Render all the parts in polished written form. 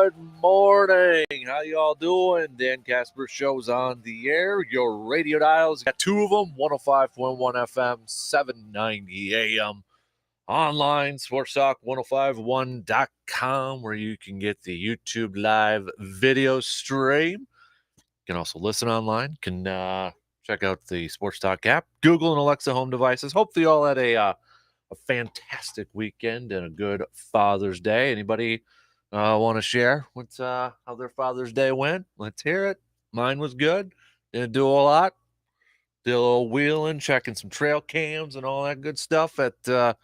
Good morning. How y'all doing? Dan Kasper Show's on the air. Your radio dials, got two of them, 105.1 FM, 790 AM. Online, sportstalk1051.com, where you can get the YouTube live video stream. You can also listen online. You can check out the Sports Talk app, Google and Alexa home devices. Hopefully you all had a fantastic weekend and a good Father's Day. Anybody want to share what's how their Father's Day went? Let's hear it. Mine was good. Didn't do a lot. Did a little wheeling, checking some trail cams and all that good stuff at the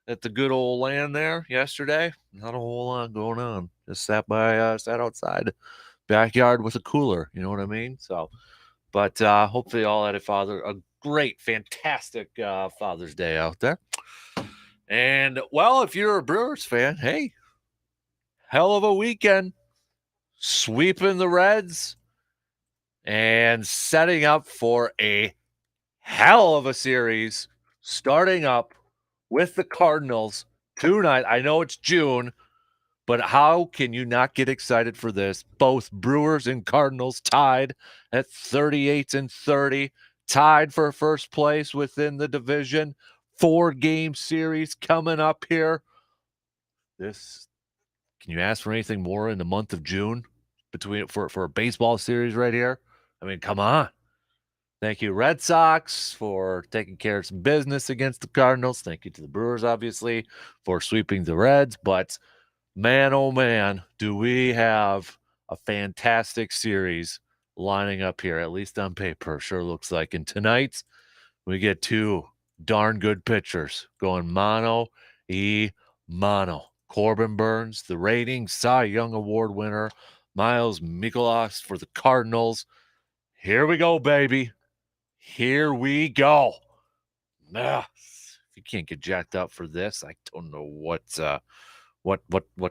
good old land there yesterday. Not a whole lot going on. Just sat outside backyard with a cooler. You know what I mean? So, but hopefully all had a great, fantastic Father's Day out there. And, well, if you're a Brewers fan, hey, hell of a weekend. Sweeping the Reds and setting up for a hell of a series starting up with the Cardinals tonight. I know it's June, but how can you not get excited for this? Both Brewers and Cardinals tied at 38-30, tied for first place within the division. 4-game series coming up here. Can you ask for anything more in the month of June for a baseball series right here? I mean, come on. Thank you, Red Sox, for taking care of some business against the Cardinals. Thank you to the Brewers, obviously, for sweeping the Reds. But man, oh man, do we have a fantastic series lining up here, at least on paper. Sure looks like. And tonight, we get two darn good pitchers going mano. Corbin Burns, the reigning Cy Young Award winner. Miles Mikolas for the Cardinals. Here we go, baby. Here we go. If you can't get jacked up for this, I don't know what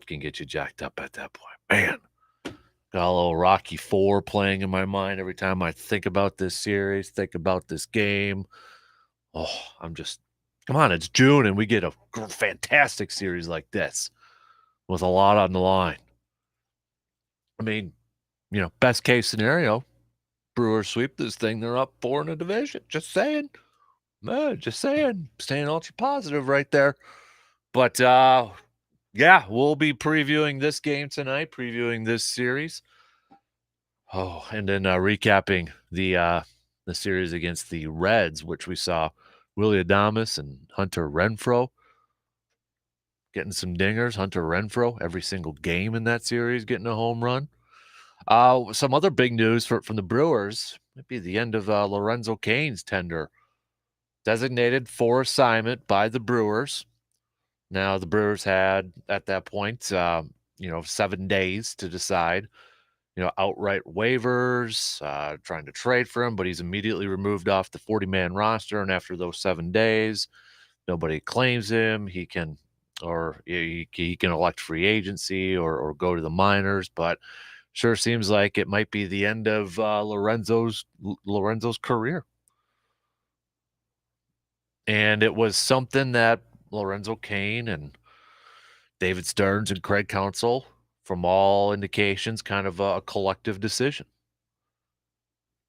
can get you jacked up at that point. Man, got a little Rocky IV playing in my mind every time I think about this series, think about this game. Oh, come on, it's June and we get a fantastic series like this with a lot on the line. I mean, best case scenario, Brewers sweep this thing. They're up 4 in the division. Just saying. Staying ultra positive right there. But, yeah, we'll be previewing this game tonight, previewing this series. Oh, and then recapping the series against the Reds, which we saw Willy Adames and Hunter Renfroe getting some dingers. Hunter Renfroe, every single game in that series, getting a home run. Some other big news from the Brewers might be the end of Lorenzo Cain's tender. Designated for assignment by the Brewers. Now, the Brewers had, at that point, 7 days to decide, outright waivers, trying to trade for him, but he's immediately removed off the 40-man roster, and after those 7 days, nobody claims him. He can elect free agency or go to the minors, but sure seems like it might be the end of Lorenzo's career. And it was something that Lorenzo Cain and David Stearns and Craig Counsell, from all indications, kind of a collective decision.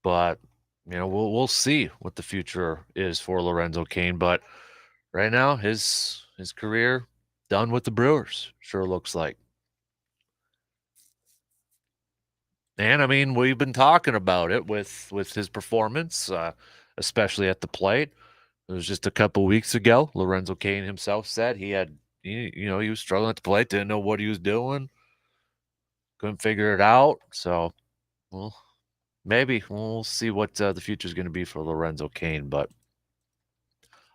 But, we'll see what the future is for Lorenzo Cain. But right now, his career done with the Brewers, sure looks like. And, I mean, we've been talking about it with his performance, especially at the plate. It was just a couple weeks ago. Lorenzo Cain himself said he was struggling at the plate, didn't know what he was doing, couldn't figure it out. So, well, maybe we'll see what the future is going to be for Lorenzo Cain. But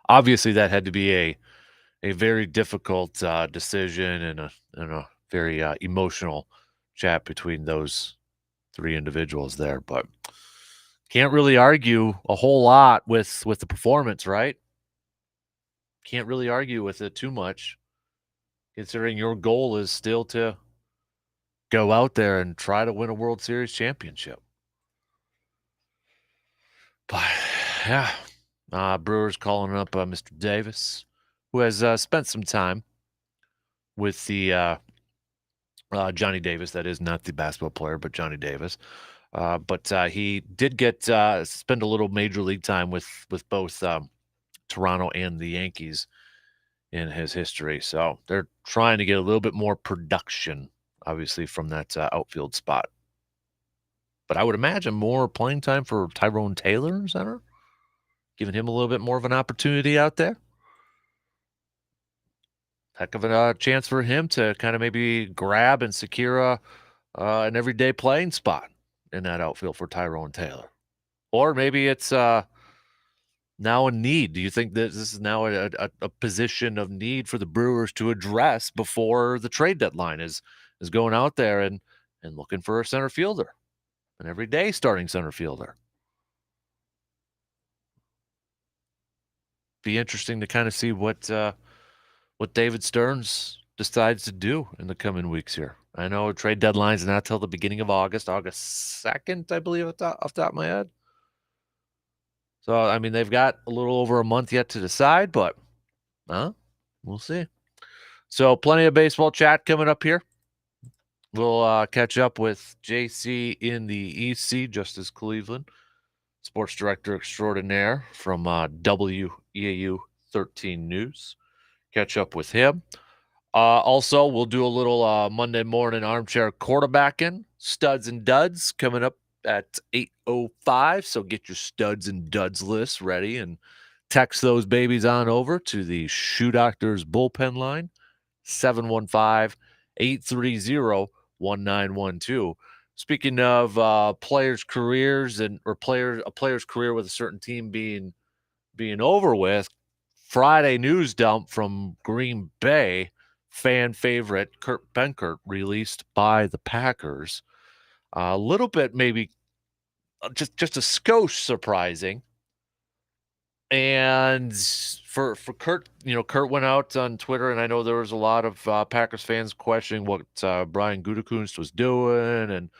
obviously, that had to be a very difficult decision and a very emotional chat between those 3 individuals there. But can't really argue a whole lot with the performance, right? Can't really argue with it too much, considering your goal is still to go out there and try to win a World Series championship. But, yeah, Brewers calling up Mr. Davis, who has spent some time with the Johnny Davis, that is, not the basketball player, but Johnny Davis. But he did get spend a little major league time with both Toronto and the Yankees in his history. So they're trying to get a little bit more production, obviously, from that outfield spot. But I would imagine more playing time for Tyrone Taylor in center, giving him a little bit more of an opportunity out there. Heck of a chance for him to kind of maybe grab and secure an everyday playing spot in that outfield for Tyrone Taylor. Or maybe it's now a need. Do you think that this is now a position of need for the Brewers to address before the trade deadline is going out there and looking for a center fielder, an everyday starting center fielder? Be interesting to kind of see what David Stearns decides to do in the coming weeks here. I know trade deadline's not till the beginning of August 2nd, I believe, off the top of my head. So, I mean, they've got a little over a month yet to decide, but we'll see. So, plenty of baseball chat coming up here. We'll catch up with JC in the EC, Justice Cleveland, sports director extraordinaire from WEAU 13 News. Catch up with him. Also, we'll do a little Monday morning armchair quarterbacking, studs and duds, coming up at 8:05. So get your studs and duds list ready and text those babies on over to the Shoe Doctors bullpen line, 715-830-1912. Speaking of players' careers a player's career with a certain team being over with, Friday news dump from Green Bay, fan favorite Kurt Benkert released by the Packers. A little bit maybe just a skosh surprising. And for Kurt, Kurt went out on Twitter, and I know there was a lot of Packers fans questioning what Brian Gutekunst was doing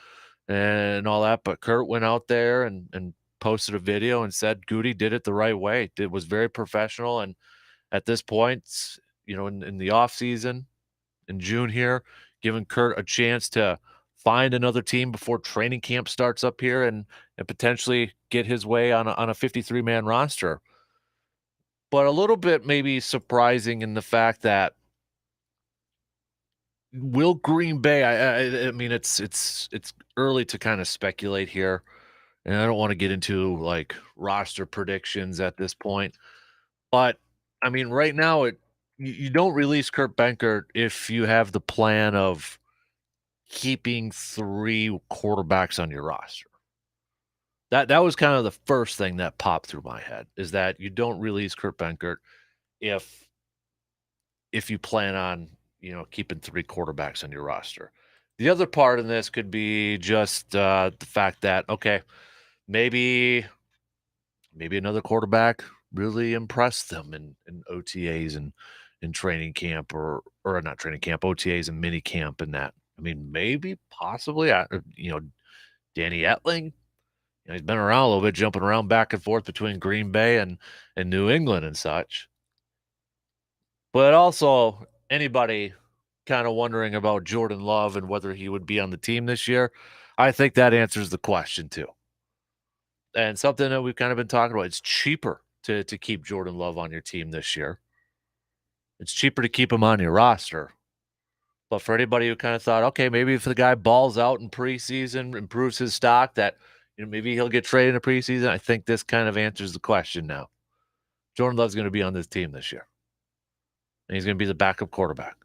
and all that. But Kurt went out there and posted a video and said Goody did it the right way. It was very professional, and at this point, in the off season in June here, giving Kurt a chance to find another team before training camp starts up here and potentially get his way on a 53-man roster. But a little bit maybe surprising in the fact that will Green Bay, I mean, it's early to kind of speculate here, and I don't want to get into like roster predictions at this point. But I mean, right now, you don't release Kurt Benkert if you have the plan of keeping 3 quarterbacks on your roster. That was kind of the first thing that popped through my head, is that you don't release Kurt Benkert if you plan on keeping 3 quarterbacks on your roster. The other part in this could be just the fact that, okay, maybe another quarterback really impressed them in OTAs and in training camp or not training camp, OTAs and mini camp and that. I mean, maybe, possibly, Danny Etling, he's been around a little bit, jumping around back and forth between Green Bay and New England and such. But also, anybody kind of wondering about Jordan Love and whether he would be on the team this year, I think that answers the question too. And something that we've kind of been talking about, it's cheaper to keep Jordan Love on your team this year. It's cheaper to keep him on your roster. But for anybody who kind of thought, okay, maybe if the guy balls out in preseason, improves his stock, that maybe he'll get traded in the preseason, I think this kind of answers the question now. Jordan Love's going to be on this team this year. And he's going to be the backup quarterback.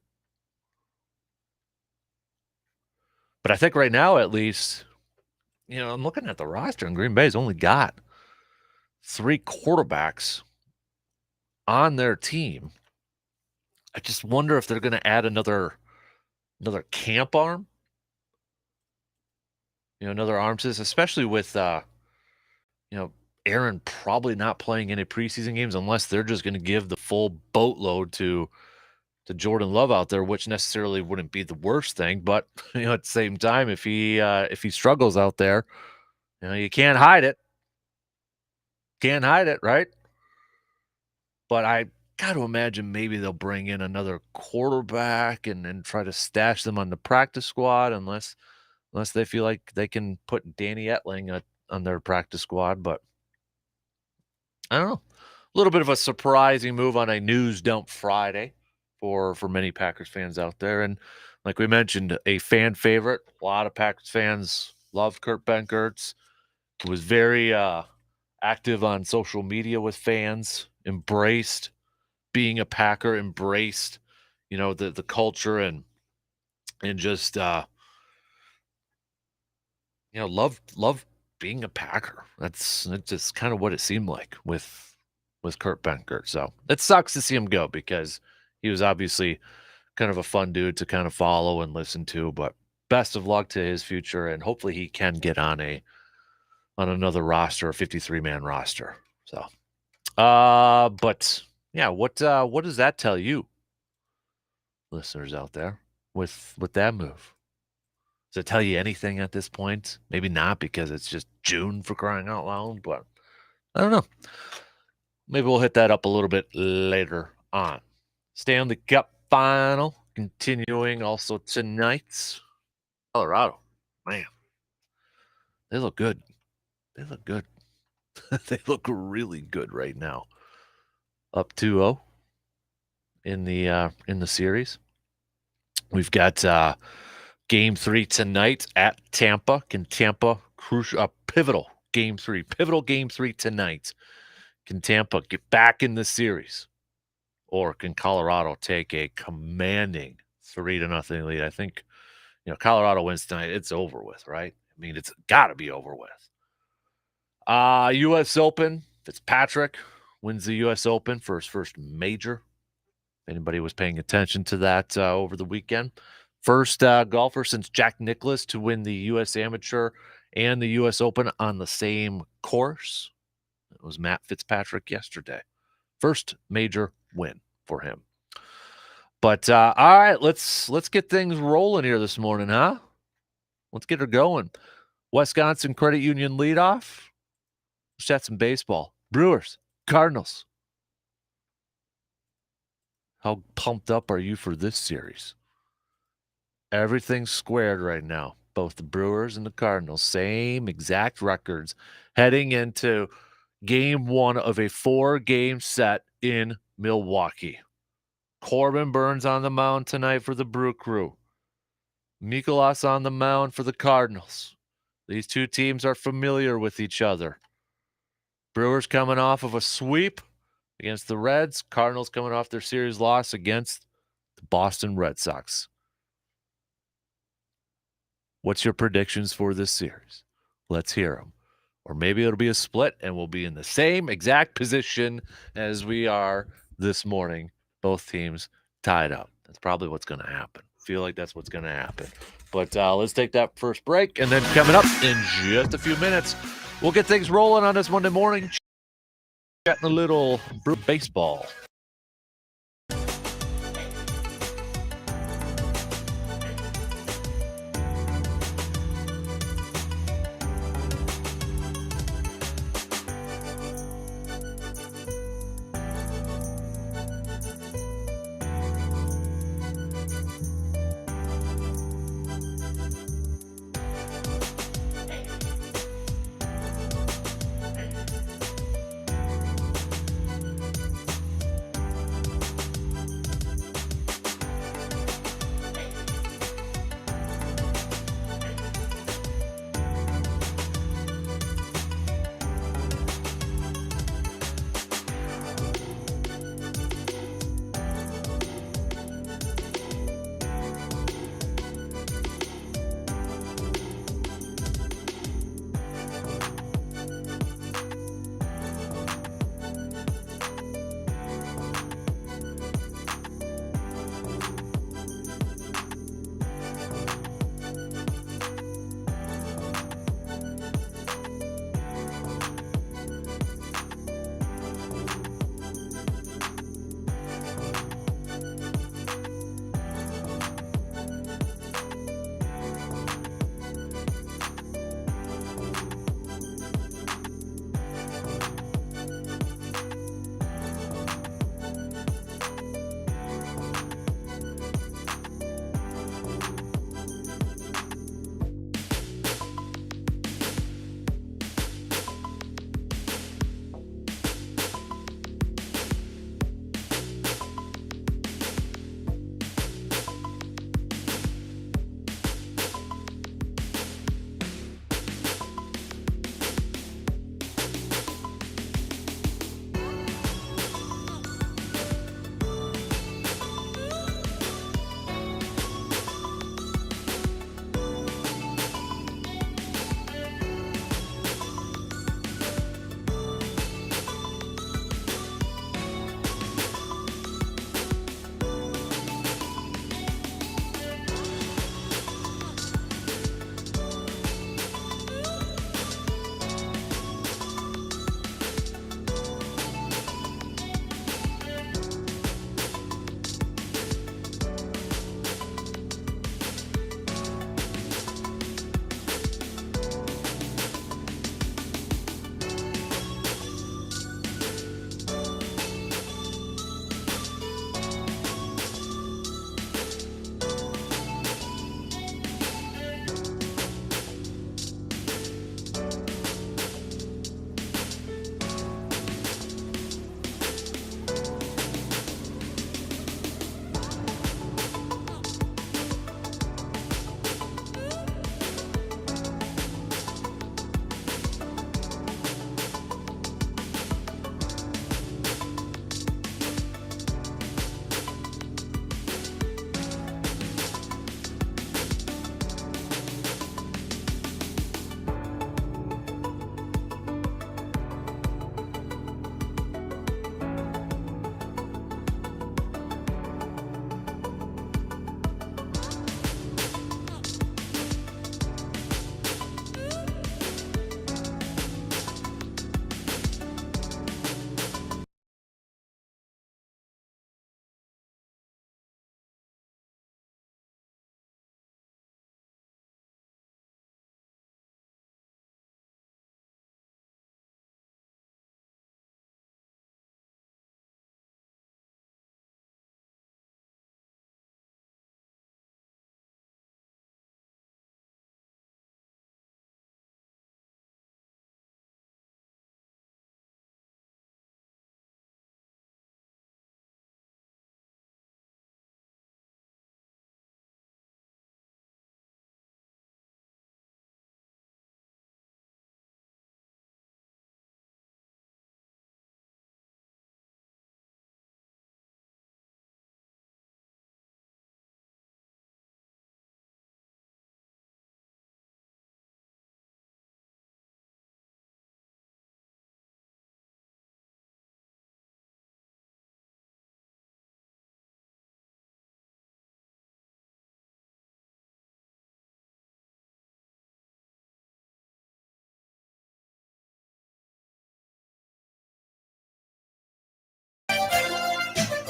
But I think right now, at least, I'm looking at the roster, and Green Bay's only got 3 quarterbacks on their team. I just wonder if they're going to add another camp arm, another arm system, especially with Aaron probably not playing any preseason games unless they're just going to give the full boatload to Jordan Love out there, which necessarily wouldn't be the worst thing. But at the same time, if he struggles out there, you can't hide it. Can't hide it, right? But got to imagine maybe they'll bring in another quarterback and try to stash them on the practice squad unless they feel like they can put Danny Etling on their practice squad. But I don't know. A little bit of a surprising move on a news dump Friday for many Packers fans out there. And like we mentioned, a fan favorite. A lot of Packers fans love Kurt Benkertz. He was very active on social media with fans, embraced being a Packer, embraced, the culture and just loved being a Packer. That's just kind of what it seemed like with Kurt Benkert. So it sucks to see him go because he was obviously kind of a fun dude to kind of follow and listen to. But best of luck to his future, and hopefully he can get on another roster, a 53-man roster. So, but yeah, what does that tell you, listeners out there, with that move? Does it tell you anything at this point? Maybe not, because it's just June, for crying out loud, but I don't know. Maybe we'll hit that up a little bit later on. Stanley Cup final continuing also tonight. Colorado, man, they look good. They look good. They look really good right now. Up 2-0 in the series. We've got Game 3 tonight at Tampa. Can Tampa pivotal Game 3 tonight? Can Tampa get back in the series, or can Colorado take a commanding 3-0 lead? I think Colorado wins tonight. It's over with, right? I mean, it's got to be over with. U.S. Open. Fitzpatrick wins the U.S. Open for his first major. If anybody was paying attention to that over the weekend. First golfer since Jack Nicklaus to win the U.S. Amateur and the U.S. Open on the same course. It was Matt Fitzpatrick yesterday. First major win for him. But all right, let's get things rolling here this morning, huh? Let's get her going. Wisconsin Credit Union leadoff. Let's chat some baseball. Brewers, Cardinals. How pumped up are you for this series? Everything's squared right now. Both the Brewers and the Cardinals, same exact records, heading into Game 1 of a 4-game set in Milwaukee. Corbin Burns on the mound tonight for the Brew Crew. Mikolas on the mound for the Cardinals. These two teams are familiar with each other. Brewers coming off of a sweep against the Reds. Cardinals coming off their series loss against the Boston Red Sox. What's your predictions for this series? Let's hear them. Or maybe it'll be a split and we'll be in the same exact position as we are this morning. Both teams tied up. That's probably what's going to happen. Feel like that's what's going to happen. But let's take that first break. And then coming up in just a few minutes, we'll get things rolling on this Monday morning. Chatting a little baseball.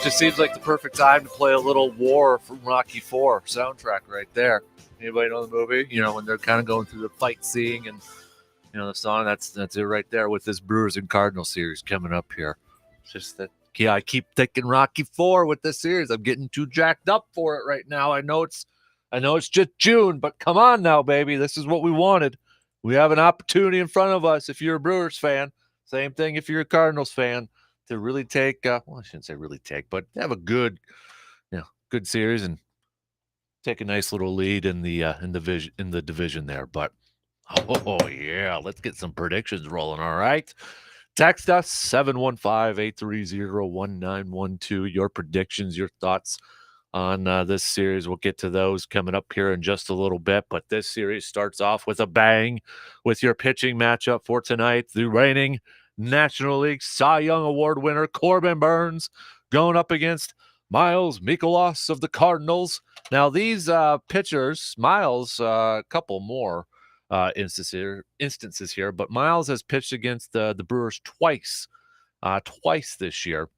Just seems like the perfect time to play a little War from Rocky IV soundtrack right there. Anybody know the movie? You know, when they're kind of going through the fight scene and, you know, the song, that's it right there with this Brewers and Cardinals series coming up here. It's just that, yeah, I keep thinking Rocky IV with this series. I'm getting too jacked up for it right now. I know it's just June, but come on now, baby. This is what we wanted. We have an opportunity in front of us if you're a Brewers fan. Same thing if you're a Cardinals fan, to really take, well, I shouldn't say really take, but have a good, good series and take a nice little lead in the division there. But oh yeah, let's get some predictions rolling. All right, text us 715-830-1912. Your predictions, your thoughts on this series. We'll get to those coming up here in just a little bit. But this series starts off with a bang with your pitching matchup for tonight. The reigning National League Cy Young Award winner Corbin Burnes going up against Miles Mikolas of the Cardinals. Now, these pitchers, Miles, a couple more instances here, but Miles has pitched against the Brewers twice this year.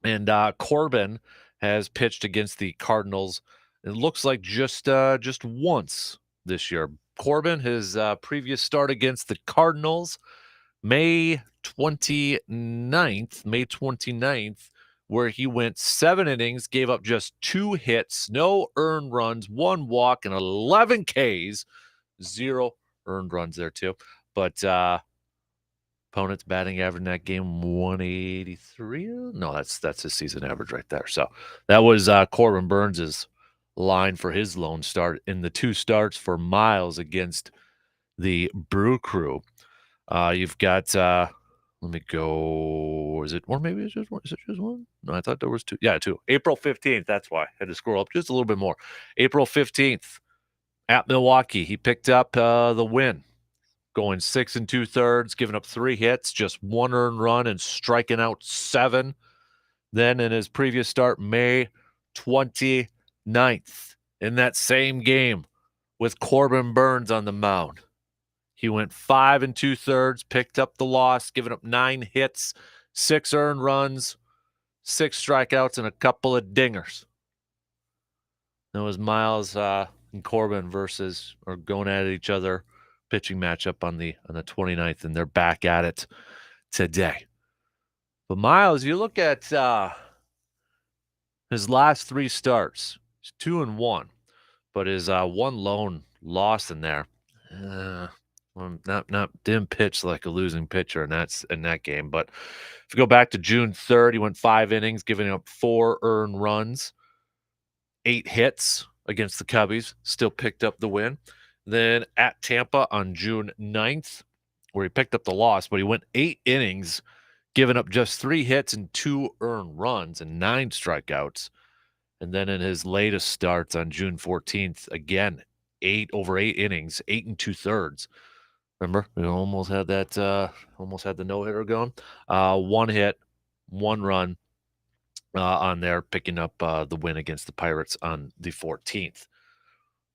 And Corbin has pitched against the Cardinals. It looks like just once this year. Corbin, his previous start against the Cardinals, May 29th, where he went 7 innings, gave up just 2 hits, no earned runs, 1 walk, and 11 Ks, 0 earned runs there too. But opponent's batting average in that game 183. No, that's his season average right there. So that was Corbin Burnes' line for his lone start in the 2 starts for Miles against the Brew Crew. You've got let me go. Is it, or maybe it's just one? Is it just one? No, I thought there was 2. Yeah, 2. April 15th. That's why I had to scroll up just a little bit more. April 15th at Milwaukee. He picked up the win, going 6 2/3, giving up 3 hits, just 1 earned run, and striking out 7. Then in his previous start, May 29th, in that same game with Corbin Burnes on the mound, he went 5 2/3, picked up the loss, giving up 9 hits, 6 earned runs, 6 strikeouts, and a couple of dingers. That was Miles and Corbin going at each other, pitching matchup on the 29th, and they're back at it today. But Miles, you look at his last 3 starts, he's 2-1, but his one lone loss in there, didn't pitch like a losing pitcher in that game. But if you go back to June 3rd, he went 5 innings, giving up 4 earned runs, 8 hits against the Cubbies, still picked up the win. Then at Tampa on June 9th, where he picked up the loss, but he went 8 innings, giving up just 3 hits and 2 earned runs and 9 strikeouts. And then in his latest starts on June 14th, again, 8 innings, 8 2/3. Remember, we almost had the no-hitter going. 1 hit, 1 run on there, picking up the win against the Pirates on the 14th.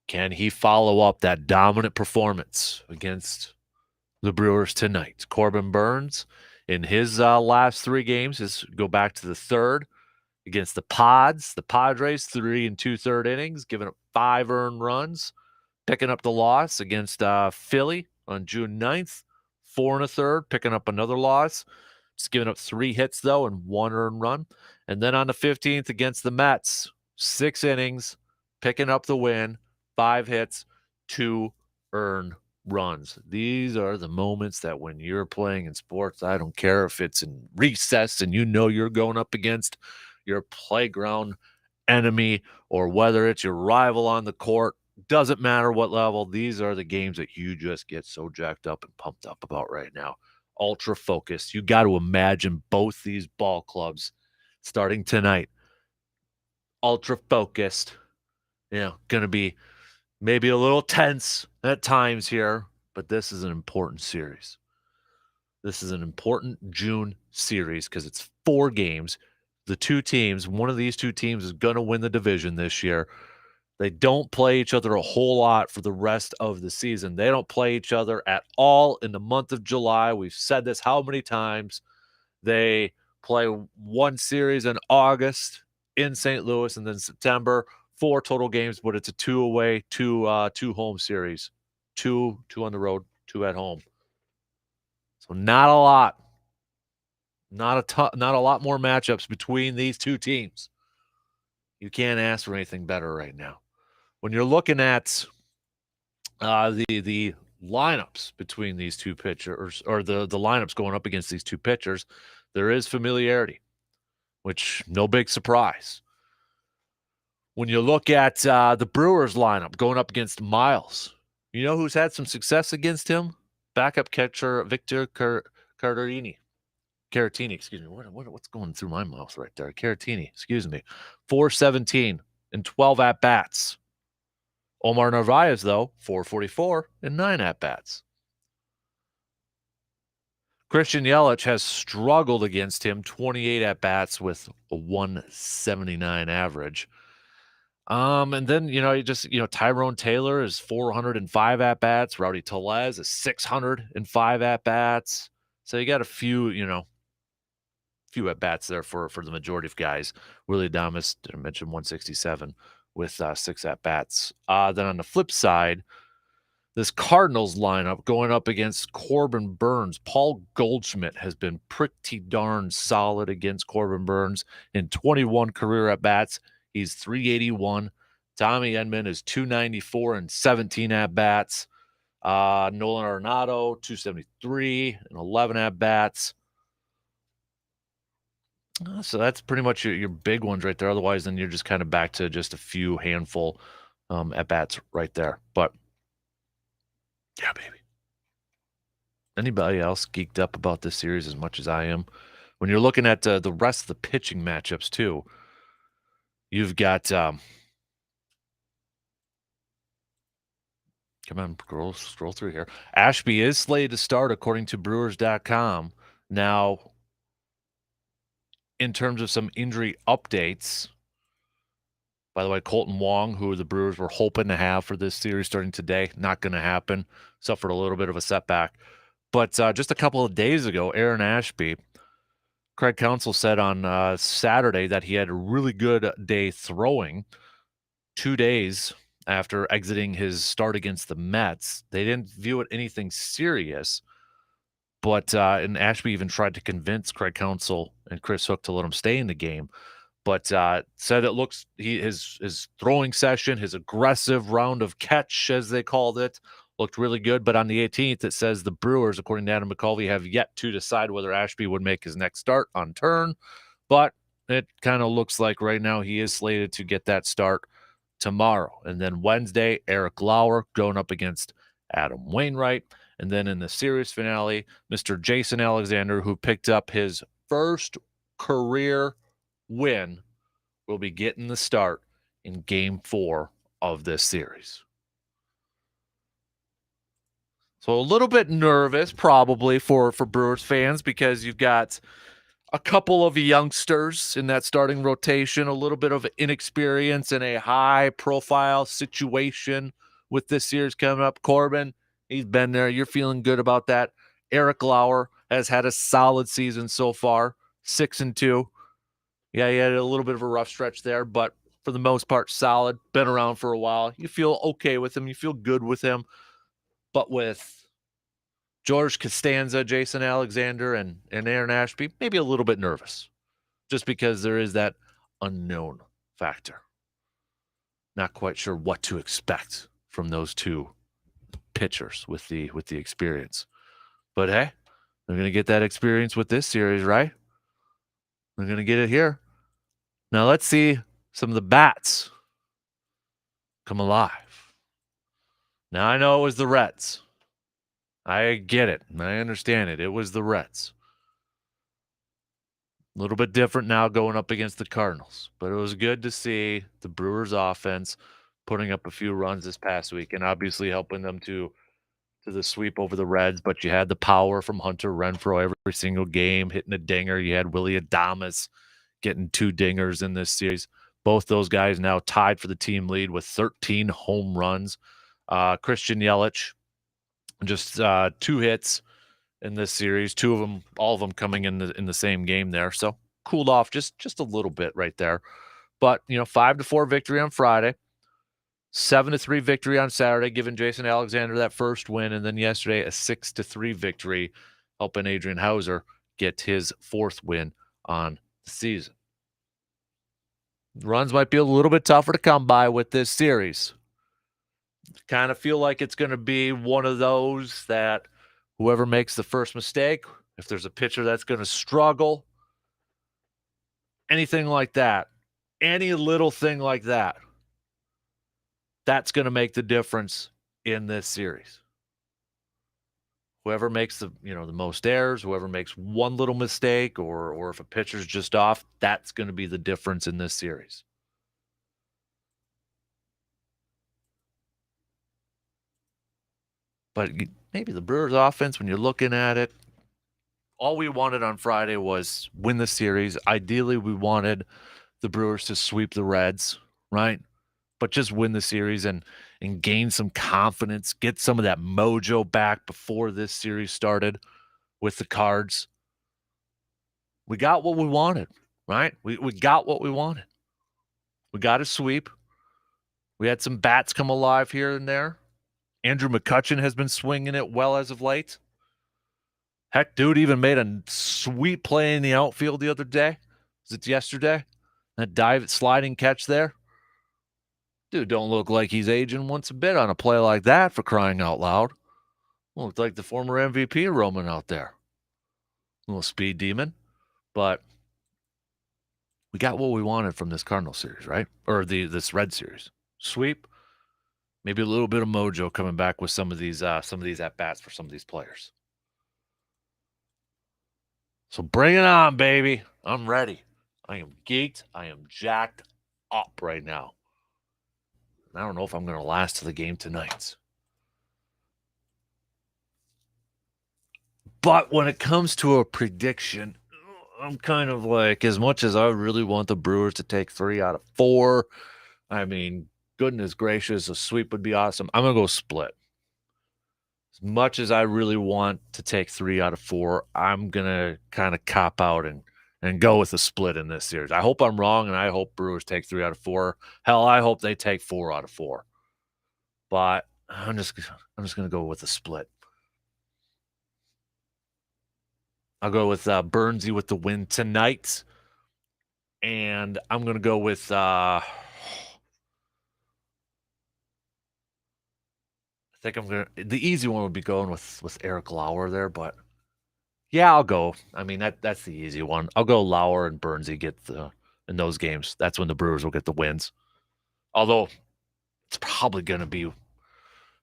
Can he follow up that dominant performance against the Brewers tonight? Corbin Burnes, in his last 3 games, go back to the 3rd against the Padres, 3 2/3 innings, giving up 5 earned runs, picking up the loss against Philly on June 9th, 4 1/3, picking up another loss. Just giving up 3 hits, though, and 1 earned run. And then on the 15th against the Mets, 6 innings, picking up the win, 5 hits, 2 earned runs. These are the moments that when you're playing in sports, I don't care if it's in recess and you know you're going up against your playground enemy or whether it's your rival on the court, doesn't matter what level. These are the games that you just get so jacked up and pumped up about right now. Ultra focused. You got to imagine both these ball clubs starting tonight. Ultra focused. Going to be maybe a little tense at times here, but this is an important series. This is an important June series because it's 4 games. The 2 teams, one of these 2 teams is going to win the division this year. They don't play each other a whole lot for the rest of the season. They don't play each other at all in the month of July. We've said this how many times. They play one series in August in St. Louis, and then September, 4 total games, but it's a 2 away, 2 home series. 2 on the road, 2 at home. So not a lot. Not a lot more matchups between these two teams. You can't ask for anything better right now. When you're looking at the lineups between these two pitchers, or the lineups going up against these two pitchers, there is familiarity, which no big surprise. When you look at the Brewers lineup going up against Miles, you know who's had some success against him? Backup catcher Victor Caratini, excuse me. What's going through my mouth right there? Caratini, excuse me. 417 and 12 at-bats. Omar Narvaez, though, 444 and 9 at-bats. Christian Yelich has struggled against him, 28 at-bats with a 179 average. And then, Tyrone Taylor is 405 at-bats. Rowdy Tellez is 605 at-bats. So you got a few at-bats there for the majority of guys. Willie Adames, I mentioned 167 with 6 at-bats. Then on the flip side, this Cardinals lineup going up against Corbin Burns. Paul Goldschmidt has been pretty darn solid against Corbin Burns in 21 career at-bats. He's 381. Tommy Edman is 294 and 17 at-bats. Nolan Arenado, 273 and 11 at-bats. So that's pretty much your big ones right there. Otherwise, then you're just kind of back to just a few handful at-bats right there. But, yeah, baby. Anybody else geeked up about this series as much as I am? When you're looking at the rest of the pitching matchups, too, you've got come on, scroll through here. Ashby is slated to start according to Brewers.com. Now, in terms of some injury updates, by the way, Colton Wong, who the Brewers were hoping to have for this series starting today, not going to happen. Suffered a little bit of a setback. But just a couple of days ago, Aaron Ashby, Craig Counsell said on Saturday that he had a really good day throwing 2 days after exiting his start against the Mets. They didn't view it anything serious, but and Ashby even tried to convince Craig Counsell and Chris Hook to let him stay in the game. But said it looks his throwing session, his aggressive round of catch, as they called it, looked really good. But on the 18th, it says the Brewers, according to Adam McCulvey, have yet to decide whether Ashby would make his next start on turn. But it kind of looks like right now he is slated to get that start tomorrow. And then Wednesday, Eric Lauer going up against Adam Wainwright. And then in the series finale, Mr. Jason Alexander, who picked up his first career win, will be getting the start in Game 4 of this series. So a little bit nervous probably for Brewers fans, because you've got a couple of youngsters in that starting rotation, a little bit of inexperience in a high-profile situation with this series coming up. Corbin, he's been there. You're feeling good about that. Eric Lauer has had a solid season so far, 6-2. Yeah, he had a little bit of a rough stretch there, but for the most part, solid. Been around for a while. You feel okay with him. You feel good with him. But with George Costanza, Jason Alexander, and Aaron Ashby, maybe a little bit nervous, just because there is that unknown factor. Not quite sure what to expect from those two pitchers with the experience. But hey, they're going to get that experience with this series, right? They're going to get it here. Now let's see some of the bats come alive. Now I know it was the Reds. I get it. I understand it. It was the Reds. A little bit different now going up against the Cardinals. But it was good to see the Brewers offense putting up a few runs this past week and obviously helping them to the sweep over the Reds. But you had the power from Hunter Renfroe every single game, hitting a dinger. You had Willie Adames getting 2 dingers in this series. Both those guys now tied for the team lead with 13 home runs. Christian Yelich, just 2 hits in this series. Two of them, all of them coming in the same game there. So cooled off just a little bit right there. But 5-4 victory on Friday, 7-3 victory on Saturday, giving Jason Alexander that first win, and then yesterday a 6-3 victory, helping Adrian Hauser get his fourth win on the season. Runs might be a little bit tougher to come by with this series. Kind of feel like it's going to be one of those that whoever makes the first mistake, if there's a pitcher that's going to struggle, anything like that, any little thing like that, that's going to make the difference in this series. Whoever makes the most errors, whoever makes one little mistake, or if a pitcher's just off, that's going to be the difference in this series. But maybe the Brewers offense, when you're looking at it, all we wanted on Friday was win the series. Ideally, we wanted the Brewers to sweep the Reds, right? But just win the series and gain some confidence, get some of that mojo back before this series started with the Cards. We got what we wanted, right? We got what we wanted. We got a sweep. We had some bats come alive here and there. Andrew McCutchen has been swinging it well as of late. Heck, dude even made a sweet play in the outfield the other day. Was it yesterday? That sliding catch there. Dude, don't look like he's aging once a bit on a play like that, for crying out loud. Looked like the former MVP roaming out there. Little speed demon. But we got what we wanted from this Cardinal series, right? Or this Red series. Sweep. Maybe a little bit of mojo coming back with some of these at-bats for some of these players. So bring it on, baby. I'm ready. I am geeked. I am jacked up right now. I don't know if I'm going to last to the game tonight. But when it comes to a prediction, I'm kind of like, as much as I really want the Brewers to take 3 out of 4, I mean, goodness gracious, a sweep would be awesome. I'm going to go split. As much as I really want to take 3 out of 4, I'm going to kind of cop out and go with a split in this series. I hope I'm wrong, and I hope Brewers take 3 out of 4. Hell, I hope they take 4 out of 4. But I'm just going to go with a split. I'll go with Burnsy with the win tonight. And I'm going to go with I think I'm going to the easy one would be going with Eric Lauer there, but yeah, I'll go. I mean, that's the easy one. I'll go Lauer and Burnsy get in those games. That's when the Brewers will get the wins. Although it's probably going to be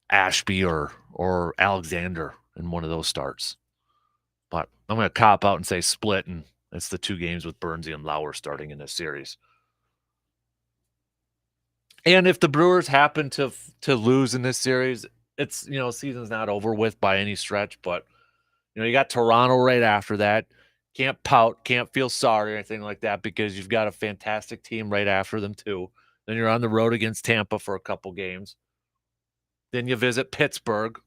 Ashby or Alexander in one of those starts. But I'm going to cop out and say split, and it's the 2 games with Burnsy and Lauer starting in this series. And if the Brewers happen to lose in this series, it's season's not over with by any stretch, but you got Toronto right after that. Can't pout, can't feel sorry or anything like that, because you've got a fantastic team right after them too. Then you're on the road against Tampa for a couple games. Then you visit Pittsburgh.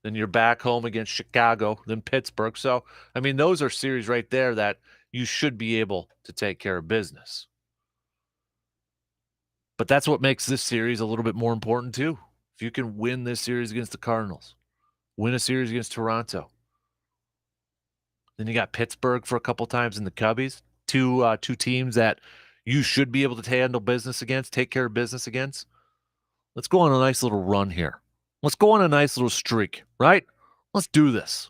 Then you're back home against Chicago, then Pittsburgh. So, I mean, those are series right there that you should be able to take care of business. But that's what makes this series a little bit more important too. If you can win this series against the Cardinals, win a series against Toronto, then you got Pittsburgh for a couple times in the Cubbies, two teams that you should be able to handle business against, take care of business against. Let's go on a nice little run here. Let's go on a nice little streak, right? Let's do this.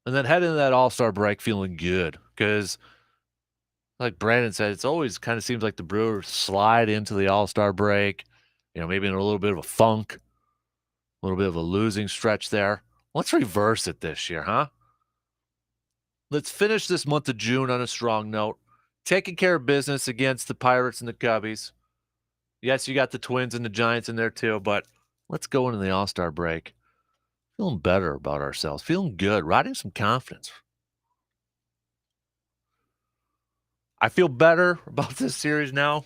And then head into that All-Star break feeling good, because like Brandon said, it's always kind of seems like the Brewers slide into the All-Star break, maybe in a little bit of a funk, a little bit of a losing stretch there. Let's reverse it this year, huh? Let's finish this month of June on a strong note, taking care of business against the Pirates and the Cubbies. Yes, you got the Twins and the Giants in there too, but let's go into the All-Star break feeling better about ourselves, feeling good, riding some confidence. I feel better about this series now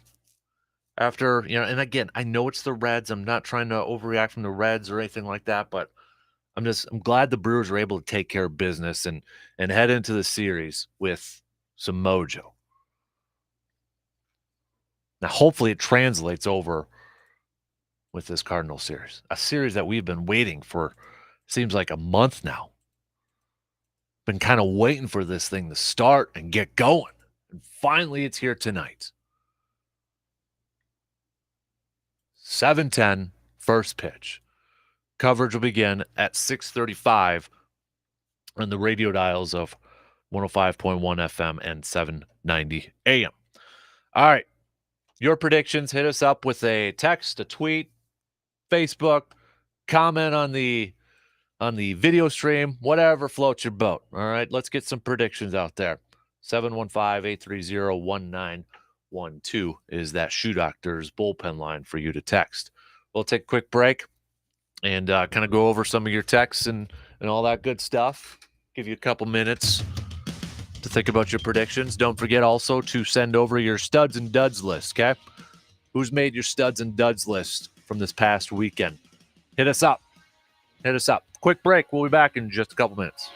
after, and again, I know it's the Reds. I'm not trying to overreact from the Reds or anything like that, but I'm glad the Brewers were able to take care of business and head into the series with some mojo. Now, hopefully, it translates over with this Cardinal series, a series that we've been waiting for, seems like a month now. Been kind of waiting for this thing to start and get going. And finally, it's here tonight. 7:10, first pitch. Coverage will begin at 6:35 on the radio dials of 105.1 FM and 790 AM. All right. Your predictions, hit us up with a text, a tweet, Facebook, comment on the video stream, whatever floats your boat. All right, let's get some predictions out there. 715-830-1912 is that Shoe Doctor's bullpen line for you to text. We'll take a quick break and kind of go over some of your texts and all that good stuff. Give you a couple minutes to think about your predictions. Don't forget also to send over your studs and duds list, okay? Who's made your studs and duds list from this past weekend? Hit us up. Hit us up. Quick break. We'll be back in just a couple minutes.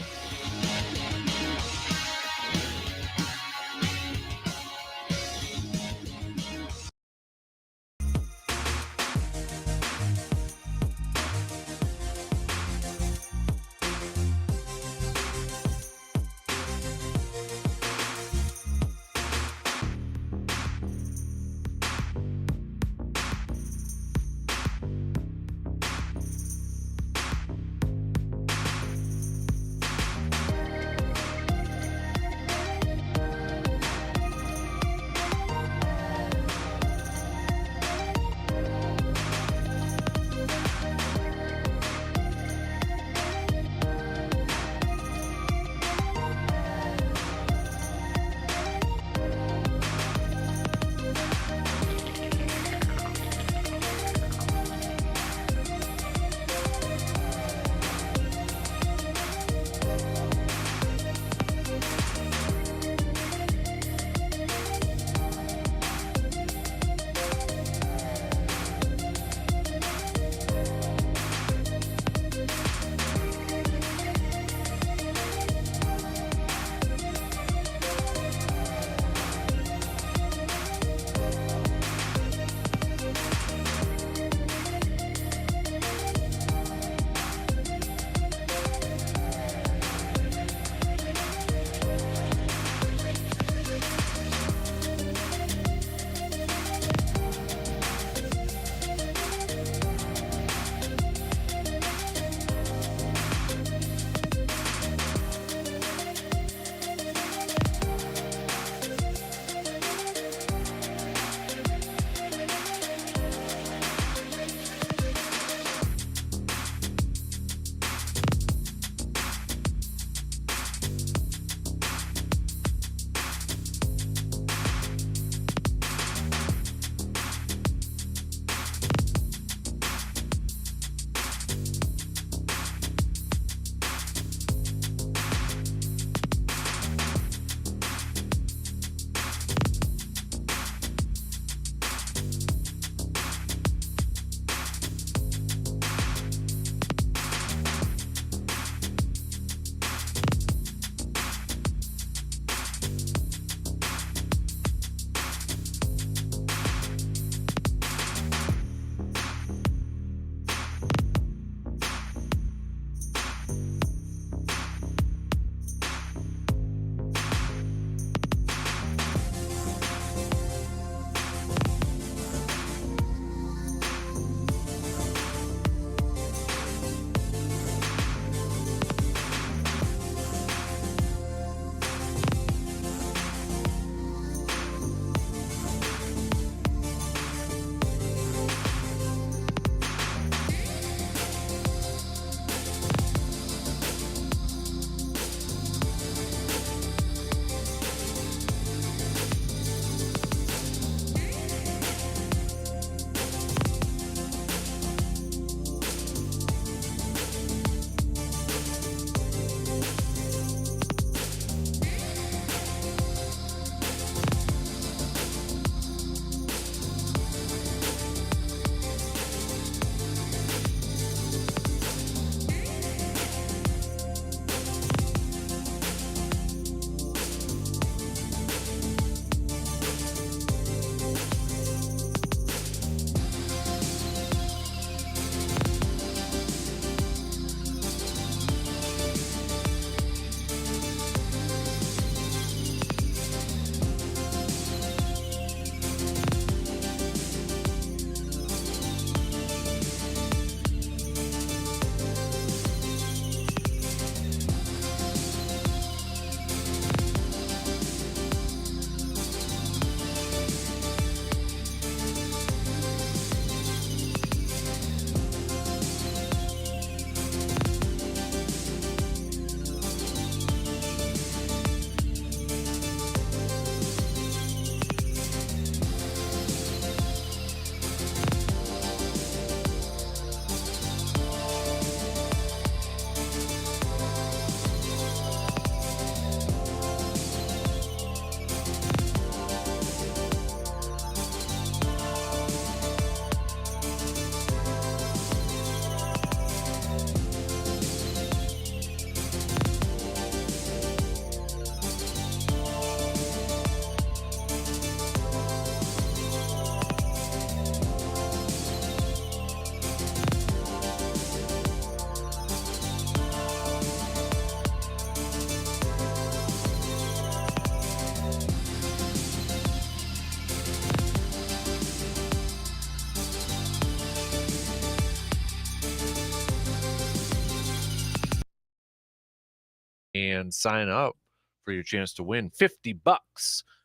and sign up for your chance to win $50.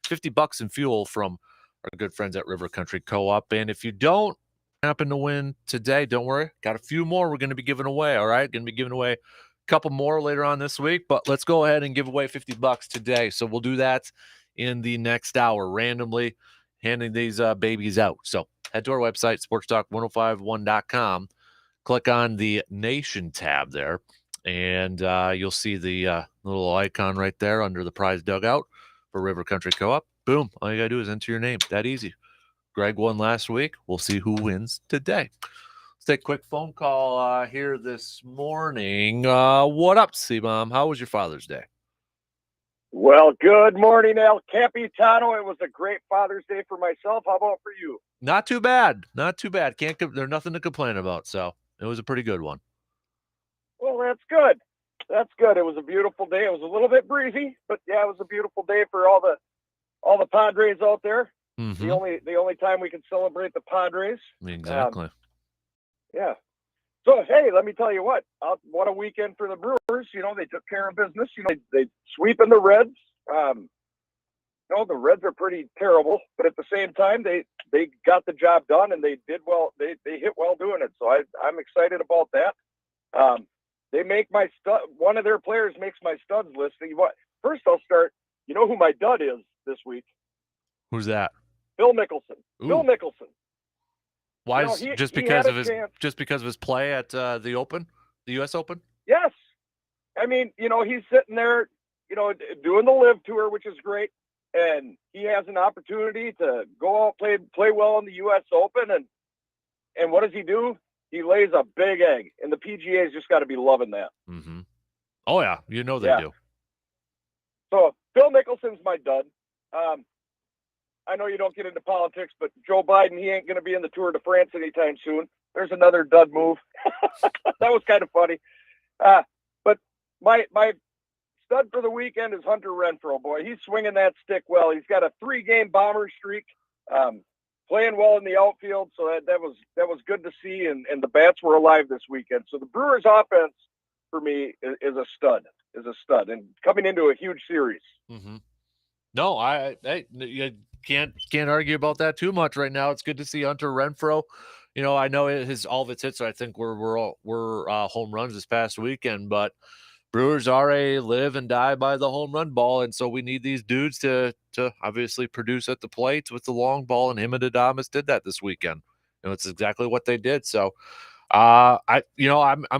$50 in fuel from our good friends at River Country Co-op. And if you don't happen to win today, don't worry. Got a few more we're going to be giving away, all right? Going to be giving away a couple more later on this week, but let's go ahead and give away $50 today. So we'll do that in the next hour, randomly handing these babies out. So head to our website, sportstalk1051.com. Click on the Nation tab there, and you'll see the little icon right there under the prize dugout for River Country Co-op. Boom. All you got to do is enter your name. That easy. Greg won last week. We'll see who wins today. Let's take a quick phone call here this morning. What up, C-Bomb? How was your Father's Day? Well, good morning, El Capitano. It was a great Father's Day for myself. How about for you? Not too bad. Not too bad. There's nothing to complain about, so it was a pretty good one. Well, that's good. That's good. It was a beautiful day. It was a little bit breezy, but yeah, it was a beautiful day for all the Padres out there. Mm-hmm. The only time we can celebrate the Padres. Exactly. Yeah. So hey, let me tell you what a weekend for the Brewers. They took care of business. They sweeping the Reds. The Reds are pretty terrible, but at the same time, they got the job done and they did well. They hit well doing it. So I'm excited about that. They make my stud. One of their players makes my studs list. First, I'll start. You know who my dud is this week? Who's that? Phil Mickelson. Ooh. Phil Mickelson. Why just because of his play at the Open, the U.S. Open? Yes. I mean, he's sitting there, doing the Live Tour, which is great, and he has an opportunity to go out play well in the U.S. Open, and what does he do? He lays a big egg, and the PGA's just got to be loving that. Mm-hmm. Oh yeah, they do. So Phil Mickelson's my dud. I know you don't get into politics, but Joe Biden, he ain't going to be in the Tour de France anytime soon. There's another dud move. That was kind of funny. But my stud for the weekend is Hunter Renfroe, boy. He's swinging that stick well. He's got a 3-game bomber streak, playing well in the outfield. So that was good to see. And the bats were alive this weekend. So the Brewers offense for me is a stud, and coming into a huge series. Mm-hmm. No, you can't argue about that too much right now. It's good to see Hunter Renfroe. I know all of its hits, I think were home runs this past weekend, but Brewers are a live and die by the home run ball, and so we need these dudes to obviously produce at the plate with the long ball, and him and Adames did that this weekend. It's exactly what they did. So I'm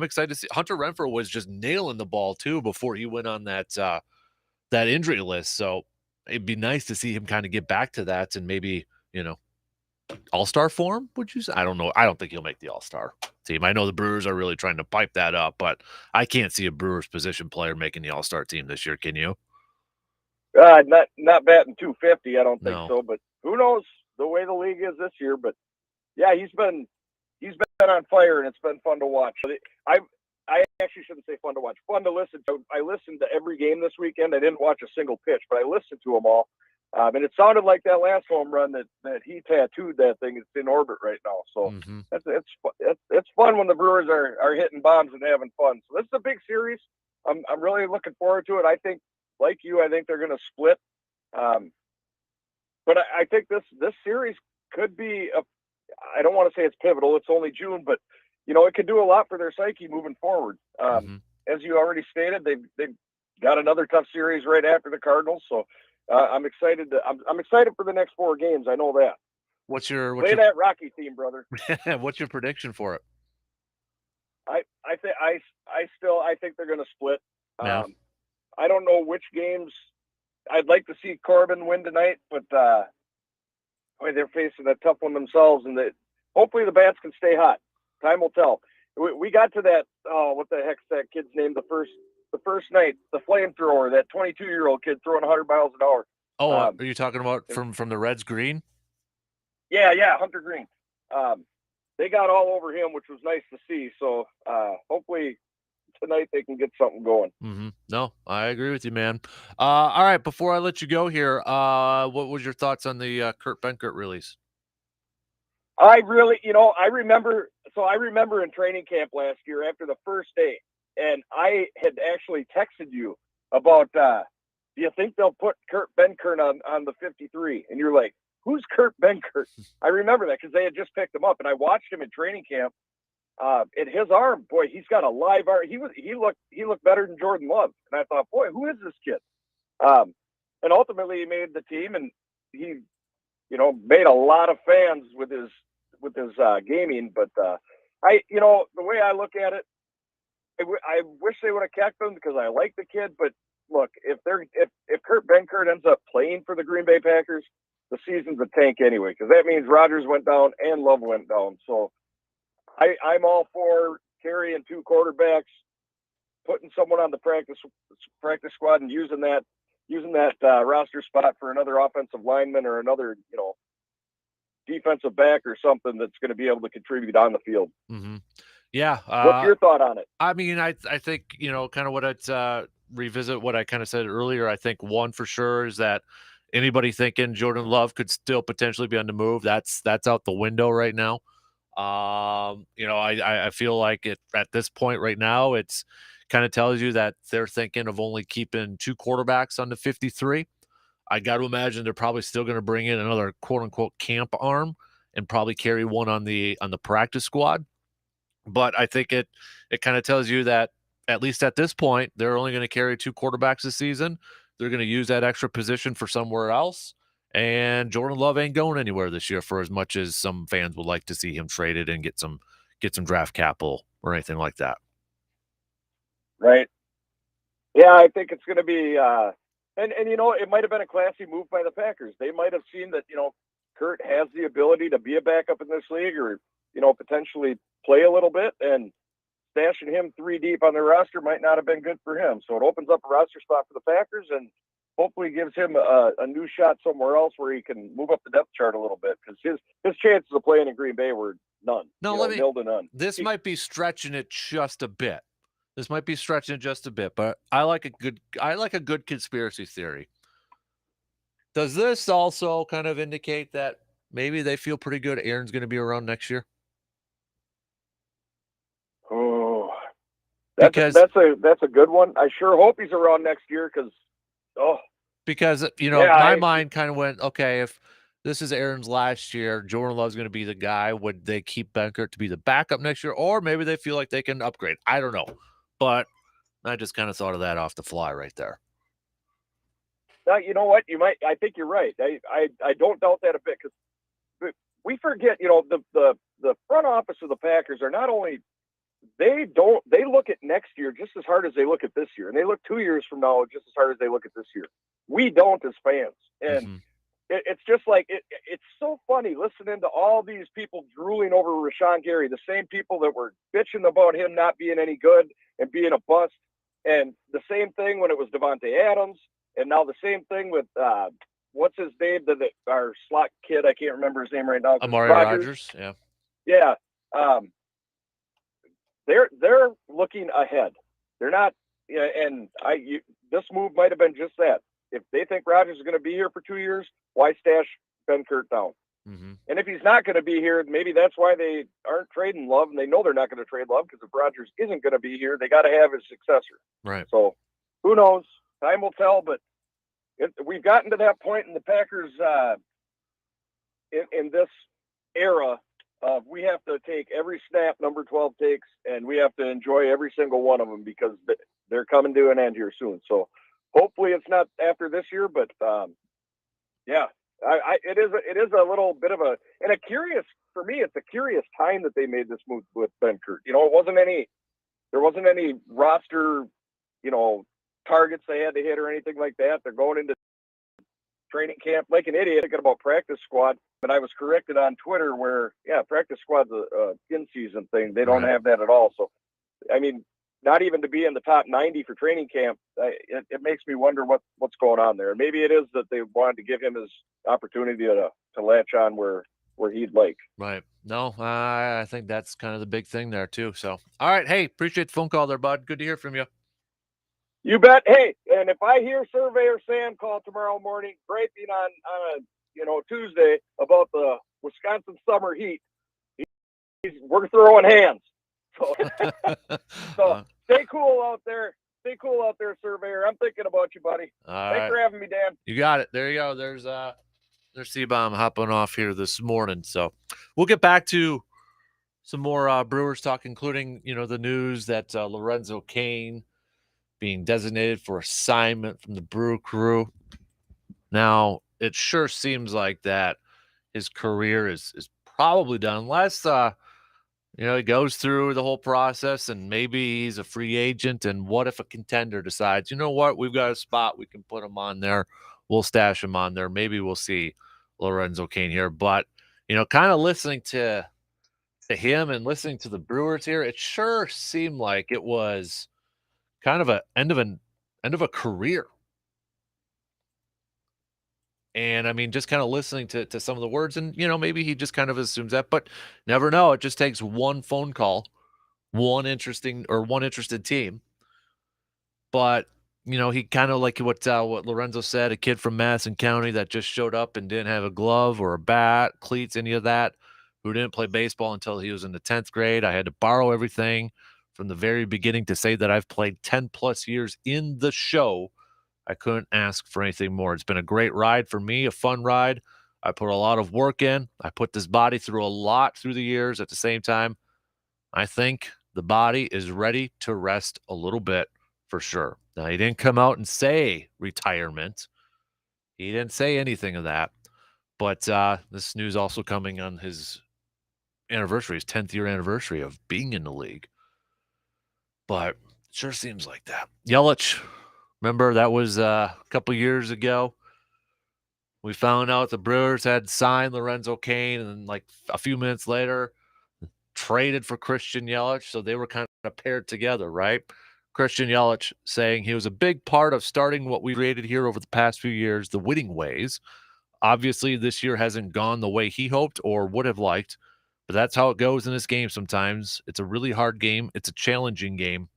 excited to see. Hunter Renfroe was just nailing the ball too before he went on that injury list. So it'd be nice to see him kind of get back to that and maybe, all-star form, would you say? I don't know. I don't think he'll make the all-star team. I know the Brewers are really trying to pipe that up, but I can't see a Brewers position player making the all-star team this year. Can you? Not batting 250. I don't think so, but who knows the way the league is this year. But yeah, he's been on fire, and it's been fun to watch. I actually shouldn't say fun to watch, fun to listen to. I listened to every game this weekend. I didn't watch a single pitch, but I listened to them all. And it sounded like that last home run that he tattooed that thing. It's in orbit right now. So it's fun when the Brewers are hitting bombs and having fun. So this is a big series. I'm really looking forward to it. I think, like you, I think they're going to split. But I think this series could be I don't want to say it's pivotal. It's only June, but it could do a lot for their psyche moving forward. As you already stated, they've got another tough series right after the Cardinals. So I'm excited. I'm excited for the next 4 games. I know that. Play that Rocky theme, brother? What's your prediction for it? I think they're going to split. Yeah. I don't know which games. I'd like to see Corbin win tonight, but they're facing a tough one themselves, and hopefully the bats can stay hot. Time will tell. We got to that. Oh, what the heck's that kid's name? The first night, the flamethrower, that 22-year-old kid throwing 100 miles an hour. Oh, are you talking about from the Reds, Green? Yeah, Hunter Green. They got all over him, which was nice to see. So hopefully tonight they can get something going. Mm-hmm. No, I agree with you, man. All right, before I let you go here, what was your thoughts on the Kurt Benkert release? I remember in training camp last year after the first day, and I had actually texted you about, do you think they'll put Kurt Benkert on the 53? And you're like, who's Kurt Benkert? I remember that because they had just picked him up, and I watched him in training camp. And his arm, boy, he's got a live arm. He looked better than Jordan Love. And I thought, boy, who is this kid? And ultimately he made the team, and he, made a lot of fans with his gaming. But the way I look at it, I wish they would have kept him because I like the kid. But look, if Kurt Benkert ends up playing for the Green Bay Packers, the season's a tank anyway, because that means Rodgers went down and Love went down. So I'm all for carrying two quarterbacks, putting someone on the practice squad, and using that roster spot for another offensive lineman or another defensive back or something that's going to be able to contribute on the field. Mm-hmm. Yeah. What's your thought on it? I mean, I think kind of what I'd revisit what I kind of said earlier. I think one for sure is that anybody thinking Jordan Love could still potentially be on the move, that's out the window right now. I feel like at this point right now, it's kind of tells you that they're thinking of only keeping two quarterbacks on the 53. I got to imagine they're probably still going to bring in another quote unquote camp arm and probably carry one on the practice squad. But I think it kind of tells you that at least at this point, they're only going to carry two quarterbacks this season. They're going to use that extra position for somewhere else. And Jordan Love ain't going anywhere this year for as much as some fans would like to see him traded and get some draft capital or anything like that. Right. Yeah, I think it's going to be and it might have been a classy move by the Packers. They might have seen that, Kurt has the ability to be a backup in this league or, potentially play a little bit, and stashing him 3 deep on the roster might not have been good for him. So it opens up a roster spot for the Packers and hopefully gives him a new shot somewhere else where he can move up the depth chart a little bit, because his chances of playing in Green Bay were none. Nil to none. This might be stretching it just a bit. But I like a good conspiracy theory. Does this also kind of indicate that maybe they feel pretty good Aaron's going to be around next year? Oh, that's a good one. I sure hope he's around next year because my mind kind of went, okay, if this is Aaron's last year, Jordan Love's going to be the guy. Would they keep Benkert to be the backup next year, or maybe they feel like they can upgrade? I don't know, but I just kind of thought of that off the fly right there. You know what? I think you're right. I don't doubt that a bit, because we forget, the front office of the Packers are not only, they look at next year just as hard as they look at this year, and they look 2 years from now just as hard as they look at this year. We don't as fans, and it's just like it's so funny listening to all these people drooling over Rashawn Gary, the same people that were bitching about him not being any good and being a bust, and the same thing when it was Devontae Adams, and now the same thing with what's his name, our slot kid, I can't remember his name right now. Amari Rodgers, yeah. Yeah. They're looking ahead. They're not, and this move might have been just that. If they think Rodgers is going to be here for 2 years, why stash Benkert down? Mm-hmm. And if he's not going to be here, maybe that's why they aren't trading Love, and they know they're not going to trade Love, because if Rodgers isn't going to be here, they got to have his successor. Right. So who knows? Time will tell, but we've gotten to that point in the Packers in this era. We have to take every snap number 12 takes, and we have to enjoy every single one of them, because they're coming to an end here soon. So hopefully it's not after this year, but yeah, it is a little bit of for me, it's a curious time that they made this move with Benkert. There wasn't any roster, targets they had to hit or anything like that. They're going into training camp like an idiot thinking about practice squad, and I was corrected on Twitter where practice squad's a in-season thing. They don't have that at all. So I mean, not even to be in the top 90 for training camp, it makes me wonder what's going on there. Maybe it is that they wanted to give him his opportunity to latch on where he'd like. Right. No, I think that's kind of the big thing there too. So all right, hey, appreciate the phone call there, bud. Good to hear from you. You bet. Hey, and if I hear Surveyor Sam call tomorrow morning, griping on a Tuesday about the Wisconsin summer heat, we're throwing hands. So, so stay cool out there. Stay cool out there, Surveyor. I'm thinking about you, buddy. All Thanks right. for having me, Dan. You got it. There you go. There's C-Bomb hopping off here this morning. So we'll get back to some more Brewers talk, including, the news that Lorenzo Cain being designated for assignment from the Brew Crew. Now, it sure seems like that his career is probably done, unless he goes through the whole process and maybe he's a free agent. And what if a contender decides, you know what, we've got a spot, we can put him on there, we'll stash him on there. Maybe we'll see Lorenzo Cain here. But kind of listening to him and listening to the Brewers here, it sure seemed like it was kind of end of a career. And I mean, just kind of listening to some of the words, and maybe he just kind of assumes that, but never know. It just takes one phone call, one interested team. But he kind of, like what Lorenzo said, a kid from Madison County that just showed up and didn't have a glove or a bat, cleats, any of that, who didn't play baseball until he was in the 10th grade. I had to borrow everything from the very beginning to say that I've played 10 plus years in the show. I couldn't ask for anything more. It's been a great ride for me, a fun ride. I put a lot of work in. I put this body through a lot through the years. At the same time, I think the body is ready to rest a little bit for sure. Now, he didn't come out and say retirement. He didn't say anything of that. But this news also coming on his anniversary, his 10th year anniversary of being in the league. But it sure seems like that. Yelich, remember that was a couple years ago. We found out the Brewers had signed Lorenzo Cain, and then like a few minutes later, traded for Christian Yelich. So they were kind of paired together, right? Christian Yelich saying he was a big part of starting what we created here over the past few years, the winning ways. Obviously, this year hasn't gone the way he hoped or would have liked, but that's how it goes in this game sometimes. It's a really hard game. It's a challenging game.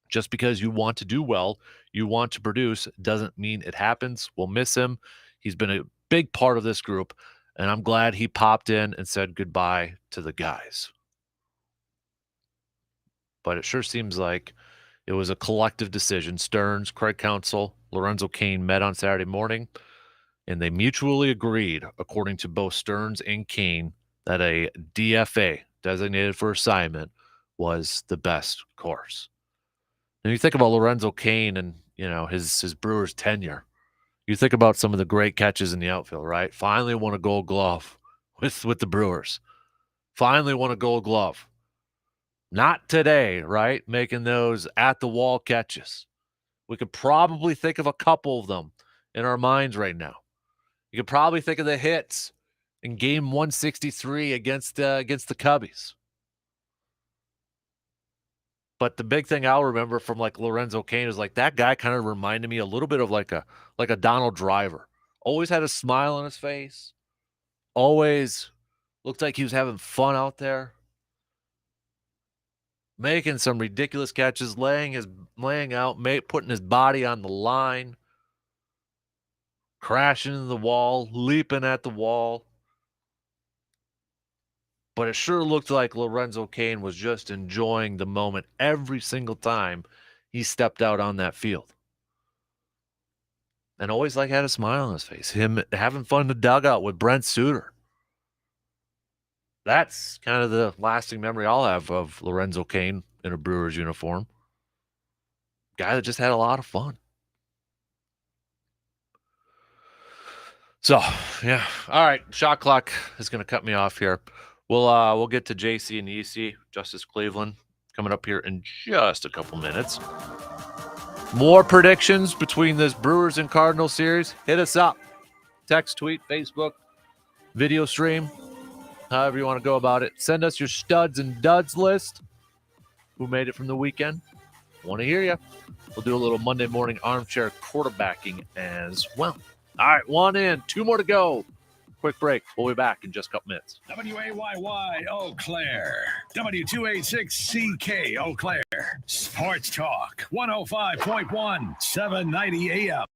Just because you want to do well, you want to produce, doesn't mean it happens. We'll miss him. He's been a big part of this group, and I'm glad he popped in and said goodbye to the guys. But it sure seems like it was a collective decision. Stearns, Craig Counsell, Lorenzo Cain met on Saturday morning, and they mutually agreed, according to both Stearns and Cain, that a DFA, designated for assignment, was the best course. And you think about Lorenzo Cain and, his Brewers tenure. You think about some of the great catches in the outfield, right? Finally won a Gold Glove with the Brewers. Finally won a Gold Glove. Not today, right? Making those at-the-wall catches. We could probably think of a couple of them in our minds right now. You could probably think of the hits in Game 163 against the Cubbies. But the big thing I'll remember from like Lorenzo Cain is like that guy kind of reminded me a little bit of like a Donald Driver. Always had a smile on his face. Always looked like he was having fun out there. Making some ridiculous catches, laying out, putting his body on the line, crashing into the wall, leaping at the wall. But it sure looked like Lorenzo Cain was just enjoying the moment every single time he stepped out on that field. And always had a smile on his face. Him having fun in the dugout with Brent Suter. That's kind of the lasting memory I'll have of Lorenzo Cain in a Brewers uniform. Guy that just had a lot of fun. So, yeah. All right. Shot clock is going to cut me off here. We'll get to JC and EC, Justice Cleveland, coming up here in just a couple minutes. More predictions between this Brewers and Cardinals series. Hit us up. Text, tweet, Facebook, video stream, however you want to go about it. Send us your studs and duds list. Who made it from the weekend? Want to hear you. We'll do a little Monday morning armchair quarterbacking as well. All right, one in, two more to go. Quick break. We'll be back in just a couple minutes. WAYY Eau Claire. W286CK Eau Claire. Sports Talk 105.1, 790 AM.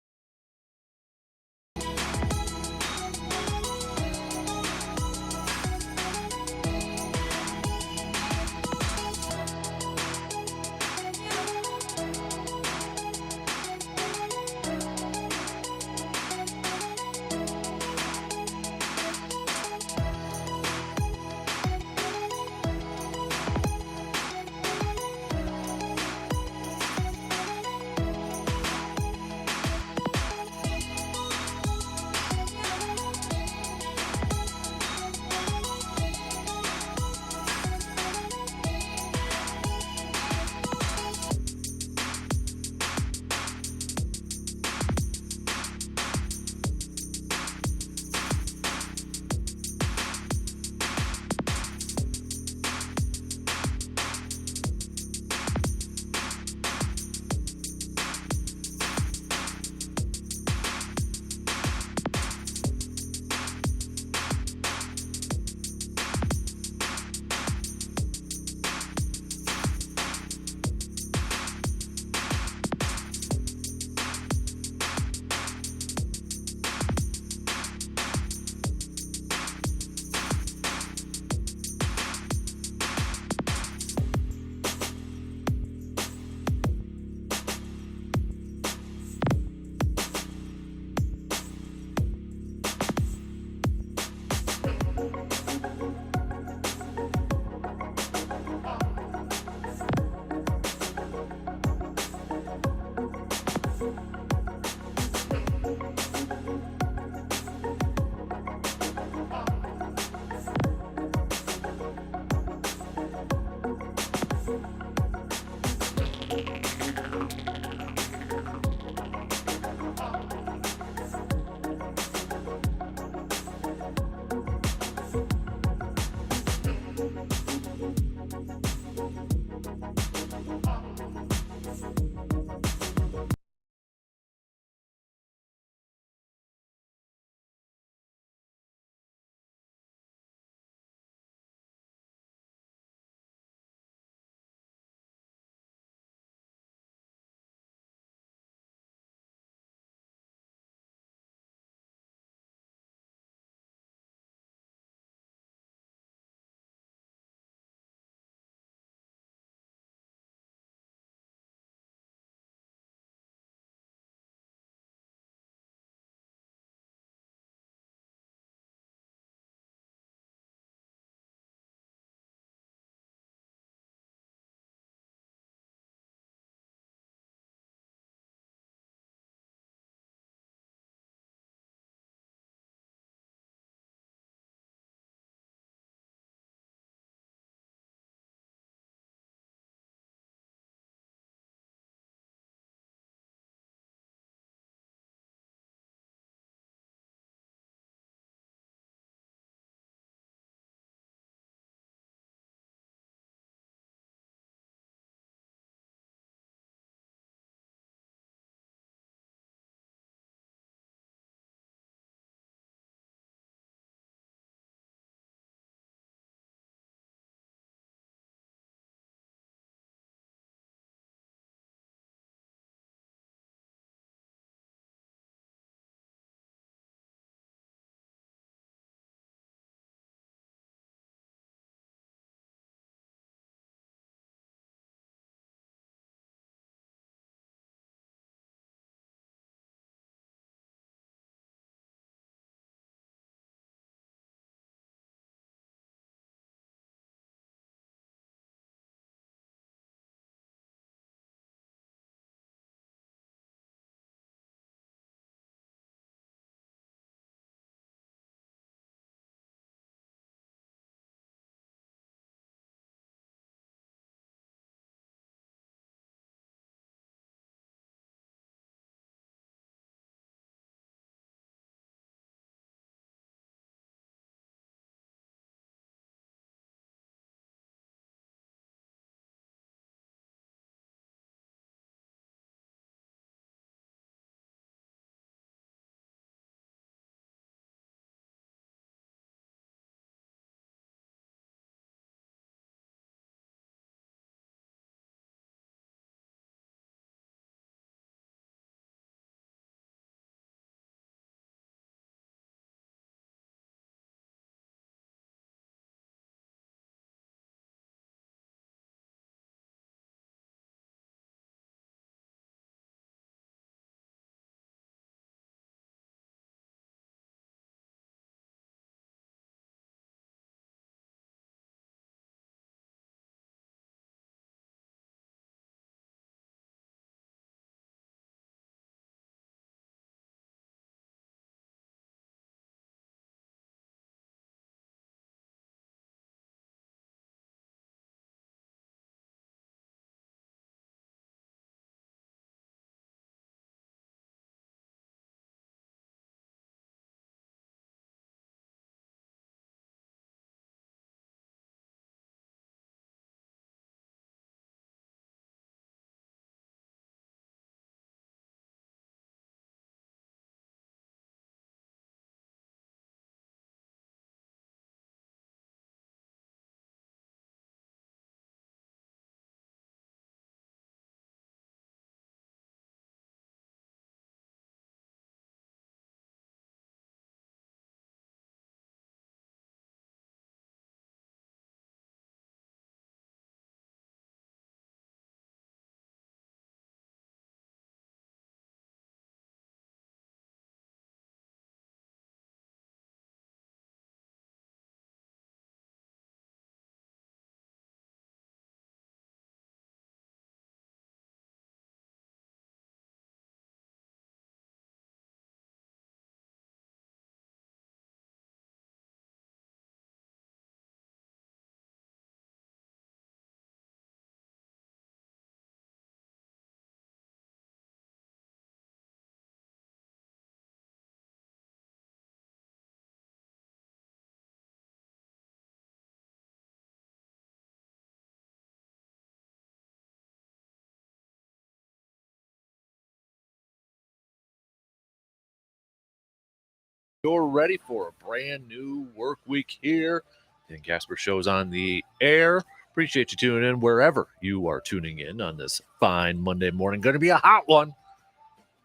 You're ready for a brand new work week here. Dan Kasper Show's on the air. Appreciate you tuning in wherever you are tuning in on this fine Monday morning. Going to be a hot one.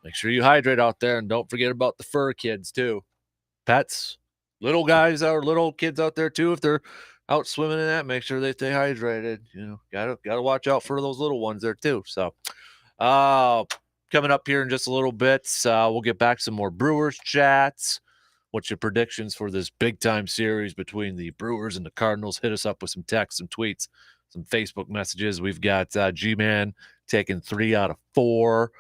Make sure you hydrate out there, and don't forget about the fur kids too. Pets, little guys or little kids out there too. If they're out swimming in that, make sure they stay hydrated. Gotta watch out for those little ones there too. So, coming up here in just a little bit, we'll get back some more Brewers chats. What's your predictions for this big time series between the Brewers and the Cardinals? Hit us up with some texts, some tweets, some Facebook messages. We've got G-Man taking 3 out of 4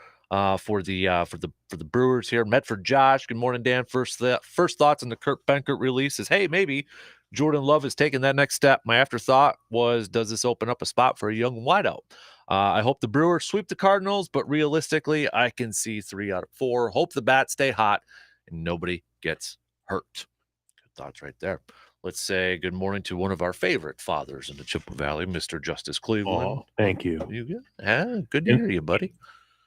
for the Brewers here. Medford Josh, good morning, Dan. First thoughts on the Kurt Benkert release is, hey, maybe Jordan Love is taking that next step. My afterthought was, does this open up a spot for a young wideout? I hope the Brewers sweep the Cardinals, but realistically, I can see 3 out of 4. Hope the bats stay hot and nobody gets hurt. Good thoughts right there. Let's say good morning to one of our favorite fathers in the Chippewa Valley, Mr. Justice Cleveland. Oh, thank you. You good? Yeah, good to hear you, buddy.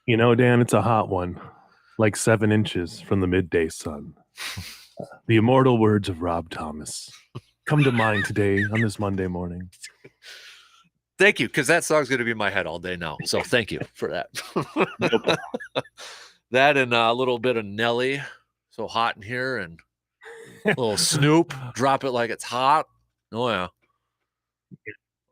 You know, Dan, it's a hot one, like 7 inches from the midday sun. The immortal words of Rob Thomas come to mind today on this Monday morning. Thank you, because that song's going to be in my head all day now. So thank you for that. That and a little bit of Nelly. So hot in here, and a little Snoop. Drop it like it's hot. Oh, yeah.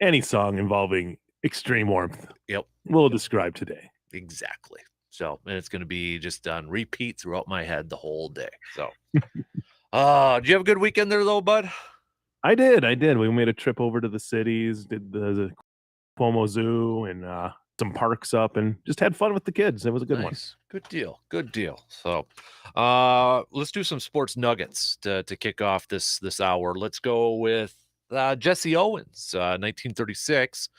Any song involving extreme warmth. Yep. We'll describe today. Exactly. So, and it's going to be just on repeat throughout my head the whole day. So, did you have a good weekend there, though, bud? I did. We made a trip over to the cities, did the Cuomo Zoo and some parks up, and just had fun with the kids. It was a good one. Good deal. So, let's do some sports nuggets to kick off this hour. Let's go with Jesse Owens, 1936,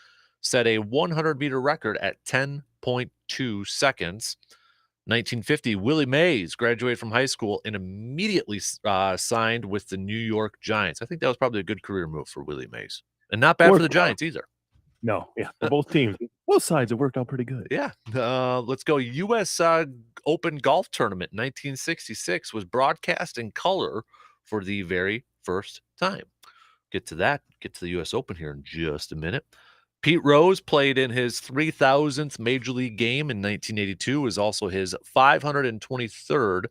set a 100-meter record at 10.2 seconds. 1950, Willie Mays graduated from high school and immediately signed with the New York Giants. I think that was probably a good career move for Willie Mays, and not bad for the Giants either. No, yeah, for both teams, both sides, it worked out pretty good. Yeah. Let's go. U.S. Open Golf Tournament 1966 was broadcast in color for the very first time. Get to that. Get to the U.S. Open here in just a minute. Pete Rose played in his 3,000th Major League game in 1982. It was also his 523rd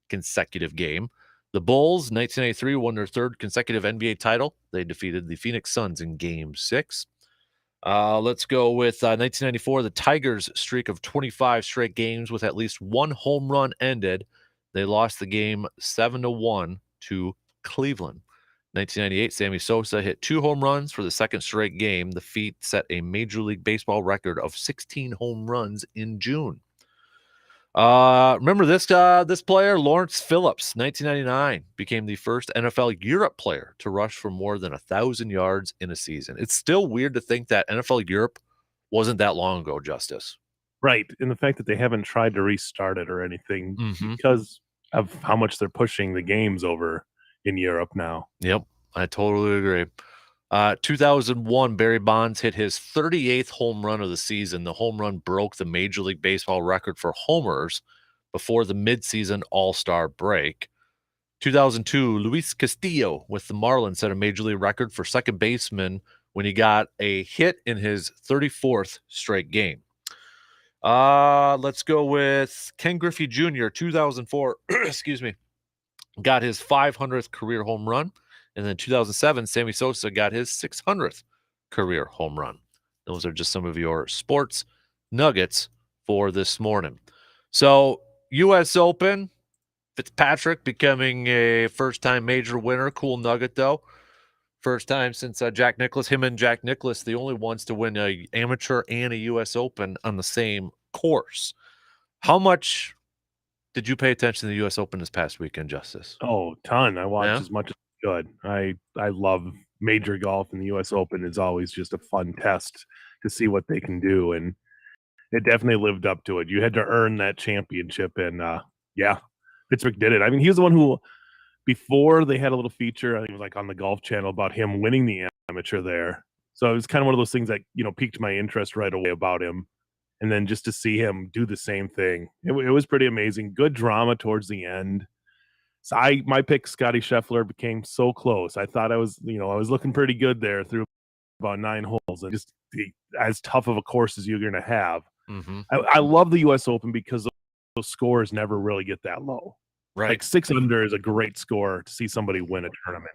consecutive game. The Bulls, 1983, won their 3rd consecutive NBA title. They defeated the Phoenix Suns in Game 6. Let's go with 1994. The Tigers' streak of 25 straight games with at least one home run ended. They lost the game 7-1 to Cleveland. 1998, Sammy Sosa hit 2 home runs for the 2nd straight game. The feat set a Major League Baseball record of 16 home runs in June. Remember this player, Lawrence Phillips, 1999, became the first NFL Europe player to rush for more than 1,000 yards in a season. It's still weird to think that NFL Europe wasn't that long ago, Justice. Right, and the fact that they haven't tried to restart it or anything because of how much they're pushing the games over in Europe now. Yep, I totally agree. 2001, Barry Bonds hit his 38th home run of the season. The home run broke the Major League Baseball record for homers before the midseason All-Star break. 2002, Luis Castillo with the Marlins set a Major League record for second baseman when he got a hit in his 34th straight game. Let's go with Ken Griffey Jr., 2004, excuse me, got his 500th career home run. And then 2007, Sammy Sosa got his 600th career home run. Those are just some of your sports nuggets for this morning. So, U.S. Open, Fitzpatrick becoming a first-time major winner. Cool nugget, though. First time since Jack Nicklaus. Him and Jack Nicklaus, the only ones to win an amateur and a U.S. Open on the same course. How much did you pay attention to the U.S. Open this past weekend, Justice? Oh, ton. I watched as much as good. I love major golf, and the U.S. Open is always just a fun test to see what they can do, and it definitely lived up to it. You had to earn that championship, and Fitzpatrick did it. I mean, he was the one who, before they had a little feature, I think it was like on the Golf Channel, about him winning the amateur there. So it was kind of one of those things that, piqued my interest right away about him. And then just to see him do the same thing, it was pretty amazing. Good drama towards the end. So my pick, Scotty Scheffler, became so close. I thought I was looking pretty good there through about 9 holes, and just as tough of a course as you're going to have. Mm-hmm. I love the U.S. Open because those scores never really get that low. Right. Like 6 under is a great score to see somebody win a tournament.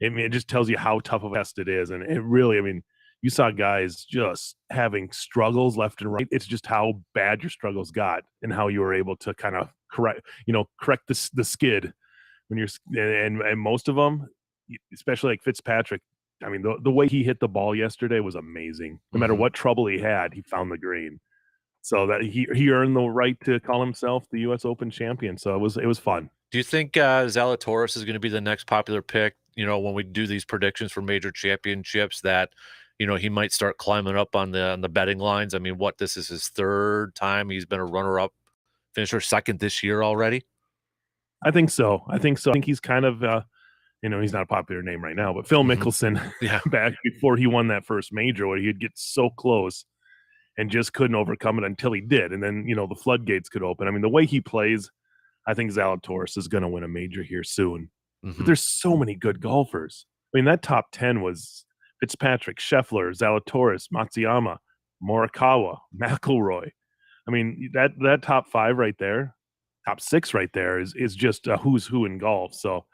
I mean, it just tells you how tough of a test it is, and it really, I mean, you saw guys just having struggles left and right. It's just how bad your struggles got and how you were able to kind of correct the skid when you're and most of them, especially like Fitzpatrick. I mean, the way he hit the ball yesterday was amazing. No matter what trouble he had, he found the green. So that he earned the right to call himself the U.S. Open champion. So it was fun. Do you think Zalatoris is going to be the next popular pick? When we do these predictions for major championships, that he might start climbing up on the betting lines. I mean, this is his 3rd time he's been a runner-up finisher, 2nd this year already. I think so. I think he's kind of he's not a popular name right now, but Phil Mickelson, back before he won that first major, where he'd get so close and just couldn't overcome it until he did, and then the floodgates could open. I mean, the way he plays, I think Zalatoris is going to win a major here soon. But there's so many good golfers. I mean, that top 10 was Fitzpatrick, Scheffler, Zalatoris, Matsuyama, Morikawa, McIlroy. I mean, that top 5 right there, top 6 right there is just a who's who in golf. So,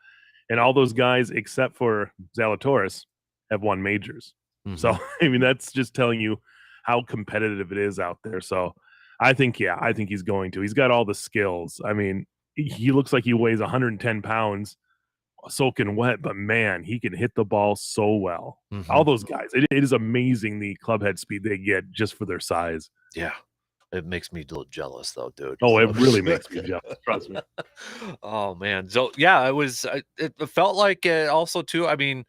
and all those guys except for Zalatoris have won majors. So, I mean, that's just telling you how competitive it is out there. So, I think he's going to. He's got all the skills. I mean, he looks like he weighs 110 pounds. Soaking wet, but man, he can hit the ball so well. All those guys, it is amazing the club head speed they get just for their size. Yeah, it makes me a little jealous though, dude. Oh, it really makes me jealous. Trust me. Oh man, so yeah, it was. It felt like also too. I mean,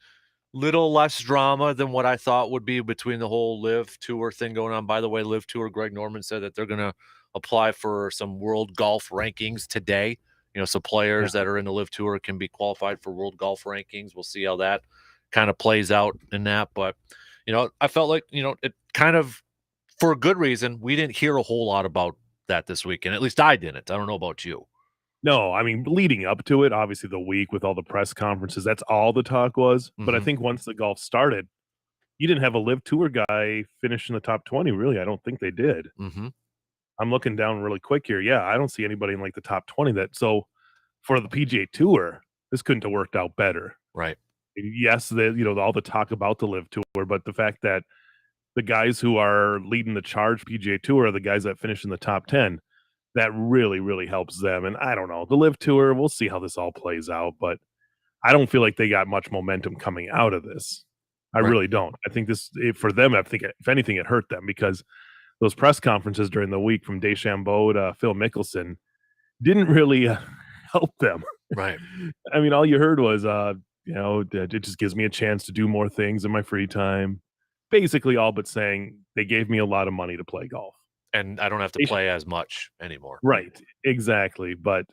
little less drama than what I thought would be between the whole Live Tour thing going on. By the way, Live Tour, Greg Norman said that they're going to apply for some world golf rankings today. So players that are in the Live Tour can be qualified for world golf rankings. We'll see how that kind of plays out in that. But, I felt like, it kind of, for a good reason, we didn't hear a whole lot about that this weekend. At least I didn't. I don't know about you. No, I mean, leading up to it, obviously the week with all the press conferences, that's all the talk was. But I think once the golf started, you didn't have a Live Tour guy finish in the top 20, really. I don't think they did. I'm looking down really quick here. Yeah, I don't see anybody in like the top 20 so for the PGA Tour, this couldn't have worked out better. Right. Yes, all the talk about the Live Tour, but the fact that the guys who are leading the charge PGA Tour are the guys that finish in the top 10, that really, really helps them. And I don't know, the Live Tour, we'll see how this all plays out, but I don't feel like they got much momentum coming out of this. I really don't. I think for them, I think if anything, it hurt them because those press conferences during the week from DeChambeau to Phil Mickelson didn't really help them. Right. I mean, all you heard was, it just gives me a chance to do more things in my free time. Basically all but saying they gave me a lot of money to play golf. And I don't have to play as much anymore. Right. Exactly. But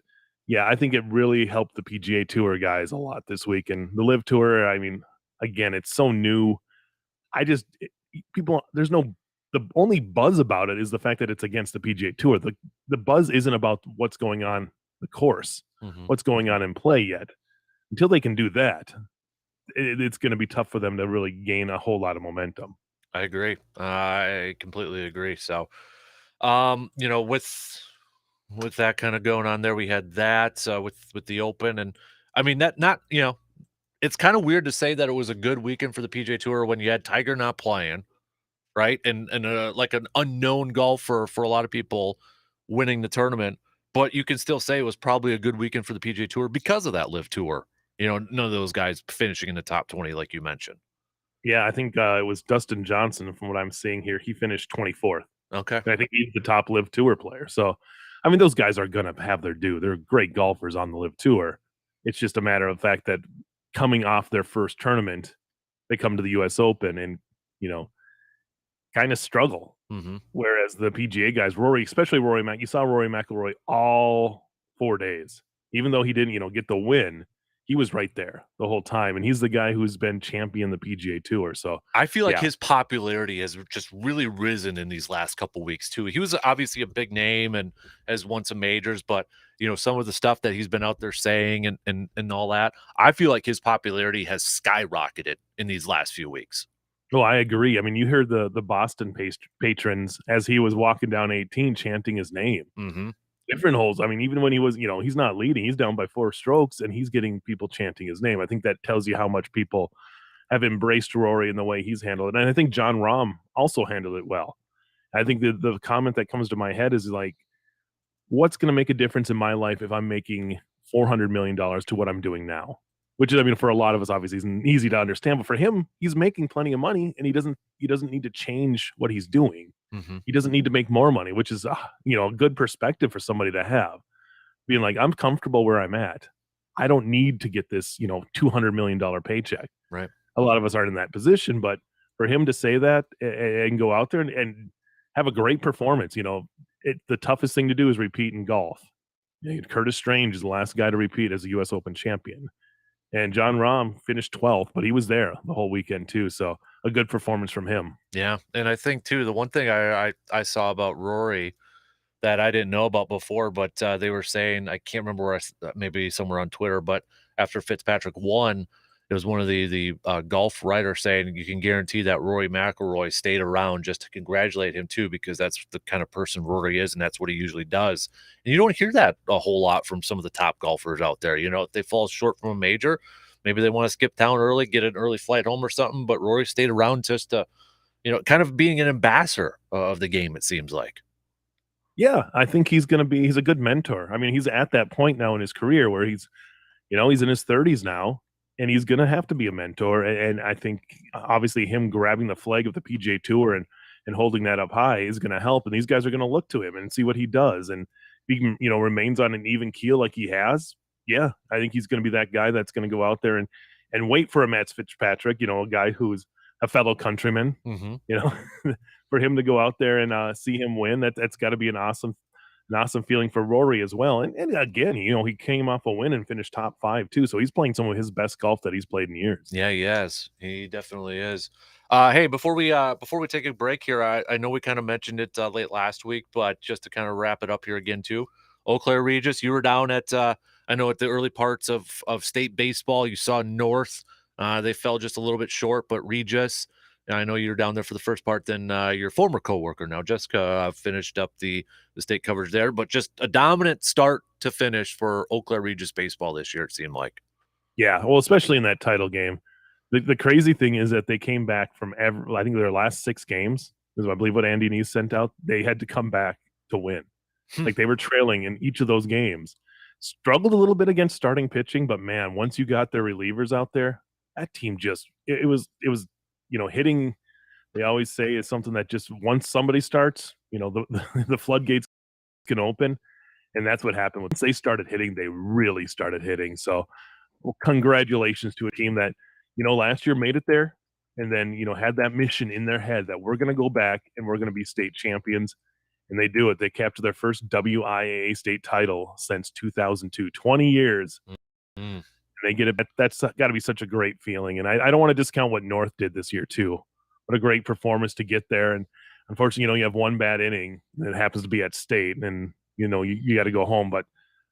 yeah, I think it really helped the PGA Tour guys a lot this week. And the Live Tour, I mean, again, it's so new. The only buzz about it is the fact that it's against the PGA Tour. The buzz isn't about what's going on the course, what's going on in play yet. Until they can do that, it's going to be tough for them to really gain a whole lot of momentum. I agree. I completely agree. So, with that kind of going on there, we had that with the Open, and I mean it's kind of weird to say that it was a good weekend for the PGA Tour when you had Tiger not playing. Right. And like an unknown golfer for a lot of people winning the tournament, but you can still say it was probably a good weekend for the PGA Tour because of that Live Tour. None of those guys finishing in the top 20, like you mentioned. Yeah, I think it was Dustin Johnson, from what I'm seeing here. He finished 24th. Okay. And I think he's the top Live Tour player. So, I mean, those guys are going to have their due. They're great golfers on the Live Tour. It's just a matter of the fact that coming off their first tournament, they come to the U.S. Open and, kind of struggle. Whereas the PGA guys, especially Rory you saw Rory McIlroy all 4 days. Even though he didn't, get the win, he was right there the whole time, and he's the guy who's been champion the PGA Tour. So I feel like yeah. his popularity has just really risen in these last couple weeks too. He was obviously a big name and has won some majors, but some of the stuff that he's been out there saying and all that, I feel like his popularity has skyrocketed in these last few weeks. Oh, I agree. I mean, you heard the Boston patrons as he was walking down 18 chanting his name. Mm-hmm. Different holes. I mean, even when he was, he's not leading, he's down by 4 strokes and he's getting people chanting his name. I think that tells you how much people have embraced Rory in the way he's handled it. And I think John Rahm also handled it well. I think the comment that comes to my head is like, what's going to make a difference in my life if I'm making $400 million to what I'm doing now? Which is, I mean, for a lot of us, obviously, isn't easy to understand. But for him, he's making plenty of money, and he doesn't need to change what he's doing. Mm-hmm. He doesn't need to make more money, which is a good perspective for somebody to have. Being like, I'm comfortable where I'm at. I don't need to get this, $200 million paycheck. Right. A lot of us aren't in that position, but for him to say that and go out there and have a great performance, the toughest thing to do is repeat in golf. Curtis Strange is the last guy to repeat as a U.S. Open champion. And John Rahm finished 12th, but he was there the whole weekend too. So a good performance from him. Yeah, and I think too, the one thing I saw about Rory that I didn't know about before, but they were saying, I can't remember where maybe somewhere on Twitter, but after Fitzpatrick won, it was one of the golf writers saying you can guarantee that Rory McIlroy stayed around just to congratulate him too, because that's the kind of person Rory is, and that's what he usually does. And you don't hear that a whole lot from some of the top golfers out there. If they fall short from a major, maybe they want to skip town early, get an early flight home or something. But Rory stayed around just to, kind of being an ambassador of the game, it seems like. Yeah, I think he's a good mentor. I mean, he's at that point now in his career where he's in his 30s now, and he's going to have to be a mentor. And I think obviously him grabbing the flag of the PGA Tour and holding that up high is going to help. And these guys are going to look to him and see what he does. And he remains on an even keel like he has. Yeah, I think he's going to be that guy that's going to go out there and wait for a Matt Fitzpatrick, a guy who's a fellow countryman, Mm-hmm. for him to go out there and see him win. That's got to be an awesome feeling for Rory as well. And again, he came off a win and finished top 5 too. So he's playing some of his best golf that he's played in years. Yeah, he is. He definitely is. Hey, before we take a break here, I know we kind of mentioned it late last week, but just to kind of wrap it up here again too, Eau Claire Regis, you were down at I know at the early parts of state baseball. You saw North. They fell just a little bit short, but Regis. I know you were down there for the first part. Then your former coworker now, Jessica, finished up the state coverage there. But just a dominant start to finish for Eau Claire Regis baseball this year, it seemed like. Yeah, well, especially in that title game. The crazy thing is that they came back from I think their last 6 games, is I believe what Andy Neese sent out. They had to come back to win. Like they were trailing in each of those games. Struggled a little bit against starting pitching, but man, once you got their relievers out there, that team just it was hitting. They always say is something that just once somebody starts, the floodgates can open, and that's what happened. Once they started hitting, they really started hitting. So, well, congratulations to a team that last year made it there, and then had that mission in their head that we're going to go back and we're going to be state champions. And they do it. They capture their first WIAA state title since 2002, 20 years. Mm-hmm. And they get it. That's got to be such a great feeling. And I don't want to discount what North did this year too. What a great performance to get there. And unfortunately, you have one bad inning and it happens to be at state, and you got to go home. But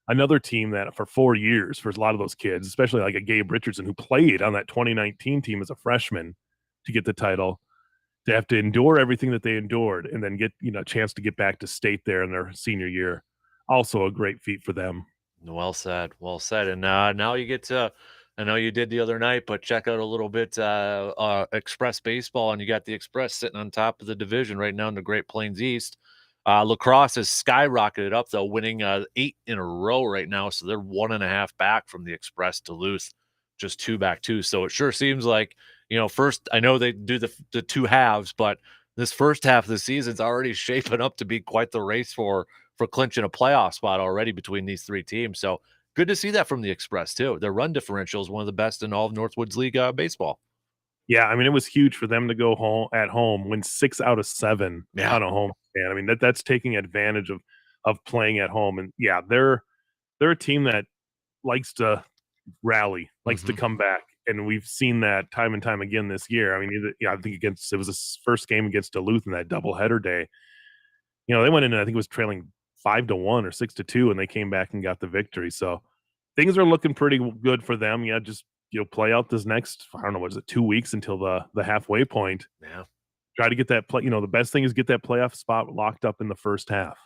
another team that for 4 years, for a lot of those kids, especially like a Gabe Richardson who played on that 2019 team as a freshman to get the title, to have to endure everything that they endured and then get a chance to get back to state there in their senior year. Also a great feat for them. Well said. And now you get to, I know you did the other night, but check out a little bit Express baseball, and you got the Express sitting on top of the division right now in the Great Plains East. Lacrosse has skyrocketed up though, winning 8 in a row right now, so they're 1.5 back from the Express. Duluth just 2 back too. So it sure seems like first, I know they do the 2 halves, but this first half of the season's already shaping up to be quite the race for clinching a playoff spot already between these 3 teams. So good to see that from the Express too. Their run differential is one of the best in all of Northwoods League baseball. Yeah, I mean, it was huge for them to go home at home, win 6 out of 7 on a home stand. I mean, that's taking advantage of playing at home. And yeah, they're a team that likes to rally, likes to come back. And we've seen that time and time again this year. I mean, I think it was the first game against Duluth in that doubleheader day. They went in and I think it was trailing 5-1 or 6-2, and they came back and got the victory. So things are looking pretty good for them. Yeah, just play out this next, I don't know, what is it, 2 weeks until the halfway point. Yeah. Try to get that play. The best thing is get that playoff spot locked up in the first half.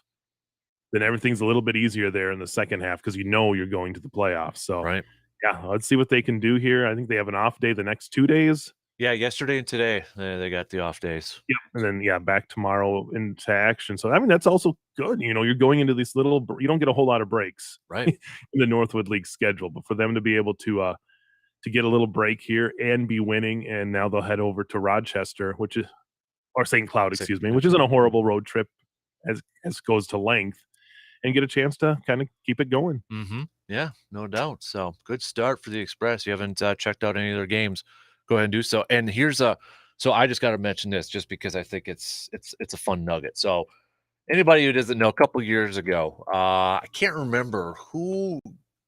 Then everything's a little bit easier there in the second half because you're going to the playoffs. So right. Yeah, let's see what they can do here. I think they have an off day the next 2 days. Yeah, yesterday and today they got the off days. Yep, and then back tomorrow into action. So I mean that's also good. You're going into these you don't get a whole lot of breaks, right, in the Northwood League schedule. But for them to be able to get a little break here and be winning, and now they'll head over to Rochester, or St. Cloud, excuse me, which isn't a horrible road trip as goes to length, and get a chance to kind of keep it going. Mm-hmm. Yeah, no doubt. So good start for the Express. You haven't checked out any of their games, go ahead and do so. And so I just got to mention this just because I think it's a fun nugget. So anybody who doesn't know, a couple years ago, I can't remember who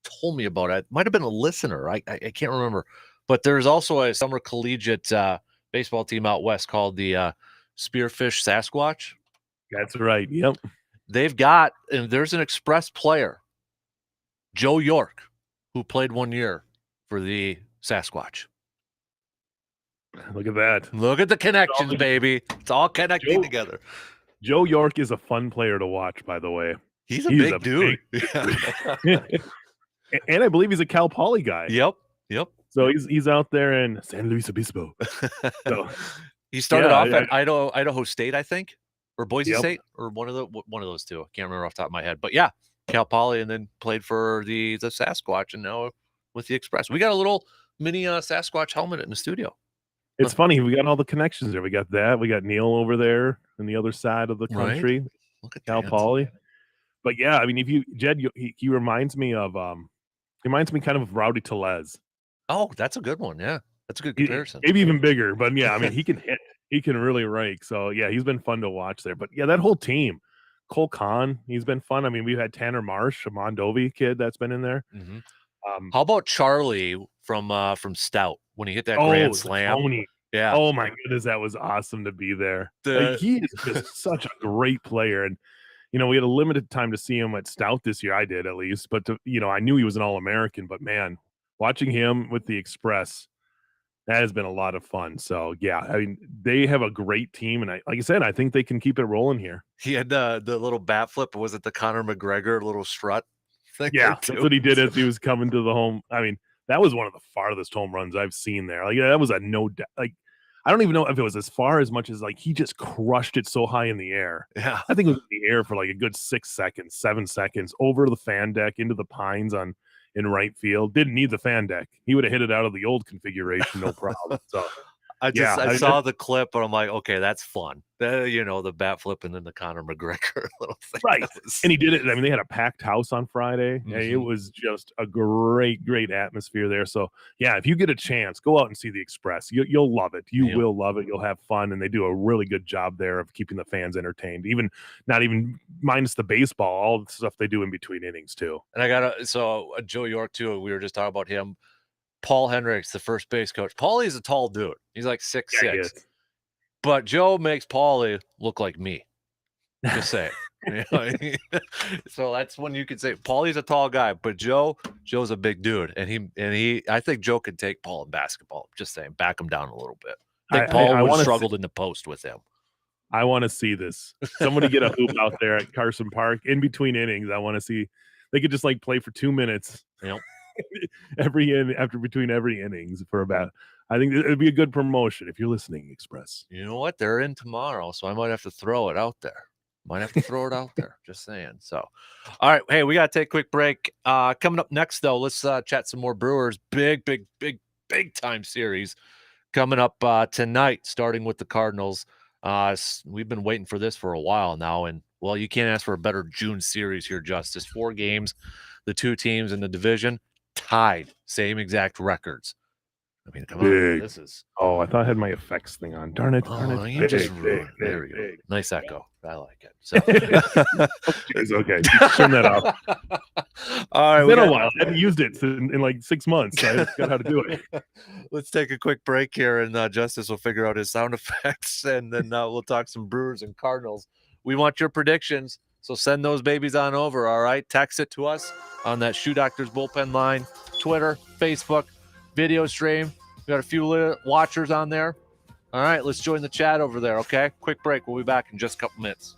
told me about it. It might have been a listener. I can't remember. But there's also a summer collegiate baseball team out west called the Spearfish Sasquatch. That's right. Yep. They've got, and there's an Express player, Joe York, who played 1 year for the Sasquatch. Look at that. Look at the connections, baby. It's all connecting together. Joe York is a fun player to watch, by the way. He's a big dude. And I believe he's a Cal Poly guy. Yep. So he's out there in San Luis Obispo. So he started off at Idaho State, I think, or Boise State, or one of those two. I can't remember off the top of my head. But yeah, Cal Poly, and then played for the Sasquatch, and now with the Express. We got a little mini Sasquatch helmet in the studio. It's funny. We got all the connections there. We got that. We got Neil over there on the other side of the country. Right. Look at Cal Poly. But yeah, I mean, if you Jed, he reminds me of kind of Rowdy Tellez. Oh, that's a good one. Yeah, that's a good comparison. Maybe even bigger, but yeah, I mean, he can hit. He can really rake. So yeah, he's been fun to watch there. But yeah, that whole team. Cole Kahn, he's been fun. I mean, we've had Tanner Marsh, a Mondovi kid that's been in there. Mm-hmm. How about Charlie from Stout when he hit that grand slam? Tony. Yeah. Oh my goodness, that was awesome to be there. He is just such a great player, and we had a limited time to see him at Stout this year. I did, at least, but I knew he was an All-American. But man, watching him with the Express, that has been a lot of fun. So yeah, I mean, they have a great team, and like I said, I think they can keep it rolling here. He had the little bat flip. Was it the Conor McGregor little strut thing? Yeah, that's what he did as he was coming to the home. I mean, that was one of the farthest home runs I've seen there. Like that was a no doubt. Like I don't even know if it was as much as like he just crushed it so high in the air. Yeah, I think it was in the air for like a good 6 seconds, 7 seconds over the fan deck into the pines in right field. Didn't need the fan deck. He would have hit it out of the old configuration, no problem. So I saw the clip, but I'm like, okay, that's fun. The bat flip and then the Conor McGregor little thing. Right. And he did it. I mean, they had a packed house on Friday. Mm-hmm. It was just a great, great atmosphere there. So yeah, if you get a chance, go out and see the Express. You'll love it. You will love it. You'll have fun. And they do a really good job there of keeping the fans entertained, not even minus the baseball, all the stuff they do in between innings too. And Joe York too, we were just talking about him. Paul Hendricks, the first base coach. Paulie's a tall dude. He's like 6'6". But Joe makes Paulie look like me. Just say it. So that's when you could say Paulie's a tall guy, but Joe's a big dude. And he I think Joe could take Paul in basketball. Just saying, back him down a little bit. I think Paul would have struggled in the post with him. I want to see this. Somebody get a hoop out there at Carson Park in between innings. I want to see. They could just like play for 2 minutes. Yep. between every innings for about. I think it'd be a good promotion if you're listening, Express. You know what? They're in tomorrow, so I might have to throw it out there. Just saying. So, all right. Hey, we got to take a quick break. Coming up next, though, let's chat some more Brewers. Big time series coming up tonight, starting with the Cardinals. We've been waiting for this for a while now, and well, you can't ask for a better June series here, Justice. 4 games, the 2 teams in the division tied, same exact records. I mean, come on. Big. This is. Oh, I thought I had my effects thing on. Darn it. Oh, you just ruined. There we go. Nice echo. I like it. So. It's okay. Turn that off. All right. It's been a while. I haven't used it in like 6 months. So I forgot how to do it. Let's take a quick break here, and Justice will figure out his sound effects, and then we'll talk some Brewers and Cardinals. We want your predictions, so send those babies on over, all right? Text it to us on that Shoe Doctors Bullpen line, Twitter, Facebook, video stream. We got a few watchers on there. All right, let's join the chat over there, okay? Quick break. We'll be back in just a couple minutes.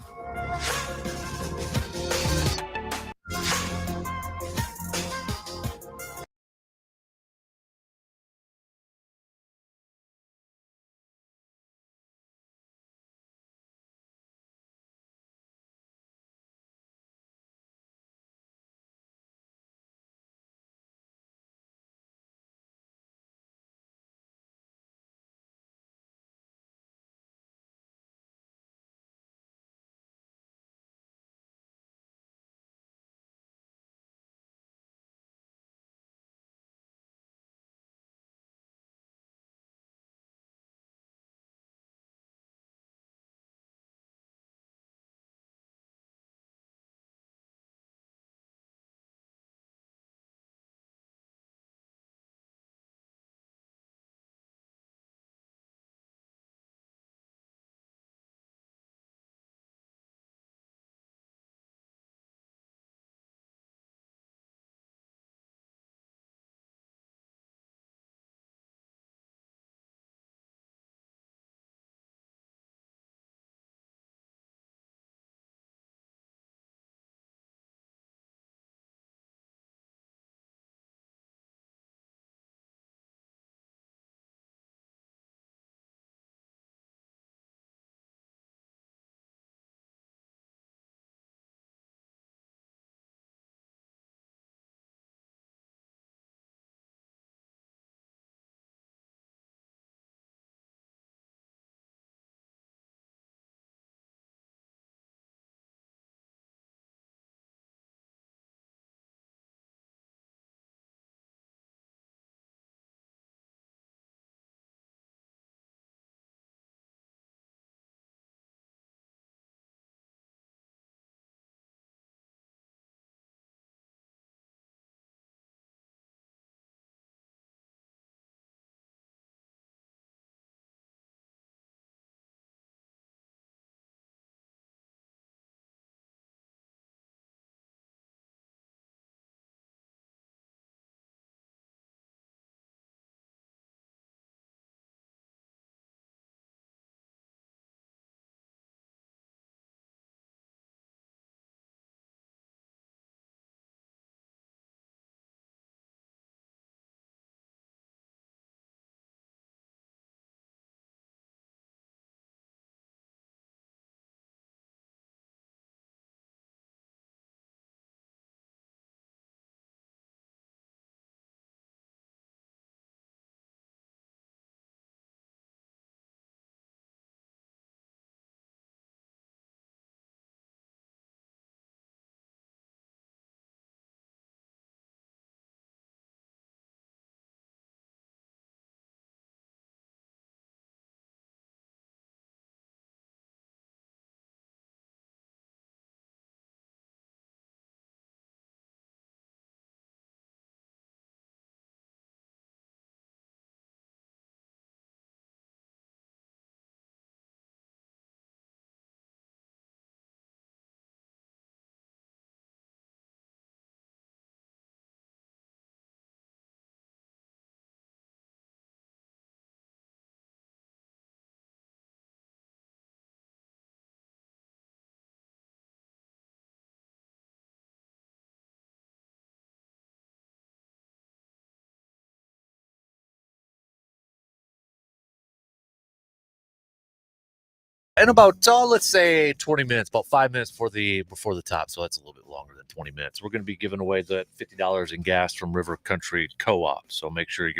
In about let's say 20 minutes, about 5 minutes before the top, so that's a little bit longer than 20 minutes. We're going to be giving away the $50 in gas from River Country Co-op. So make sure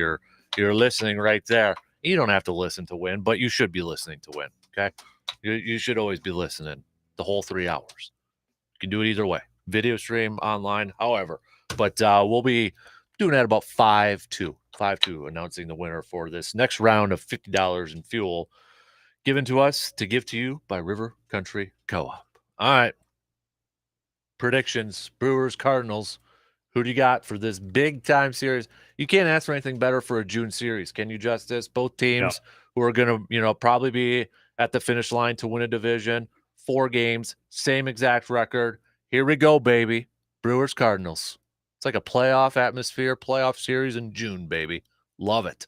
you're listening right there. You don't have to listen to win, but you should be listening to win. Okay, you should always be listening the whole 3 hours. You can do it either way, video stream, online, however. But we'll be doing at about 5-2, 5-2, announcing the winner for this next round of $50 in fuel given to us to give to you by River Country Co-op. All right. Predictions, Brewers, Cardinals. Who do you got for this big time series? You can't ask for anything better for a June series. Can you, Justice? Both teams who are going to, probably be at the finish line to win a division. 4 games, same exact record. Here we go, baby. Brewers, Cardinals. It's like a playoff atmosphere, playoff series in June, baby. Love it.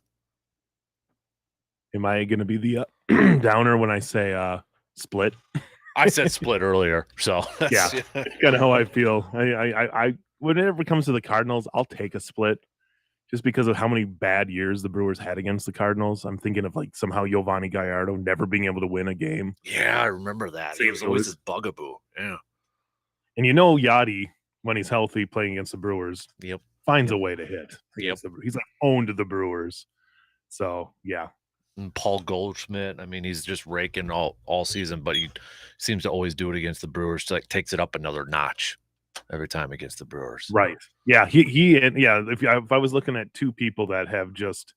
Am I going to be the downer when I say split? I said split earlier, so yeah, it's kind of how I feel. I whenever it comes to the Cardinals, I'll take a split just because of how many bad years the Brewers had against the Cardinals. I'm thinking of like somehow Giovanni Gallardo never being able to win a game. Yeah, I remember that. It was always his bugaboo. Yeah. And Yachty, when he's healthy playing against the Brewers, finds a way to hit. He's like owned the Brewers. So, yeah. And Paul Goldschmidt, I mean, he's just raking all season, but he seems to always do it against the Brewers. Like takes it up another notch every time against the Brewers. Right. Yeah. If I was looking at 2 people that have just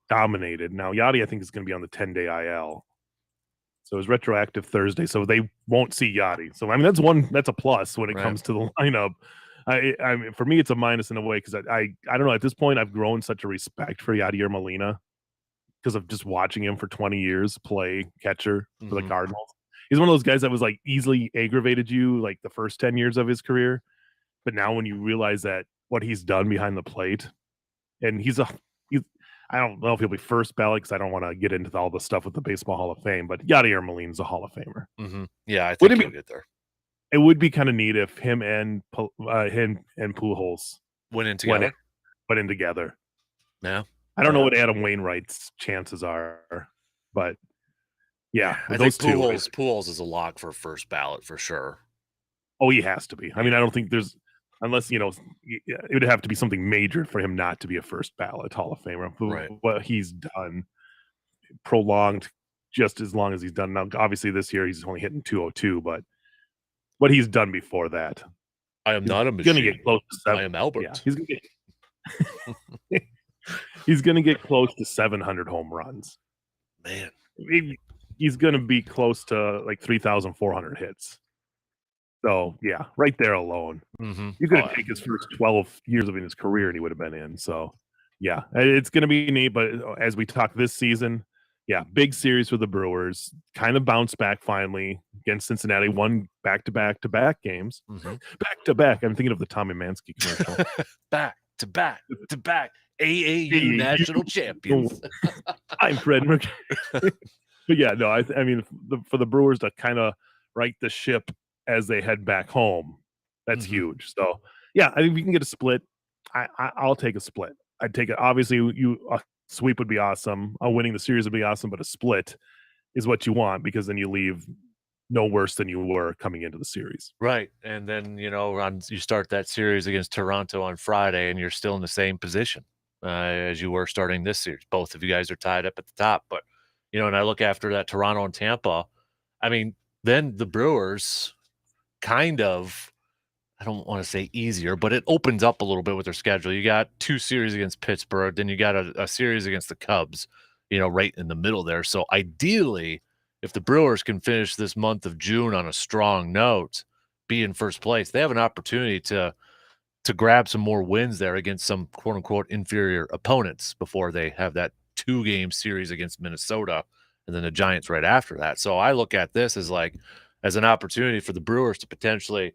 dominated, now Yachty, I think, is going to be on the 10-day IL. So it's retroactive Thursday. So they won't see Yachty. So, I mean, that's a plus when it comes to the lineup. I mean, for me, it's a minus in a way because I don't know. At this point, I've grown such a respect for Yadier Molina because of just watching him for 20 years play catcher for the Cardinals. He's one of those guys that was like easily aggravated you like the first 10 years of his career. But now when you realize that what he's done behind the plate, and I don't know if he'll be first ballot because I don't want to get into all the stuff with the Baseball Hall of Fame, but Yadier Molina's a Hall of Famer. Mm-hmm. Yeah, I think he'll get there. It would be kind of neat if him and Pujols went in together. Yeah. I don't know what Adam Wainwright's chances are, but yeah, I think Pujols is a lock for first ballot for sure. Oh, he has to be. I mean, I don't think there's, unless, it would have to be something major for him not to be a first ballot Hall of Famer. Right. What he's done, prolonged just as long as he's done. Now, obviously this year he's only hitting 202, but what he's done before that. I am not a machine. Going to get close to 7. I am Albert. Yeah, he's going to get close to 700 home runs. Man. He's going to be close to like 3,400 hits. So, yeah, right there alone. Mm-hmm. You could take his first 12 years of his career and he would have been in. So, yeah, it's going to be neat. But as we talk this season, yeah, big series for the Brewers. Kind of bounced back finally against Cincinnati. Won back-to-back games. Mm-hmm. Back-to-back. I'm thinking of the Tommy Mansky commercial. back-to-back. AAU national champions. I'm Fred Mercury. But yeah, no, I mean, for the Brewers to kind of right the ship as they head back home, that's huge. So yeah, I think we can get a split. I'll take a split. I'd take it. Obviously, a sweep would be awesome. Winning the series would be awesome, but a split is what you want because then you leave no worse than you were coming into the series. Right. And then, you start that series against Toronto on Friday and you're still in the same position as you were starting this series. Both of you guys are tied up at the top. But, and I look after that Toronto and Tampa, I mean, then the Brewers kind of, I don't want to say easier, but it opens up a little bit with their schedule. You got 2 series against Pittsburgh, then you got a series against the Cubs, right in the middle there. So ideally, if the Brewers can finish this month of June on a strong note, be in first place, they have an opportunity to grab some more wins there against some quote unquote inferior opponents before they have that 2-game series against Minnesota and then the Giants right after that. So I look at this as an opportunity for the Brewers to potentially,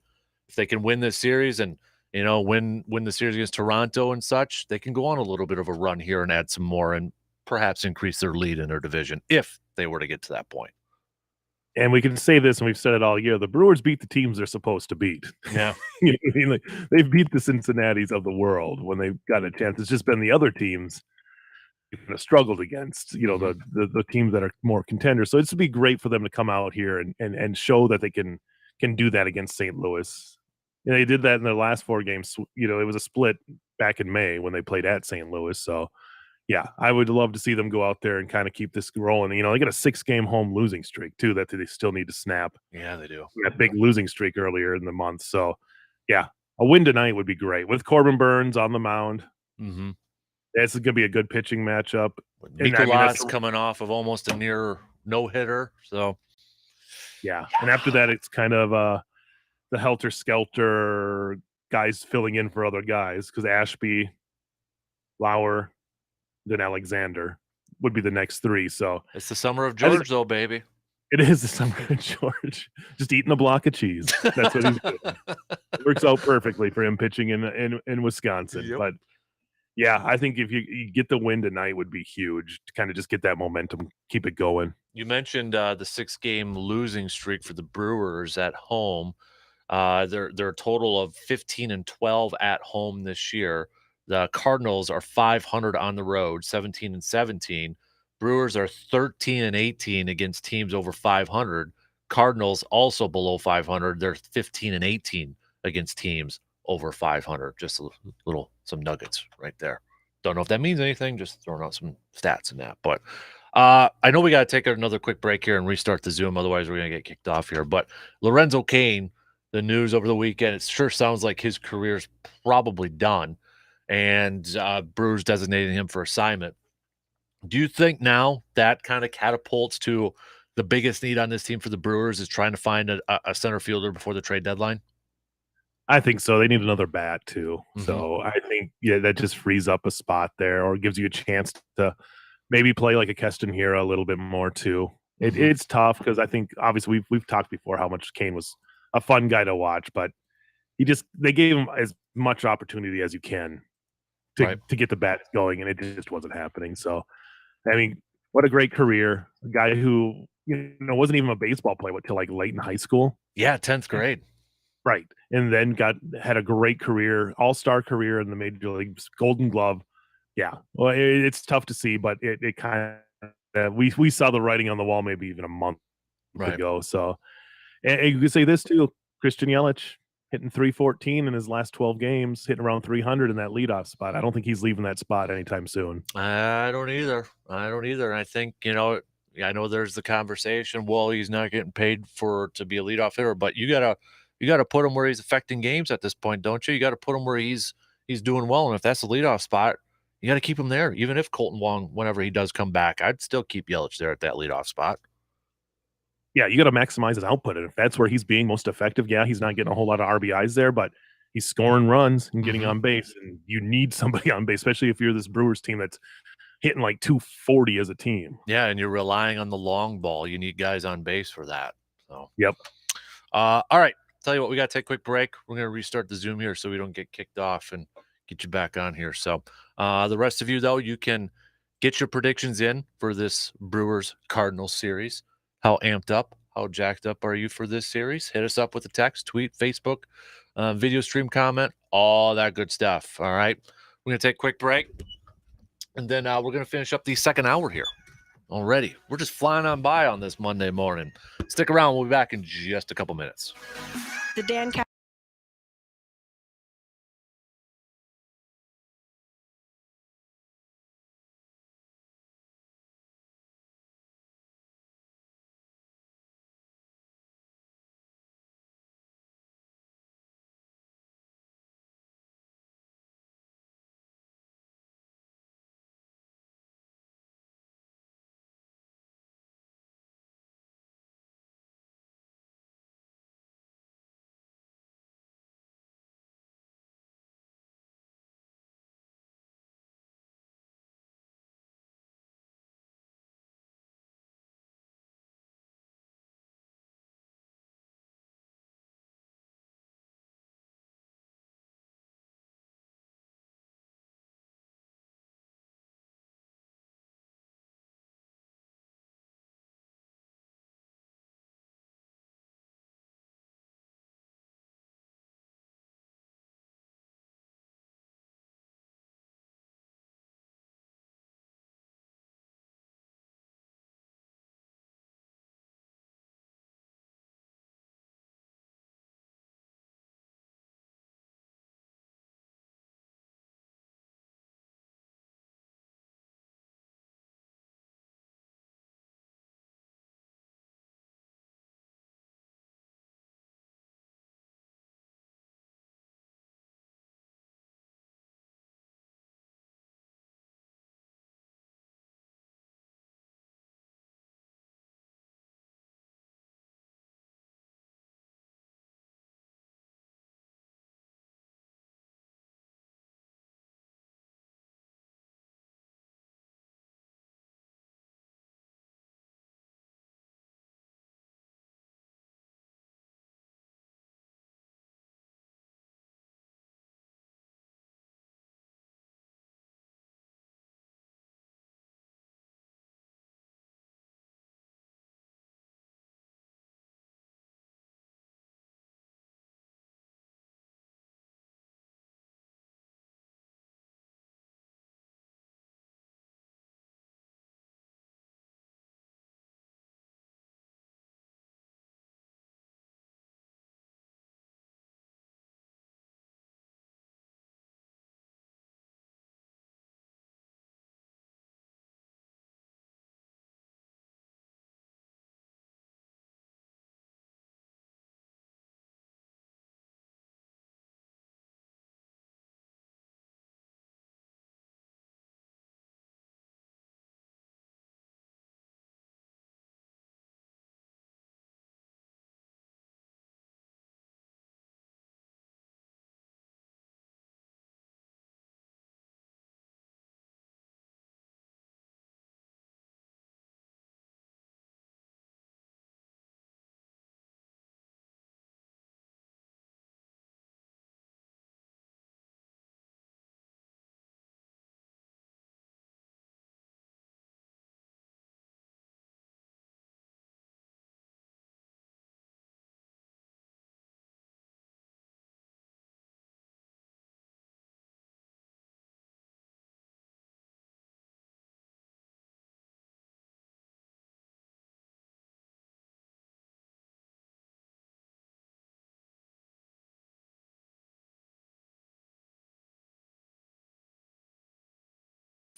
if they can win this series and, win the series against Toronto and such, they can go on a little bit of a run here and add some more and perhaps increase their lead in their division if they were to get to that point. And we can say this, and we've said it all year, the Brewers beat the teams they're supposed to beat. Yeah. They've beat the Cincinnatis of the world when they've got a chance. It's just been the other teams struggled against, the teams that are more contenders. So it's to be great for them to come out here and show that they can do that against St. Louis. They did that in their last 4 games. It was a split back in May when they played at St. Louis. So yeah, I would love to see them go out there and kind of keep this rolling. They got a 6-game home losing streak too that they still need to snap. Yeah, they do. That big losing streak earlier in the month. So yeah, a win tonight would be great with Corbin Burns on the mound. Mm-hmm. This is going to be a good pitching matchup. And Mikolas coming off of almost a near no-hitter, so yeah. And after that, it's kind of the helter-skelter guys filling in for other guys because Ashby, Lauer, then Alexander would be the next three. So it's the summer of George, though, baby. It is the summer of George. Just eating a block of cheese. That's what he's doing. It works out perfectly for him pitching in Wisconsin. Yep. But yeah, I think if you get the win tonight would be huge to kind of just get that momentum, keep it going. You mentioned the 6-game losing streak for the Brewers at home. They're a total of 15-12 at home this year. The Cardinals are 500 on the road, 17-17. Brewers are 13-18 against teams over 500. Cardinals also below 500. They're 15-18 against teams over 500. Just some nuggets right there. Don't know if that means anything. Just throwing out some stats in that. But I know we got to take another quick break here and restart the Zoom. Otherwise, we're going to get kicked off here. But Lorenzo Cain, the news over the weekend, it sure sounds like his career's probably done. And Brewers designating him for assignment. Do you think now that kind of catapults to the biggest need on this team for the Brewers is trying to find a center fielder before the trade deadline? I think so. They need another bat too. Mhm. So I think that just frees up a spot there or gives you a chance to maybe play like a Keston Hiura a little bit more too. It's tough because I think obviously we've talked before how much Cain was a fun guy to watch, but they gave him as much opportunity as you can to get the bat going, and it just wasn't happening. So I mean, what a great career. A guy who, wasn't even a baseball player until like late in high school. Yeah, 10th grade. Right. And then had a great career, all-star career in the major leagues, Golden Glove. Yeah. Well, it's tough to see, but it kind of we saw the writing on the wall maybe even a month ago. So and you could say this too, Christian Yelich hitting 314 in his last 12 games, hitting around 300 in that leadoff spot. I don't think he's leaving that spot anytime soon. I don't either. I think, I know there's the conversation, well, he's not getting paid to be a leadoff hitter, but you gotta put him where he's affecting games at this point, don't you? You got to put him where he's doing well, and if that's the leadoff spot, you got to keep him there. Even if Colton Wong, whenever he does come back, I'd still keep Yelich there at that leadoff spot. Yeah, you got to maximize his output, and if that's where he's being most effective, yeah, he's not getting a whole lot of RBIs there, but he's scoring runs and getting on base, and you need somebody on base, especially if you're this Brewers team that's hitting like 240 as a team. Yeah, and you're relying on the long ball. You need guys on base for that. So, yep. All right. Tell you what, we got to take a quick break. We're going to restart the Zoom here so we don't get kicked off and get you back on here. So, the rest of you, though, you can get your predictions in for this Brewers Cardinals series. How amped up, how jacked up are you for this series? Hit us up with a text, tweet, Facebook, video stream comment, all that good stuff. All right. We're going to take a quick break. And then we're going to finish up the second hour here already. We're just flying on by on this Monday morning. Stick around. We'll be back in just a couple minutes. The Dan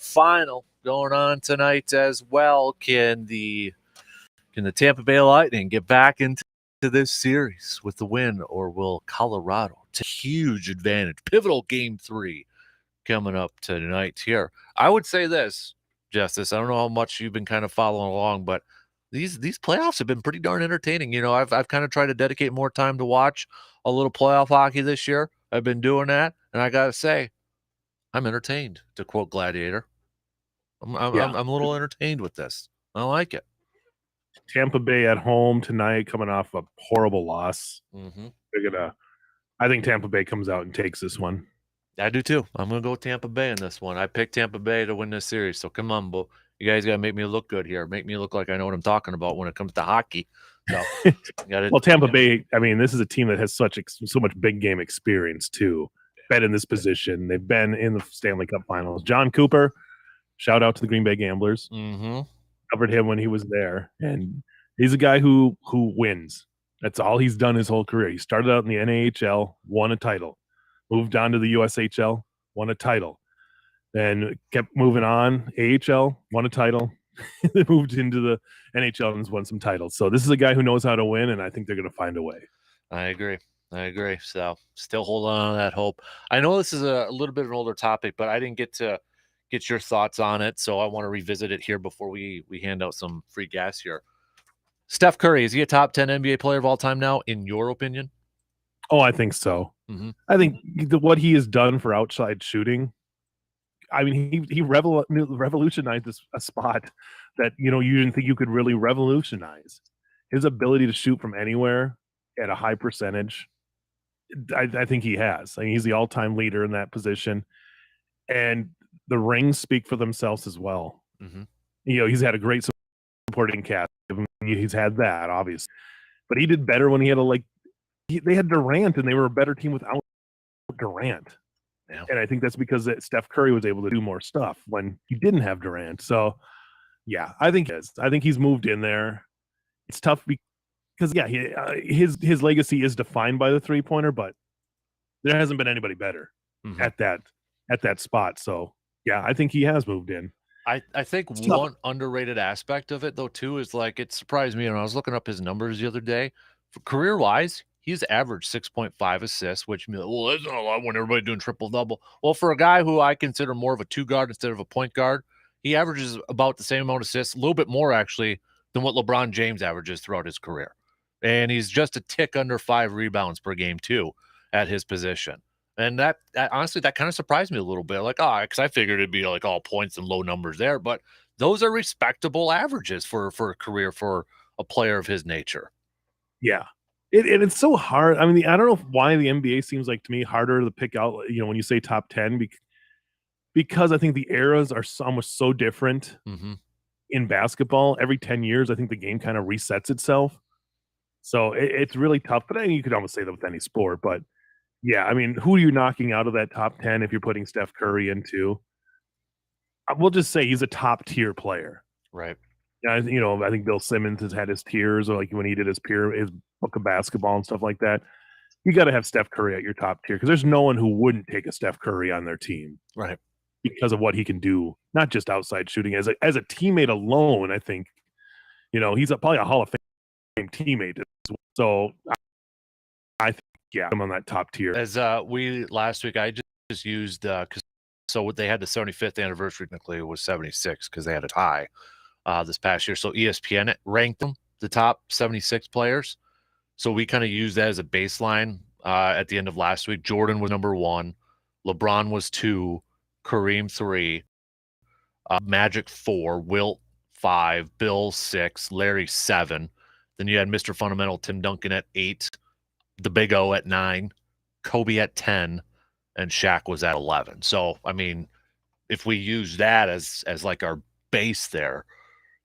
final going on tonight as well. Can the Tampa Bay Lightning get back into this series with the win, or will Colorado take a huge advantage? Pivotal game 3 coming up tonight here. I would say this, Justice. I don't know how much you've been kind of following along, but these playoffs have been pretty darn entertaining. You know, I've kind of tried to dedicate more time to watch a little playoff hockey this year. I've been doing that, and I gotta say, I'm entertained. To quote Gladiator, I'm a little entertained with this. I like it. Tampa Bay at home tonight, coming off a horrible loss. Mm-hmm. I think Tampa Bay comes out and takes this one. I do too. I'm gonna go with Tampa Bay in this one. I picked Tampa Bay to win this series. So come on, you guys gotta make me look good here. Make me look like I know what I'm talking about when it comes to hockey. So, well, Tampa Bay. I mean, this is a team that has so much big game experience too. Been in this position. They've been in the Stanley Cup Finals. John Cooper, shout out to the Green Bay Gamblers. Mm-hmm. Covered him when he was there, and he's a guy who wins. That's all he's done his whole career. He started out in the NAHL, won a title, moved on to the USHL, won a title, then kept moving on. AHL, won a title, then moved into the NHL and won some titles. So this is a guy who knows how to win, and I think they're going to find a way. I agree. So still hold on to that hope. I know this is a little bit of an older topic, but I didn't get to get your thoughts on it, so I want to revisit it here before we hand out some free gas here. Steph Curry, is he a top 10 NBA player of all time now, in your opinion? Oh, I think so. Mm-hmm. I think what he has done for outside shooting, I mean, he revolutionized a spot that, you didn't think you could really revolutionize. His ability to shoot from anywhere at a high percentage, I think he has. I mean, he's the all-time leader in that position. And the rings speak for themselves as well. Mm-hmm. He's had a great supporting cast. He's had that, obviously. But he did better when he had they had Durant, and they were a better team without Durant. Yeah. And I think that's because Steph Curry was able to do more stuff when he didn't have Durant. So, yeah, I think he's moved in there. It's tough because, his legacy is defined by the three-pointer, but there hasn't been anybody better at that spot. So, yeah, I think he has moved in. I think one underrated aspect of it, though, too, is it surprised me when I was looking up his numbers the other day. Career-wise, he's averaged 6.5 assists, which, that's not a lot when everybody's doing triple-double. Well, for a guy who I consider more of a two-guard instead of a point guard, he averages about the same amount of assists, a little bit more, actually, than what LeBron James averages throughout his career. And he's just a tick under 5 rebounds per game, too, at his position. And that honestly, that kind of surprised me a little bit. Because I figured it'd be all points and low numbers there. But those are respectable averages for a career for a player of his nature. Yeah. And it's so hard. I mean, I don't know why the NBA seems like, to me, harder to pick out, when you say top 10, because I think the eras are almost so different in basketball. Every 10 years, I think the game kind of resets itself. So it's really tough. But you could almost say that with any sport. But yeah, I mean, who are you knocking out of that top 10 if you're putting Steph Curry into? We'll just say he's a top tier player. Right. Yeah, I think Bill Simmons has had his tiers, or when he did his book of basketball and stuff like that. You got to have Steph Curry at your top tier, because there's no one who wouldn't take a Steph Curry on their team. Right. Because of what he can do, not just outside shooting. As a teammate alone, I think, he's probably a Hall of Fame teammate. So I think, I'm on that top tier. As last week, I just used so they had the 75th anniversary. Technically, it was 76 because they had a tie this past year. So ESPN ranked them the top 76 players. So we kind of used that as a baseline at the end of last week. Jordan was number 1, LeBron was 2, Kareem 3, Magic 4, Wilt 5, Bill 6, Larry 7. Then you had Mr. Fundamental Tim Duncan at 8. The Big O at 9, Kobe at 10, and Shaq was at 11. So, I mean, if we use that as our base there,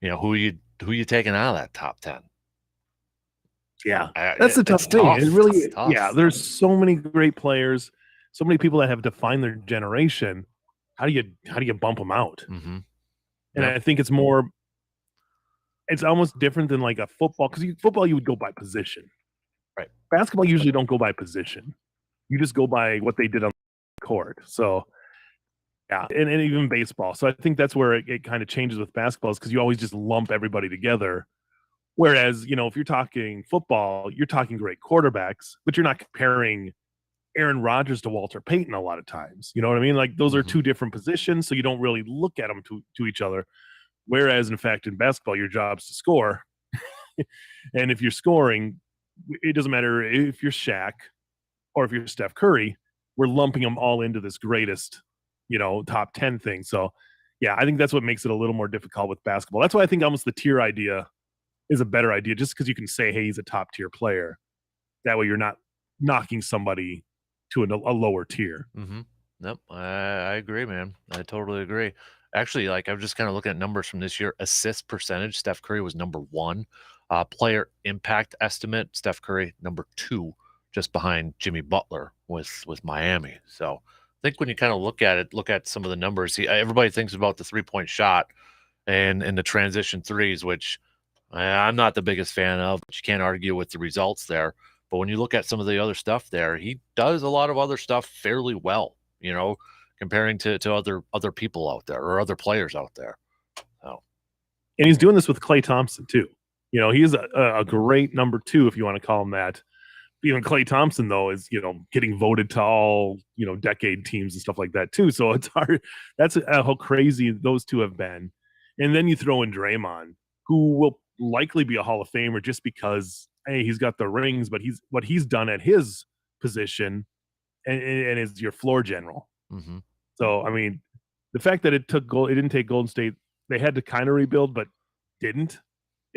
who are you taking out of that top 10? Yeah, that's the tough thing. Tough. It really, It's tough. yeah. There's so many great players, so many people that have defined their generation. How do you bump them out? Mm-hmm. And I think it's almost different than a football, because football you would go by position. Right. Basketball usually don't go by position. You just go by what they did on the court. So Yeah, and even baseball. So I think that's where it kind of changes with basketball, is because you always just lump everybody together. Whereas, if you're talking football, you're talking great quarterbacks, but you're not comparing Aaron Rodgers to Walter Payton a lot of times. You know what I mean? Like, those are two different positions, so you don't really look at them to each other. Whereas, in fact, in basketball, your job's to score. And if you're scoring, it doesn't matter if you're Shaq or if you're Steph Curry, we're lumping them all into this greatest, top 10 thing. So, yeah, I think that's what makes it a little more difficult with basketball. That's why I think almost the tier idea is a better idea, just because you can say, hey, he's a top tier player. That way you're not knocking somebody to a lower tier. Nope, I agree, man. I totally agree. Actually, like, I'm just kind of looking at numbers from this year. Assist percentage, Steph Curry was number 1. Player impact estimate, Steph Curry number 2, just behind Jimmy Butler with Miami. So I think when you kind of look at some of the numbers, everybody thinks about the 3-point shot and the transition threes, which I'm not the biggest fan of, but you can't argue with the results there. But when you look at some of the other stuff there, he does a lot of other stuff fairly well, comparing to other people out there or other players out there. So, and he's doing this with Klay Thompson too. He's a great number 2, if you want to call him that. Even Klay Thompson, though, is getting voted to all decade teams and stuff like that too. So it's hard. That's how crazy those two have been. And then you throw in Draymond, who will likely be a Hall of Famer just because, hey, he's got the rings, but what he's done at his position and is your floor general. So I mean, the fact that it didn't take Golden State, they had to kind of rebuild, but didn't.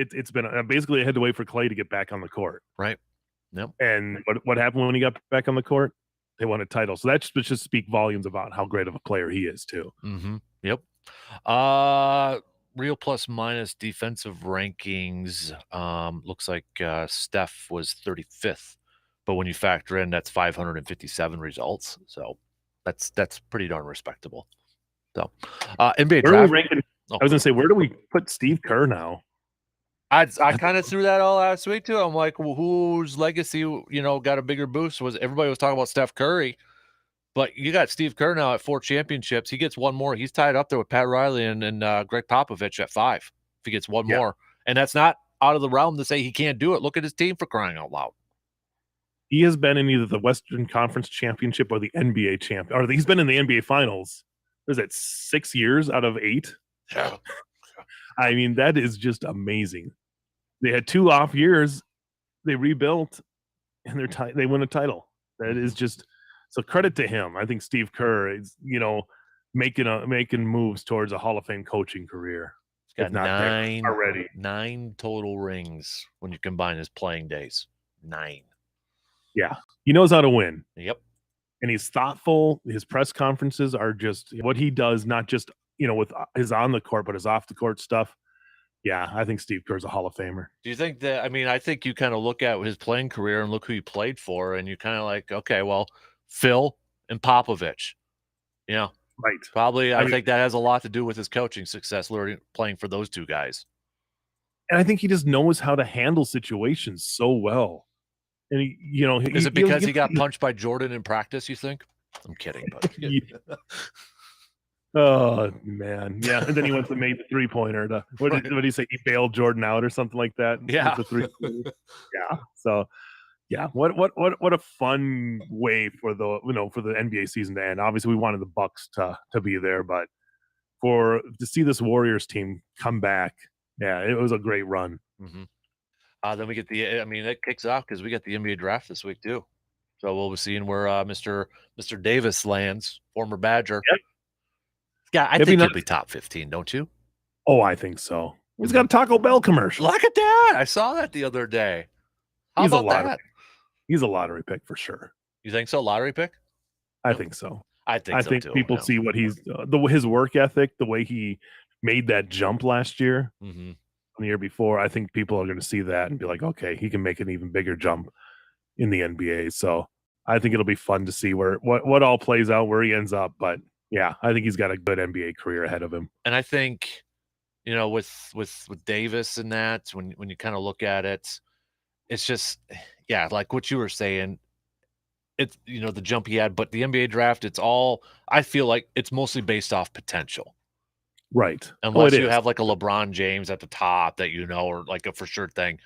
It's been basically, they had to wait for Klay to get back on the court. Right. Yep. And what happened when he got back on the court? They won a title. So that should speak volumes about how great of a player he is too. Yep. Real plus minus defensive rankings. Looks like Steph was 35th, but when you factor in, that's 557 results. So that's pretty darn respectable. So NBA where draft. are we ranking? I was gonna say, where do we put Steve Kerr now? I kind of threw that all last week too. I'm like, well, whose legacy, got a bigger boost? Everybody was talking about Steph Curry, but you got Steve Kerr now at 4 championships. He gets one more. He's tied up there with Pat Riley and Greg Popovich at 5. If he gets one more, and that's not out of the realm to say he can't do it. Look at his team, for crying out loud. He has been in either the Western Conference Championship or the NBA champ, or he's been in the NBA Finals. Was that 6 years out of 8? Yeah. I mean, that is just amazing. They had 2 off years, they rebuilt, and they win a title. That is just, so credit to him. I think Steve Kerr is, making moves towards a Hall of Fame coaching career. He's got 9 total rings when you combine his playing days. 9. Yeah, he knows how to win. Yep. And he's thoughtful. His press conferences are just what he does, not just with his on the court, but his off the court stuff. Yeah, I think Steve Kerr's a Hall of Famer. Do you think that? I mean, I think you kind of look at his playing career and look who he played for, and you kind of like, okay, well, Phil and Popovich. Right. Probably, I think that has a lot to do with his coaching success, playing for those 2 guys. And I think he just knows how to handle situations so well. And is it because he got punched by Jordan in practice? You think? I'm kidding, but oh man, yeah. And then he went to make the 3-pointer. What did he say? He bailed Jordan out or something like that. Yeah. Yeah. So yeah, what a fun way for the NBA season to end. Obviously, we wanted the Bucks to be there, but to see this Warriors team come back, yeah, it was a great run. Then we get it kicks off because we got the NBA draft this week too. So we'll be seeing where Mr. Davis lands, former Badger. Yep. Yeah, I think he'll be top 15, don't you? Oh, I think so. He's got a Taco Bell commercial. Look at that. I saw that the other day. How about that? He's a lottery pick for sure. You think so? Lottery pick? I think so. I think too, people see what he's his work ethic, the way he made that jump last year, the year before. I think people are going to see that and be like, okay, he can make an even bigger jump in the NBA. So I think it'll be fun to see what all plays out, where he ends up. But yeah, I think he's got a good NBA career ahead of him. And I think, with Davis and that, when you kind of look at it, it's just, yeah, like what you were saying, it's the jump he had, but the NBA draft, I feel like it's mostly based off potential. Right. Unless it you is. have like a LeBron James at the top that or like a for sure thing.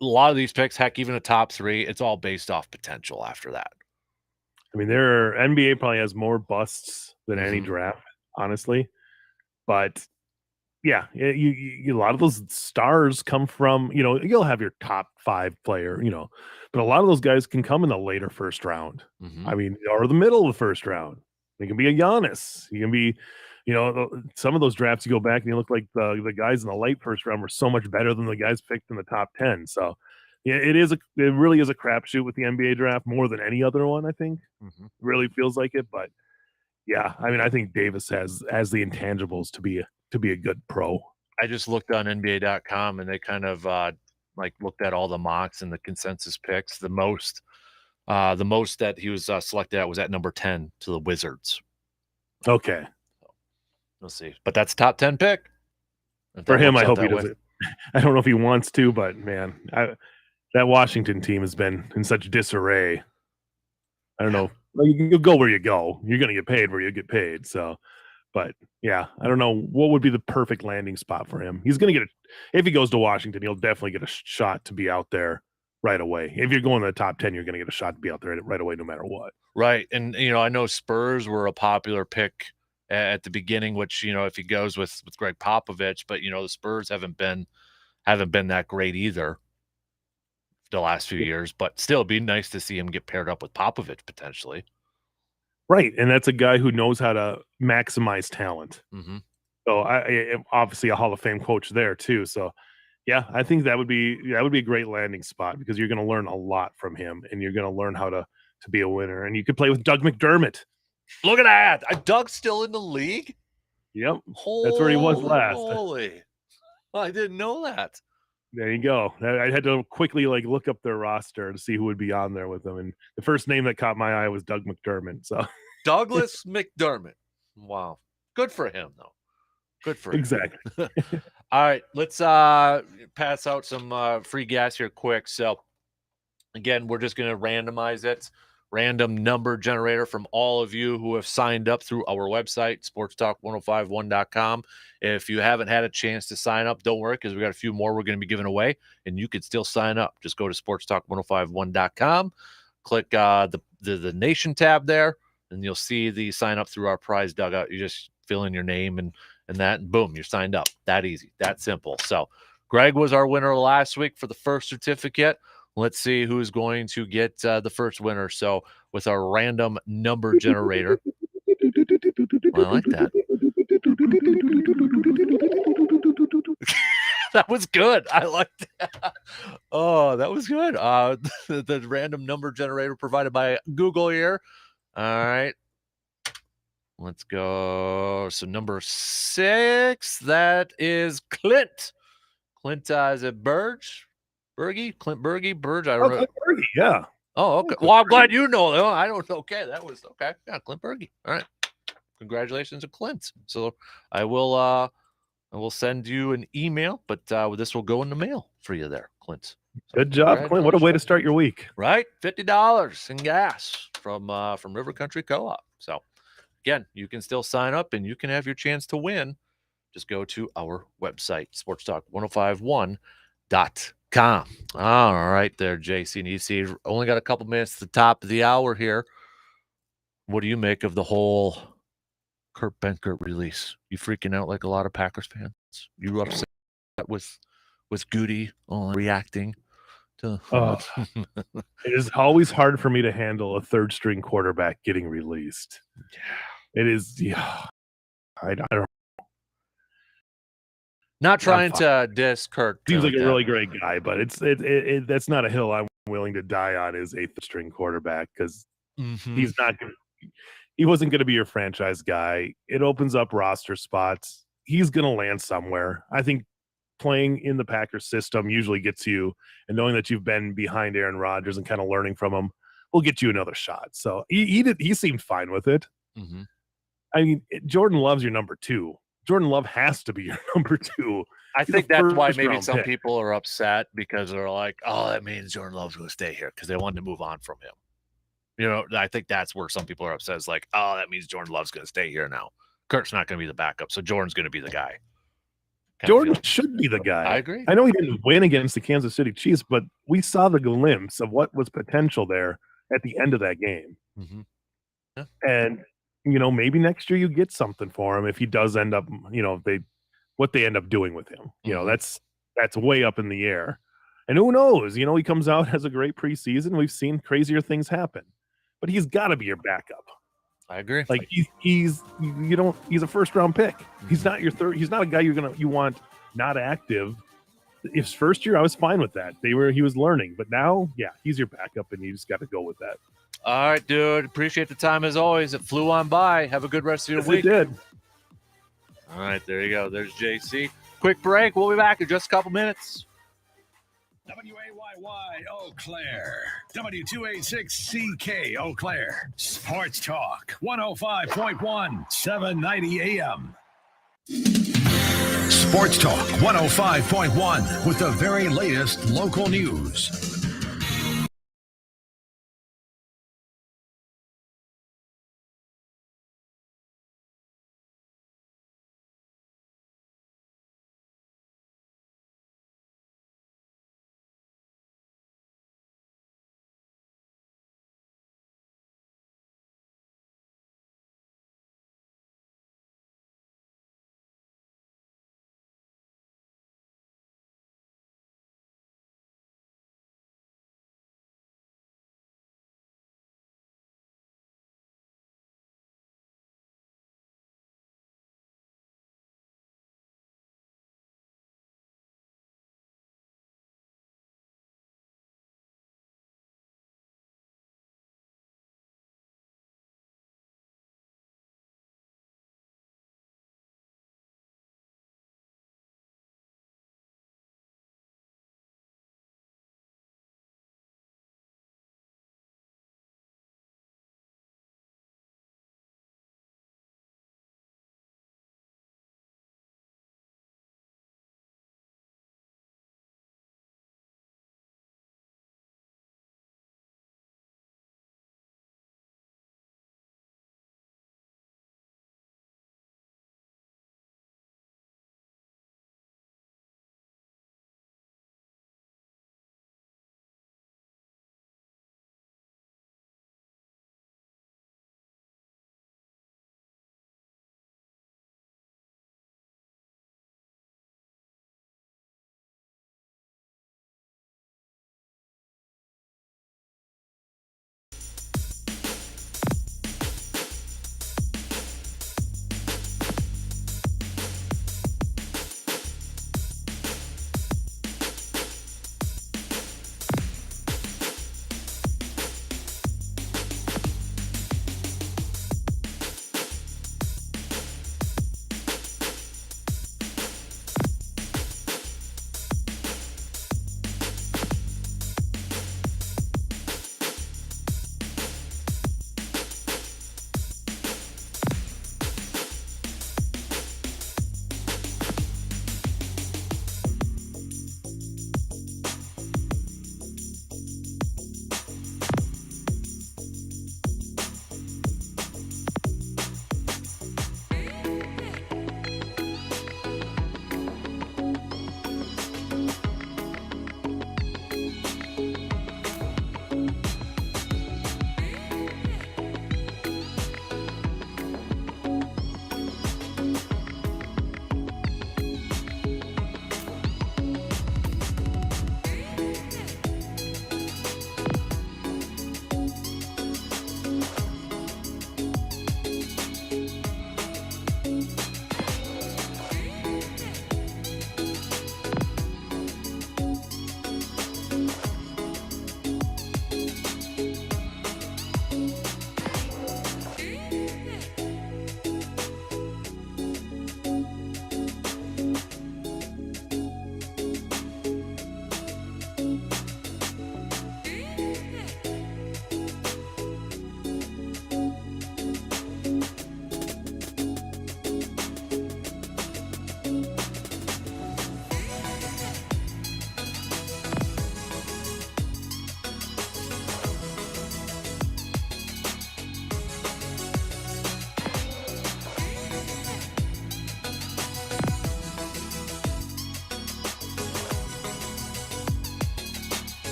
A lot of these picks, heck, even a top 3, it's all based off potential after that. I mean, NBA probably has more busts than any Mhm. draft, honestly. But yeah, a lot of those stars come from, you'll have your top 5 player, but a lot of those guys can come in the later first round. Mhm. I mean, or the middle of the first round. It can be a Giannis. You can be, some of those drafts you go back and you look like the guys in the late first round were so much better than the guys picked in the top 10. So yeah, it really is a crapshoot with the NBA draft more than any other one, I think. Mhm. Really feels like it, but yeah, I mean, I think Davis has the intangibles to be a good pro. I just looked on NBA.com and they kind of like looked at all the mocks and the consensus picks. The most that he was selected at was at number 10 to the Wizards. Okay. We'll see. But that's a top 10 pick. For him, I hope he doesn't. I don't know if he wants to, but man, that Washington team has been in such disarray. I don't know. You go where you go. You're going to get paid where you get paid. So, but yeah, I don't know what would be the perfect landing spot for him. He's going to get if he goes to Washington, he'll definitely get a shot to be out there right away. If you're going to the top 10, you're going to get a shot to be out there right away, no matter what. Right. And, I know Spurs were a popular pick at the beginning, which, if he goes with Greg Popovich, but, the Spurs haven't been that great either the last few years, but still it'd be nice to see him get paired up with Popovich potentially. Right. And that's a guy who knows how to maximize talent. Mm-hmm. So I am obviously a Hall of Fame coach there too. So yeah, I think that would be a great landing spot because you're going to learn a lot from him and you're going to learn how to be a winner. And you could play with Doug McDermott. Look at that. Doug's still in the league? Yep. That's where he was last. Holy. I didn't know that. There you go. I had to quickly look up their roster to see who would be on there with them. And the first name that caught my eye was Doug McDermott. So Douglas McDermott. Wow. Good for him, though. Good for him. Exactly. All right. Let's pass out some free gas here quick. So, again, we're just going to randomize it. Random number generator from all of you who have signed up through our website, sportstalk1051.com. If you haven't had a chance to sign up, don't worry because we got a few more we're going to be giving away, and you can still sign up. Just go to sportstalk1051.com, click the Nation tab there, and you'll see the sign up through our prize dugout. You just fill in your name and that, and boom, you're signed up. That easy, that simple. So Greg was our winner last week for the first certificate. Let's see who's going to get the first winner. So with our random number generator. Well, I like that. That was good. I like that. Oh, that was good. The random number generator provided by Google here. All right. Let's go. So number 6, that is Clint. Clint, is it Burge? Clint Berge, Burge. I don't know. Clint Berge, yeah. Oh, okay. Well, I'm glad you know. I don't know. Okay, that was okay. Yeah, Clint Berge. All right. Congratulations to Clint. So I will send you an email, but this will go in the mail for you there, Clint. So good job, Clint. What a way to start your week. Right? $50 in gas from River Country Co-op. So again, you can still sign up and you can have your chance to win. Just go to our website, sportstalk1051.com. All right there, JC and EC. Only got a couple minutes at the top of the hour here. What do you make of the whole Kurt Benkert release? You freaking out like a lot of Packers fans? You upset with Goody reacting to it is always hard for me to handle a third string quarterback getting released. Yeah. It is. Yeah. I don't. Not trying to diss Kurt. Seems like a really great guy, but that's not a hill I'm willing to die on as a string quarterback because he's not going to. He wasn't going to be your franchise guy. It opens up roster spots. He's going to land somewhere. I think playing in the Packers system usually gets you, and knowing that you've been behind Aaron Rodgers and kind of learning from him will get you another shot. So he seemed fine with it. Mm-hmm. I mean, Jordan Love's your number 2. Jordan Love has to be your number 2. I think that's why maybe some people are upset because they're like, oh, that means Jordan Love's going to stay here because they wanted to move on from him. I think that's where some people are upset. It's like, oh, that means Jordan Love's going to stay here now. Kurt's not going to be the backup, so Jordan's going to be the guy. Jordan should be the guy. I agree. I know he didn't win against the Kansas City Chiefs, but we saw the glimpse of what was potential there at the end of that game. Mm-hmm. Yeah. And, maybe next year you get something for him if he does end up, what they end up doing with him. Mm-hmm. That's way up in the air. And who knows? He comes out, has a great preseason. We've seen crazier things happen. But he's got to be your backup. I agree. Like he's a first round pick. He's not your third. He's not a guy you want not active. His first year, I was fine with that. He was learning, but now, yeah, he's your backup, and you just got to go with that. All right, dude. Appreciate the time as always. It flew on by. Have a good rest of your week. It did. All right, there you go. There's JC. Quick break. We'll be back in just a couple minutes. WAYY Eau Claire, W286CK Eau Claire, Sports Talk, 105.1, 790 AM. Sports Talk, 105.1, with the very latest local news.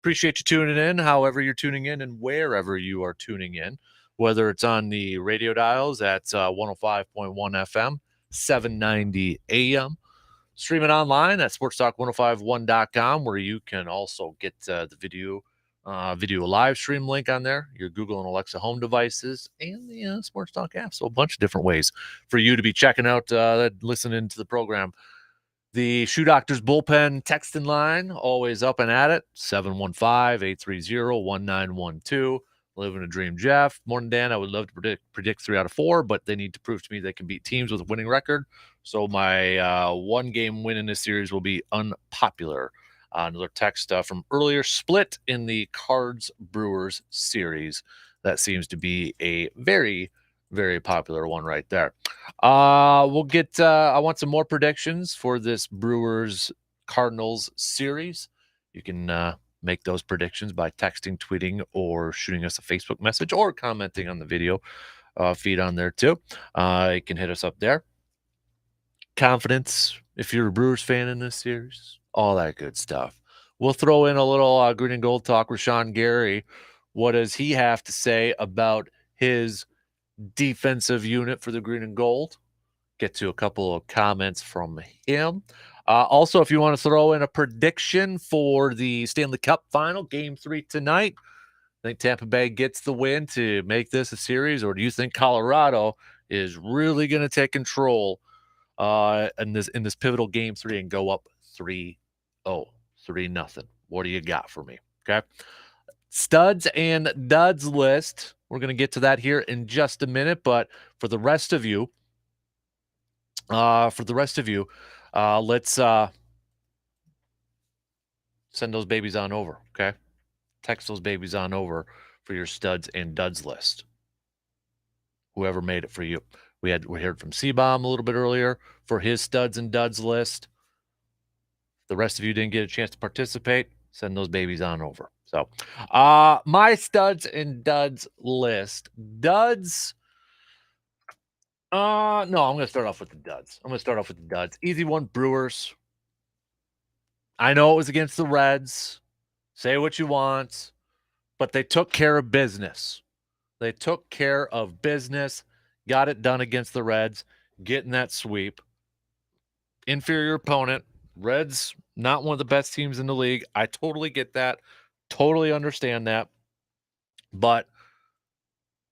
Appreciate you tuning in, however you're tuning in and wherever you are tuning in, whether it's on the radio dials at 105.1 FM, 790 AM, streaming online at sportstalk1051.com, where you can also get the video live stream link on there, your Google and Alexa home devices, and the Sports Talk app. So a bunch of different ways for you to be checking out, listening to the program. The Shoe Doctors Bullpen texting line, always up and at it, 715-830-1912. Living a dream, Jeff. Morning, Dan. I would love to predict 3 out of 4, but they need to prove to me they can beat teams with a winning record. So my one-game win in this series will be unpopular. Another text from earlier, split in the Cards-Brewers series. That seems to be a very, very popular one right there. We'll get I want some more predictions for this Brewers Cardinals series. You can make those predictions by texting, tweeting, or shooting us a Facebook message, or commenting on the video feed on there too. You can hit us up there. Confidence, if you're a Brewers fan in this series, all that good stuff. We'll throw in a little green and gold talk with Sean Gary. What does he have to say about his defensive unit for the green and gold? Get to a couple of comments from him. Also, if you want to throw in a prediction for the Stanley Cup final, Game 3 tonight, think Tampa Bay gets the win to make this a series, or do you think Colorado is really going to take control in this pivotal Game 3 and go up 3-0, 3-0? What do you got for me? Okay. Studs and duds list. We're going to get to that here in just a minute, but for the rest of you, let's send those babies on over, okay? Text those babies on over for your studs and duds list. Whoever made it for you. We heard from C-Bomb a little bit earlier for his studs and duds list. The rest of you didn't get a chance to participate. Send those babies on over. So, my studs and duds list. Duds. No, I'm going to start off with the duds. Easy one, Brewers. I know it was against the Reds. Say what you want, but they took care of business. Got it done against the Reds, getting that sweep. Inferior opponent. Reds, not one of the best teams in the league. I totally get that. Totally understand that. But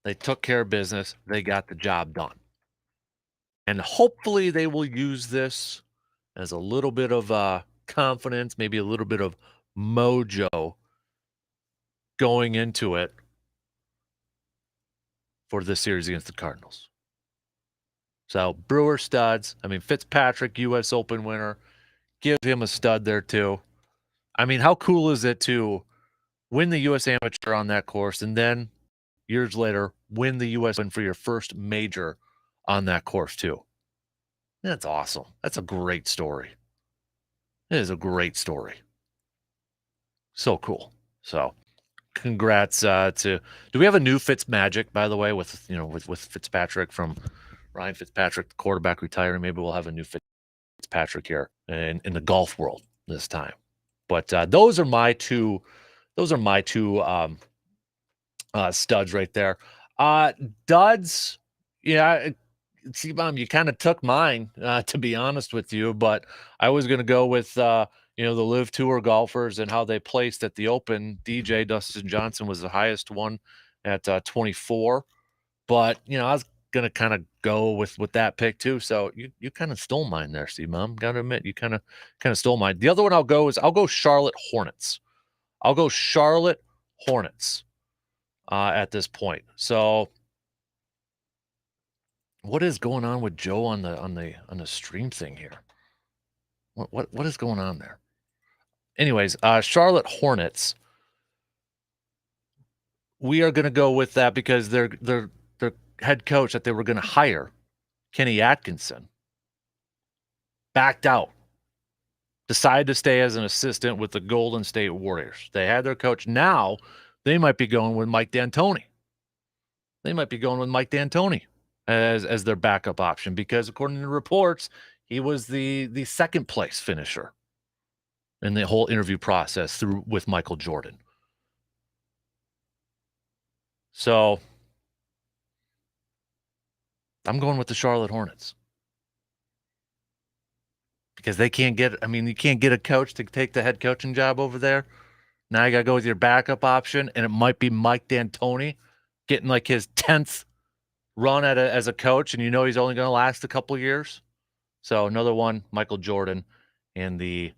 they took care of business. They got the job done. And hopefully they will use this as a little bit of confidence, maybe a little bit of mojo going into it for this series against the Cardinals. So Brewer studs. I mean, Fitzpatrick, U.S. Open winner. Give him a stud there too. I mean, how cool is it to win the U.S. Amateur on that course and then years later win the U.S. Open for your first major on that course too? That's awesome. That's a great story. It is a great story. So cool. So congrats to, do we have a new Fitzmagic, by the way, with Fitzpatrick, from Ryan Fitzpatrick, the quarterback, retiring? Maybe we'll have a new Fitzpatrick here in the golf world this time. But those are my two studs right there. Duds, yeah. C-Bomb, you kind of took mine, to be honest with you, but I was going to go with, the Live Tour golfers and how they placed at the Open. DJ Dustin Johnson was the highest one at 24, but, I was going to kind of go with that pick too. So you kind of stole mine there, C-Bomb. Got to admit, you kind of stole mine. The other one I'll go Charlotte Hornets. At this point. So what is going on with Joe on the stream thing here? What is going on there? Anyways, Charlotte Hornets. We are going to go with that because their head coach that they were going to hire, Kenny Atkinson, backed out. Decided to stay as an assistant with the Golden State Warriors. They had their coach. Now they might be going with Mike D'Antoni. As their backup option, because according to reports, he was the second place finisher in the whole interview process through with Michael Jordan. So I'm going with the Charlotte Hornets. Because they can't get, I mean, you can't get a coach to take the head coaching job over there. Now you got to go with your backup option, and it might be Mike D'Antoni getting like his 10th run as a coach, and you know he's only going to last a couple of years. So another one, Michael Jordan in the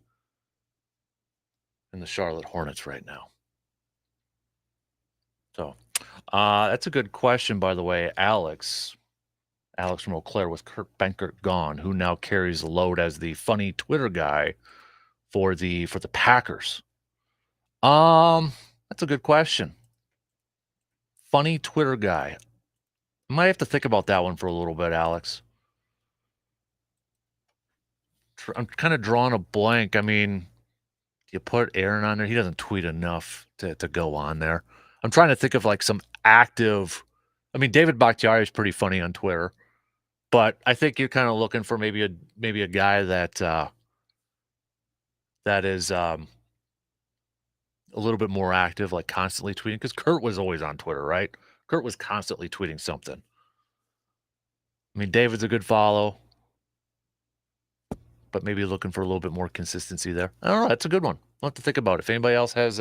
Charlotte Hornets right now. So that's a good question, by the way, Alex from Eau Claire with Kurt Benkert gone, who now carries the load as the funny Twitter guy for the Packers. That's a good question. Funny Twitter guy. I might have to think about that one for a little bit, Alex. I'm kind of drawing a blank. I mean, you put Aaron on there. He doesn't tweet enough to go on there. I'm trying to think of like some active. I mean, David Bakhtiari is pretty funny on Twitter, but I think you're kind of looking for maybe a guy that is a little bit more active, like constantly tweeting. Because Kurt was always on Twitter, right? Kurt was constantly tweeting something. I mean, David's a good follow, but maybe looking for a little bit more consistency there. All right, that's a good one. I'll have to think about it. If anybody else has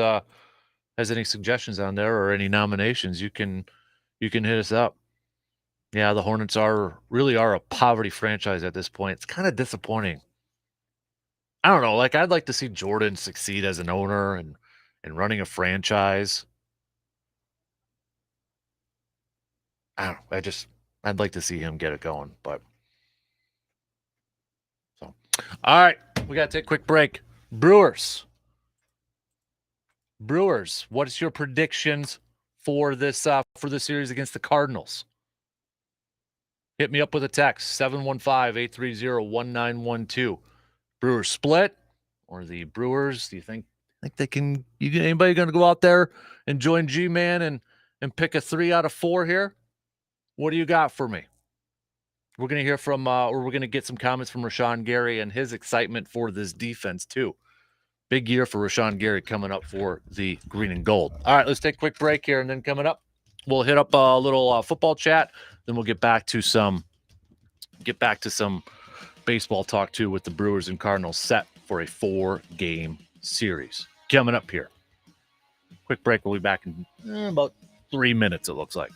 any suggestions on there or any nominations, you can hit us up. Yeah, the Hornets really are a poverty franchise at this point. It's kind of disappointing. I don't know. Like, I'd like to see Jordan succeed as an owner and running a franchise. I don't know. I'd like to see him get it going. But so, all right, we got to take a quick break. Brewers, what is your predictions for this series against the Cardinals? Hit me up with a text, 715-830-1912. Brewers split, or the Brewers, do you think they can, anybody going to go out there and join G-Man and pick a 3 out of 4 here? What do you got for me? We're going to hear from, or we're going to get some comments from Rashawn Gary and his excitement for this defense too. Big year for Rashawn Gary coming up for the green and gold. All right, let's take a quick break here, and then coming up, we'll hit up a little football chat. Then we'll get back to some baseball talk too with the Brewers and Cardinals set for a 4-game series. Coming up here. Quick break. We'll be back in about 3 minutes, it looks like.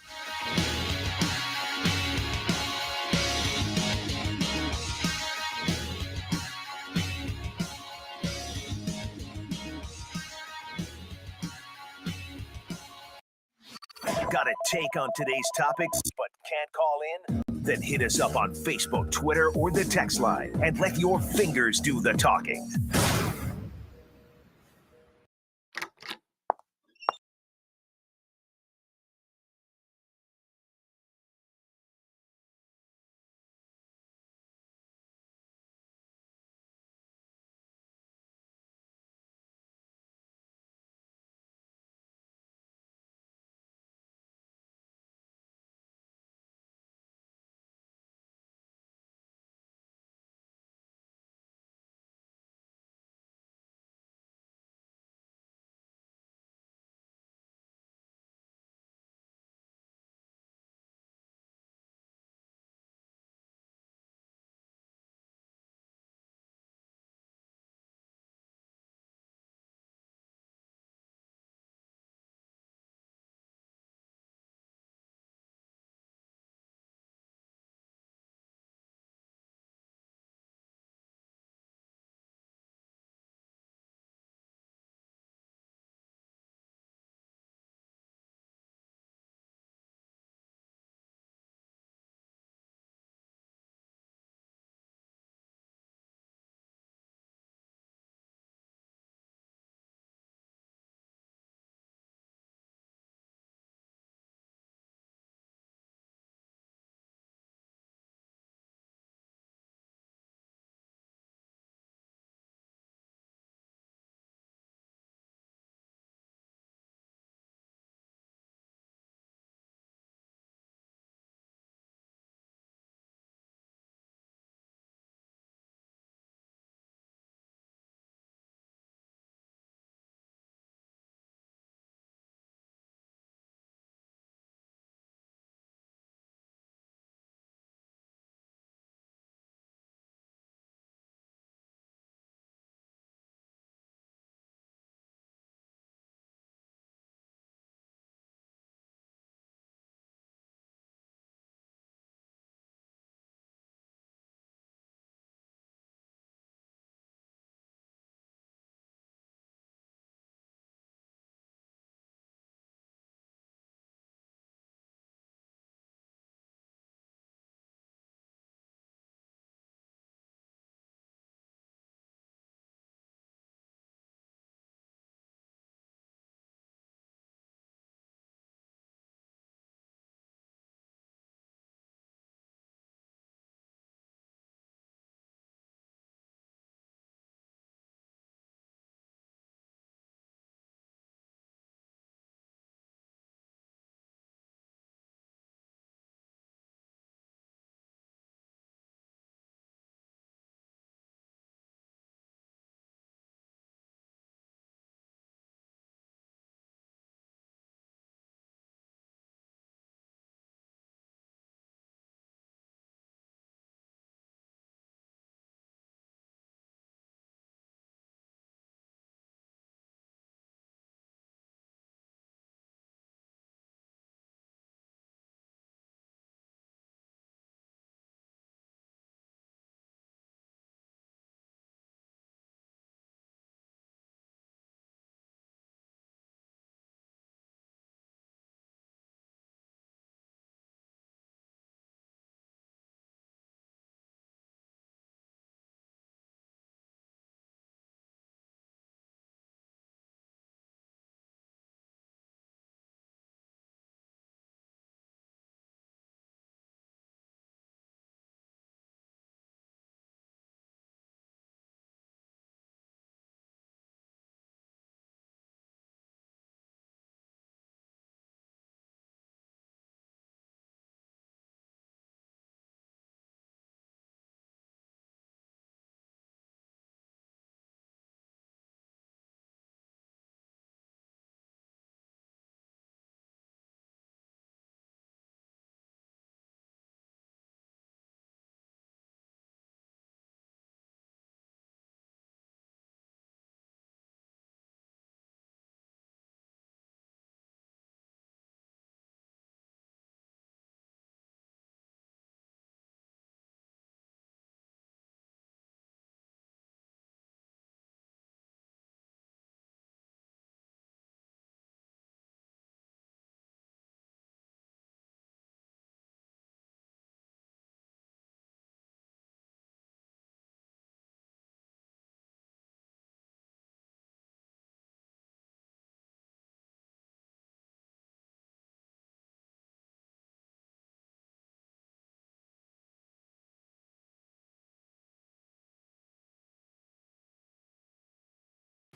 Got a take on today's topics but can't call in? Then hit us up on Facebook, Twitter, or the text line and let your fingers do the talking.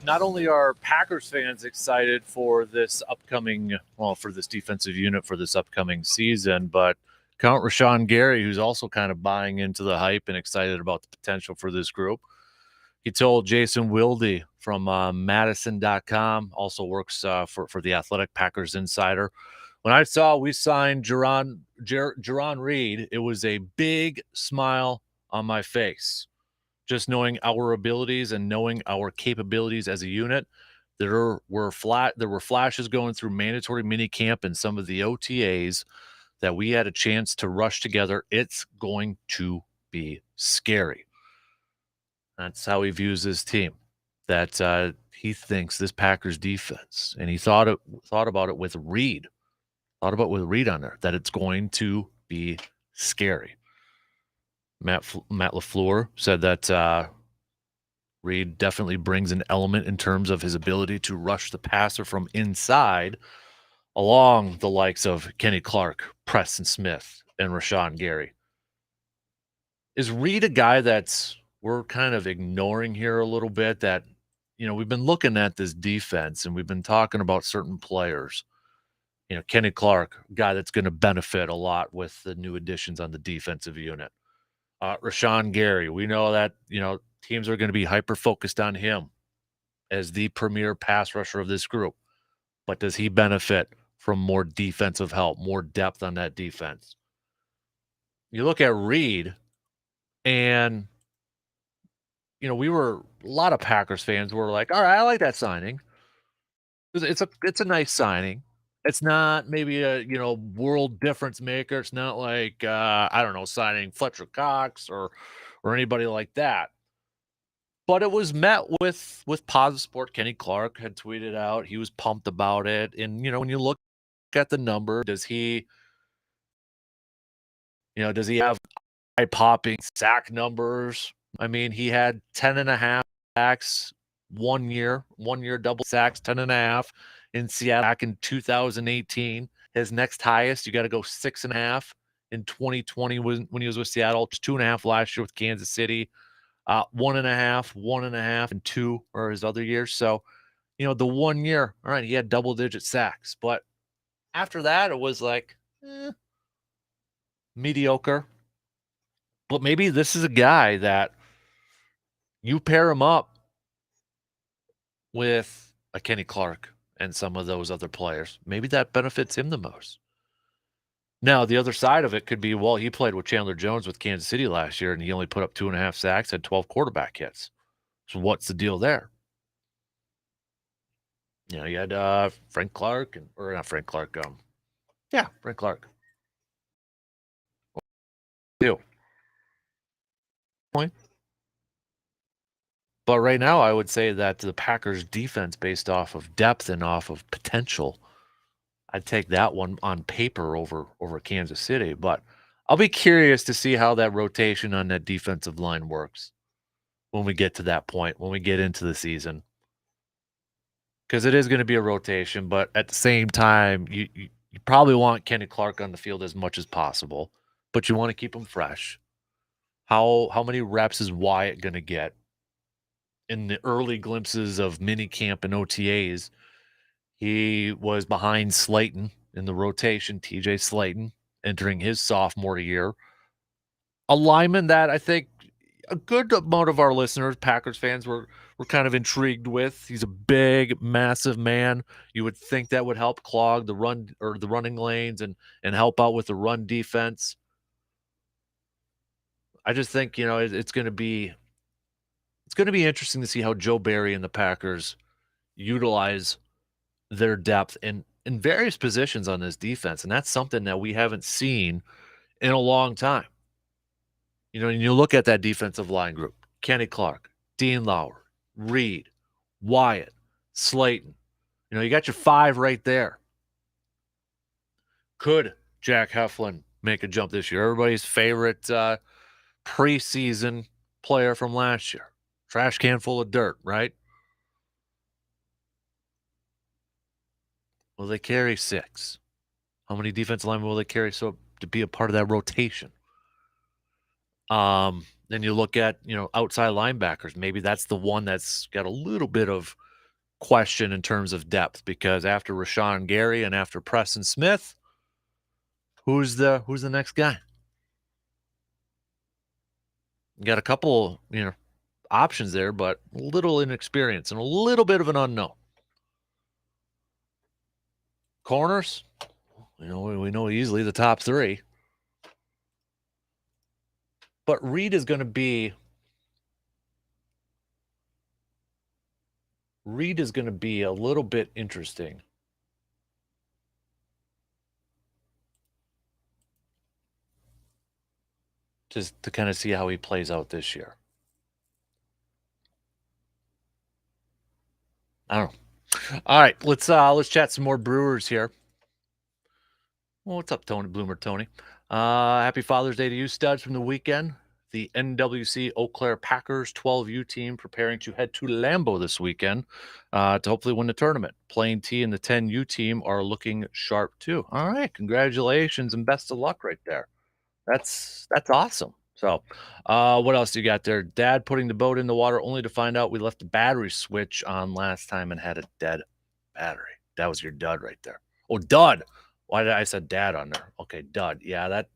not only are Packers fans excited for this upcoming, for this defensive unit for this upcoming season, but Count Rashawn Gary, who's also kind of buying into the hype and excited about the potential for this group. He told Jason Wilde from Madison.com, also works for the Athletic Packers Insider. When I saw we signed Jerron Reed, it was a big smile on my face. Just knowing our abilities and knowing our capabilities as a unit. There were flashes going through mandatory mini camp and some of the OTAs that we had a chance to rush together. It's going to be scary. That's how he views his team. That he thinks this Packers defense, and he thought about it with Reed. Thought about it with Reed on there, that it's going to be scary. Matt LaFleur said that Reed definitely brings an element in terms of his ability to rush the passer from inside, along the likes of Kenny Clark, Preston Smith, and Rashawn Gary. Is Reed a guy that's we're kind of ignoring here a little bit? That, we've been looking at this defense and we've been talking about certain players. Kenny Clark, a guy that's going to benefit a lot with the new additions on the defensive unit. Rashawn Gary, we know that, teams are going to be hyper-focused on him as the premier pass rusher of this group. But does he benefit from more defensive help, more depth on that defense? You look at Reed, and, a lot of Packers fans were like, all right, I like that signing. It's a nice signing. It's not maybe a, world difference maker. It's not like, I don't know, signing Fletcher Cox or anybody like that. But it was met with positive support. Kenny Clark had tweeted out. He was pumped about it. And, when you look at the number, does he have eye-popping sack numbers? I mean, he had 10.5 sacks one year double sacks, 10.5 in Seattle back in 2018. His next highest, you got to go 6.5 in 2020 when he was with Seattle. 2.5 last year with Kansas City. 1.5, and 2 are his other years. So, the 1 year, all right, he had double-digit sacks. But after that, it was like, mediocre. But maybe this is a guy that you pair him up with a Kenny Clark and some of those other players. Maybe that benefits him the most. Now, the other side of it could be, well, he played with Chandler Jones with Kansas City last year, and he only put up 2.5 sacks, had 12 quarterback hits. So what's the deal there? You had Frank Clark, or not Frank Clark. Frank Clark. Deal. Point. But right now, I would say that the Packers' defense, based off of depth and off of potential, I'd take that one on paper over Kansas City. But I'll be curious to see how that rotation on that defensive line works when we get to that point, when we get into the season. Because it is going to be a rotation, but at the same time, you probably want Kenny Clark on the field as much as possible, but you want to keep him fresh. How many reps is Wyatt going to get? In the early glimpses of minicamp and OTAs, he was behind Slayton in the rotation, TJ Slayton, entering his sophomore year. A lineman that I think a good amount of our listeners, Packers fans, were kind of intrigued with. He's a big, massive man. You would think that would help clog the run or the running lanes and help out with the run defense. I just think, it's going to be interesting to see how Joe Barry and the Packers utilize their depth in various positions on this defense. And that's something that we haven't seen in a long time. And you look at that defensive line group, Kenny Clark, Dean Lauer, Reed, Wyatt, Slayton. You got your 5 right there. Could Jack Heflin make a jump this year? Everybody's favorite preseason player from last year. Trash can full of dirt, right? Will they carry 6? How many defensive linemen will they carry to be a part of that rotation? Then you look at, outside linebackers. Maybe that's the one that's got a little bit of question in terms of depth, because after Rashawn Gary and after Preston Smith, who's the next guy? You got a couple, options there, but a little inexperience and a little bit of an unknown. Corners, we know easily the top three. But Reed is going to be a little bit interesting. Just to kind of see how he plays out this year. I don't know. All right, let's chat some more Brewers here. Well, what's up, Tony Bloomer? Tony, happy Father's Day to you, studs, from the weekend. The NWC Eau Claire Packers 12U team preparing to head to Lambeau this weekend to hopefully win the tournament. Plain T and the 10U team are looking sharp too. All right, congratulations and best of luck right there. That's awesome. So, what else do you got there? Dad putting the boat in the water only to find out we left the battery switch on last time and had a dead battery. That was your dud right there. Oh, dud. Why did I said dad on there? Okay, dud. Yeah, that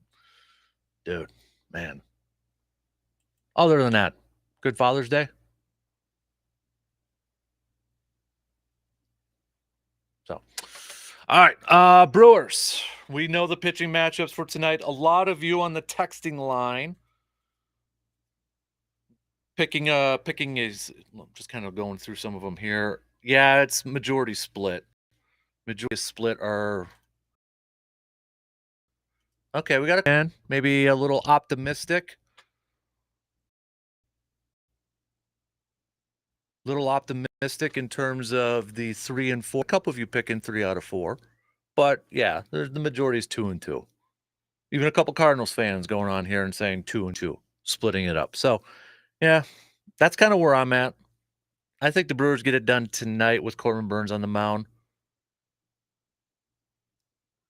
dude, man. Other than that, good Father's Day. So, all right, Brewers. We know the pitching matchups for tonight. A lot of you on the texting line picking is just kind of going through some of them here. Yeah, it's majority split. Majority split are okay. We got a man, maybe a little optimistic. Little optimistic in terms of the 3 and 4. A couple of you picking 3 out of 4, but yeah, the majority is 2 and 2. Even a couple Cardinals fans going on here and saying 2 and 2, splitting it up. So, yeah, that's kind of where I'm at. I think the Brewers get it done tonight with Corbin Burns on the mound.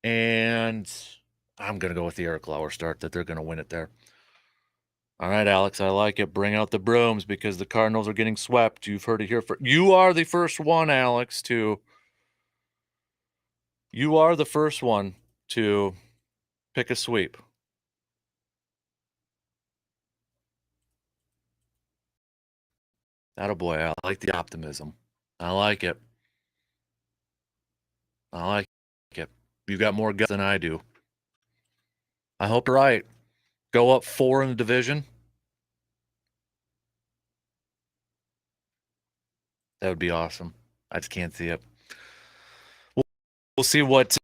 And I'm going to go with the Eric Lauer start, that they're going to win it there. All right, Alex, I like it. Bring out the brooms because the Cardinals are getting swept. You've heard it here first. You are the first one, Alex, to pick a sweep. Attaboy, I like the optimism. I like it. I like it. You got more guts than I do. I hope you're right. Go up 4 in the division. That would be awesome. I just can't see it. We'll see what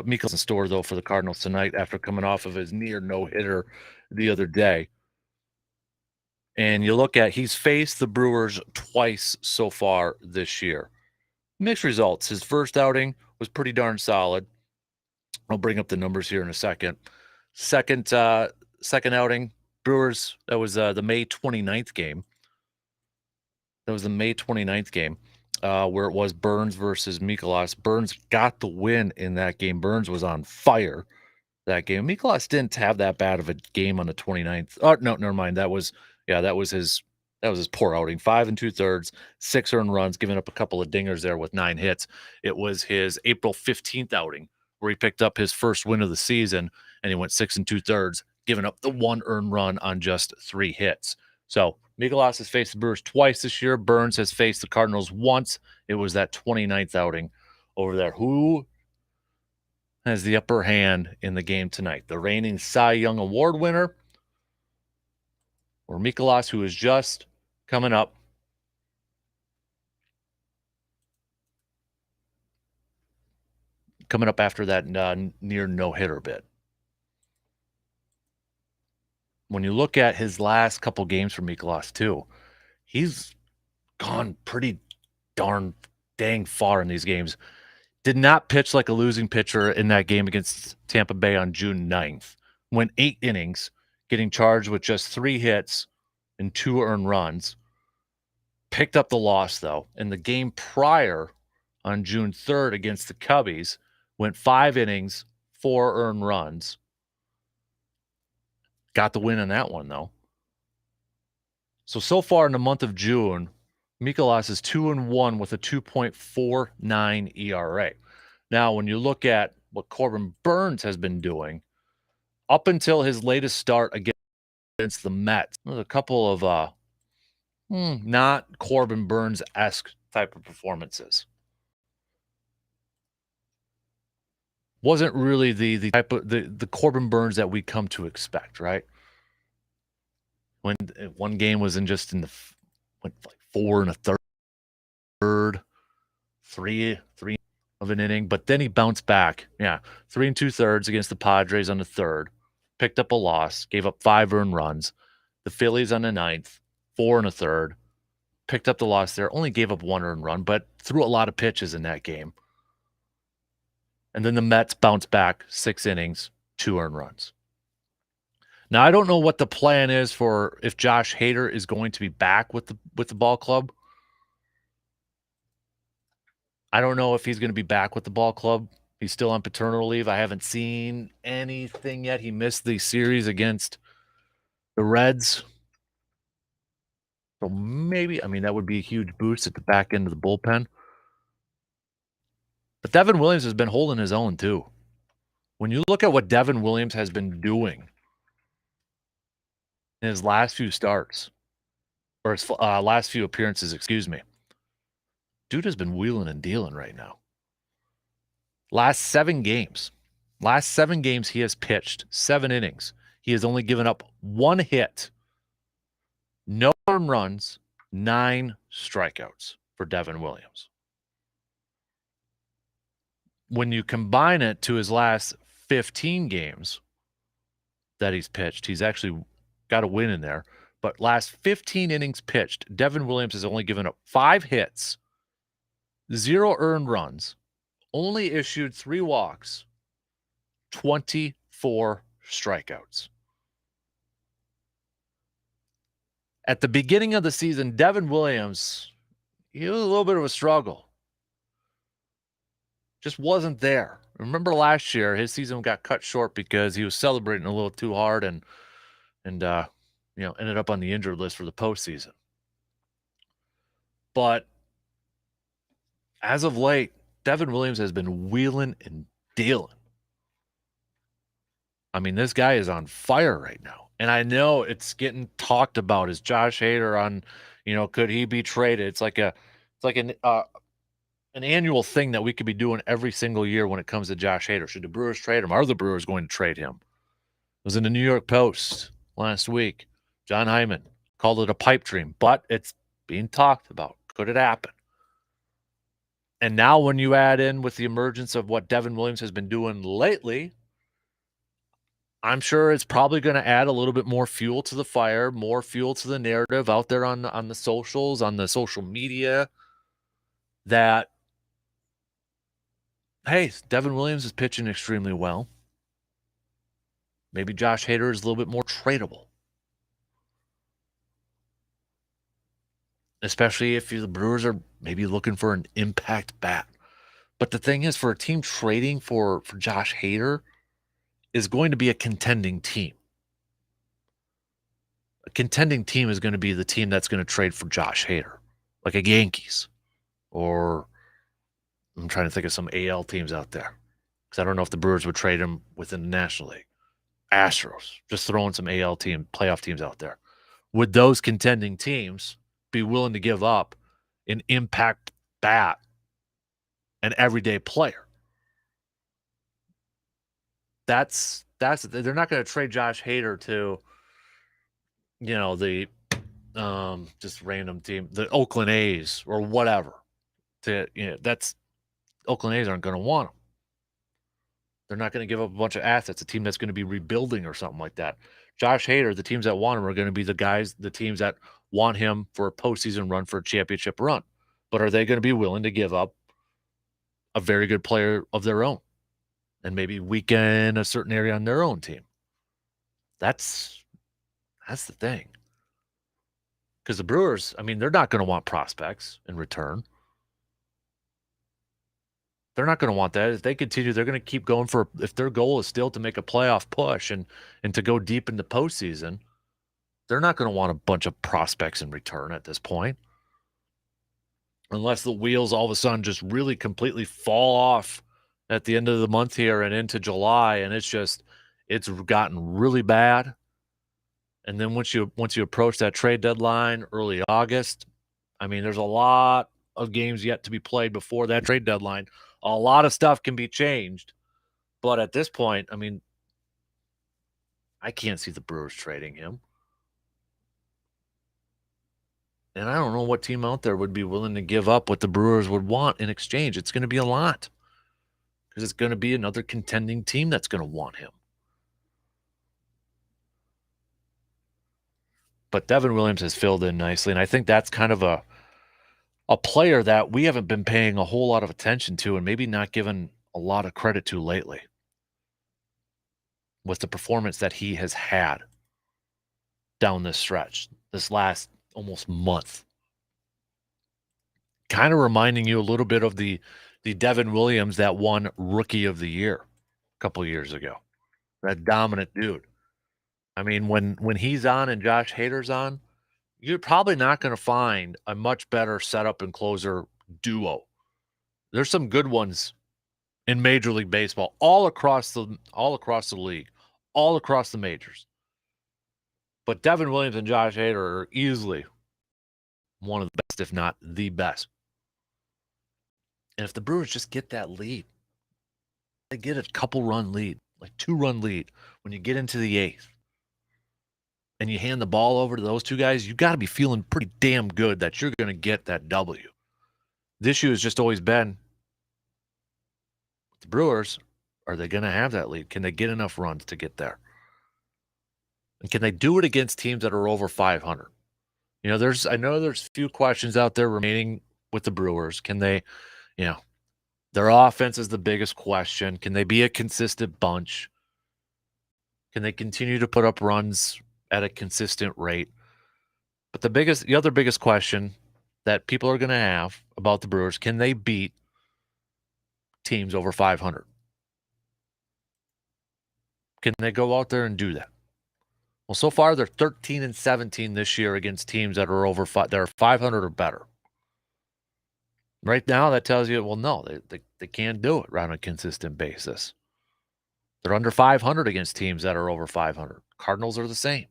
Miko's in store, though, for the Cardinals tonight after coming off of his near no-hitter the other day. And you look at, he's faced the Brewers twice so far this year. Mixed results. His first outing was pretty darn solid. I'll bring up the numbers here in a second. Second outing, Brewers, that was the May 29th game. That was the May 29th game where it was Burns versus Mikolas. Burns got the win in that game. Burns was on fire that game. Mikolas didn't have that bad of a game on the 29th. Oh, no, never mind. That was his poor outing. 5 2/3, 6 earned runs, giving up a couple of dingers there with 9 hits. It was his April 15th outing where he picked up his first win of the season, and he went 6 2/3, giving up the 1 earned run on just 3 hits. So Mikolas has faced the Brewers twice this year. Burns has faced the Cardinals once. It was that 29th outing over there. Who has the upper hand in the game tonight? The reigning Cy Young Award winner, or Mikolas, who is just coming up after that near no-hitter bit? When you look at his last couple games for Mikolas too, he's gone pretty dang far in these games. Did not pitch like a losing pitcher in that game against Tampa Bay on June 9th. Went 8 innings, getting charged with just 3 hits and 2 earned runs. Picked up the loss, though. In the game prior on June 3rd against the Cubbies, went 5 innings, 4 earned runs. Got the win on that one, though. So far in the month of June, Mikolas is 2-1 with a 2.49 ERA. Now, when you look at what Corbin Burnes has been doing up until his latest start against the Mets, there's a couple of not Corbin Burnes-esque type of performances. Wasn't really the type of the Corbin Burnes that we come to expect, right? When one game was went like 4 1/3, 3 of an inning, but then he bounced back. Yeah, 3 2/3 against the Padres on the third, picked up a loss, gave up 5 earned runs. The Phillies on the ninth, 4 1/3, picked up the loss there, only gave up 1 earned run, but threw a lot of pitches in that game. And then the Mets bounced back 6 innings, 2 earned runs. Now, I don't know what the plan is for if Josh Hader is going to be back with the ball club. I don't know if he's going to be back with the ball club. He's still on paternal leave. I haven't seen anything yet. He missed the series against the Reds. So maybe, that would be a huge boost at the back end of the bullpen. But Devin Williams has been holding his own too. When you look at what Devin Williams has been doing in his last few starts, or his last few appearances, dude has been wheeling and dealing right now. Last 7 games, he has pitched 7 innings. He has only given up 1 hit, no home runs, 9 strikeouts for Devin Williams. When you combine it to his last 15 games that he's pitched, he's actually got a win in there. But last 15 innings pitched, Devin Williams has only given up 5 hits, 0 earned runs, only issued 3 walks, 24 strikeouts. At the beginning of the season, Devin Williams, he was a little bit of a struggle. Just wasn't there. Remember last year, his season got cut short because he was celebrating a little too hard and ended up on the injured list for the postseason. But as of late, Devin Williams has been wheeling and dealing. This guy is on fire right now. And I know it's getting talked about. Is Josh Hader on, could he be traded? It's like an annual thing that we could be doing every single year when it comes to Josh Hader. Should the Brewers trade him? Are the Brewers going to trade him? It was in the New York Post last week. John Hyman called it a pipe dream, but it's being talked about. Could it happen? And now when you add in with the emergence of what Devin Williams has been doing lately, I'm sure it's probably going to add a little bit more fuel to the fire, more fuel to the narrative out there on the socials, on the social media, that, hey, Devin Williams is pitching extremely well. Maybe Josh Hader is a little bit more tradable. Especially if the Brewers are maybe looking for an impact bat. But the thing is, for a team trading for Josh Hader is going to be a contending team. A contending team is going to be the team that's going to trade for Josh Hader, like a Yankees, or I'm trying to think of some AL teams out there, because I don't know if the Brewers would trade him within the National League. Astros, just throwing some AL playoff teams out there. Would those contending teams be willing to give up an impact bat, an everyday player? That's they're not going to trade Josh Hader to, the just random team, the Oakland A's or whatever. That's Oakland A's aren't going to want him. They're not going to give up a bunch of assets, a team that's going to be rebuilding or something like that. Josh Hader, the teams that want him are going to be the teams that want him for a postseason run, for a championship run. But are they going to be willing to give up a very good player of their own and maybe weaken a certain area on their own team? That's the thing. Because the Brewers, they're not going to want prospects in return. They're not going to want that. If they continue, they're going to keep going if their goal is still to make a playoff push and to go deep in the postseason, they're not going to want a bunch of prospects in return at this point. unless the wheels all of a sudden just really completely fall off at the end of the month here and into July, and it's gotten really bad. And then once you approach that trade deadline, early August, I mean, there's a lot of games yet to be played before that trade deadline. A lot of stuff can be changed, but at this point, I mean, I can't see the Brewers trading him. And I don't know what team out there would be willing to give up what the Brewers would want in exchange. It's going to be a lot because it's going to be another contending team that's going to want him. But Devin Williams has filled in nicely, and I think that's kind of a player that we haven't been paying a whole lot of attention to and maybe not given a lot of credit to lately with the performance that he has had down this stretch, this last almost month. Kind of reminding you a little bit of the Devin Williams that won Rookie of the Year a couple of years ago. That dominant dude. I mean, when he's on and Josh Hader's on, you're probably not going to find a much better setup and closer duo. There's some good ones in Major League Baseball all across the league, all across the majors. But Devin Williams and Josh Hader are easily one of the best, if not the best. And if the Brewers just get that lead, they get a couple run lead, like 2-run lead when you get into the 8th, and you hand the ball over to those two guys, you got to be feeling pretty damn good that you're going to get that W. The issue has just always been with the Brewers, are they going to have that lead? Can they get enough runs to get there? And can they do it against teams that are over 500? You know, I know there's a few questions out there remaining with the Brewers. Can they, their offense is the biggest question. Can they be a consistent bunch? Can they continue to put up runs at a consistent rate? But the other biggest question that people are going to have about the Brewers, can they beat teams over 500? Can they go out there and do that? Well, so far they're 13-17 this year against teams that are that are 500 or better. Right now, that tells you, well, no, they can't do it on a consistent basis. They're under 500 against teams that are over 500. Cardinals are the same.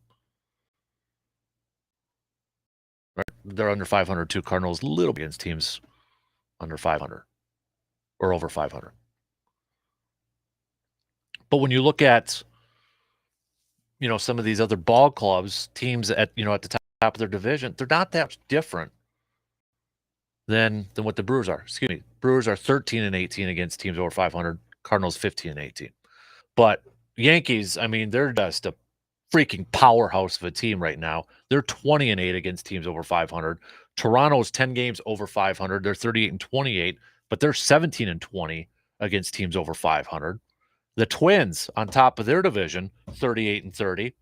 Right? They're under 500 too. Cardinals little against teams under 500 or over 500. But when you look at, some of these other ball clubs, teams at the top of their division, they're not that much different than what the Brewers are. Excuse me. Brewers are 13-18 against teams over 500. Cardinals 15-18. But Yankees, I mean, they're just a freaking powerhouse of a team right now. They're 20-8 against teams over 500. Toronto's 10 games over 500. They're 38-28, but they're 17-20 against teams over 500. The Twins on top of their division, 38-30,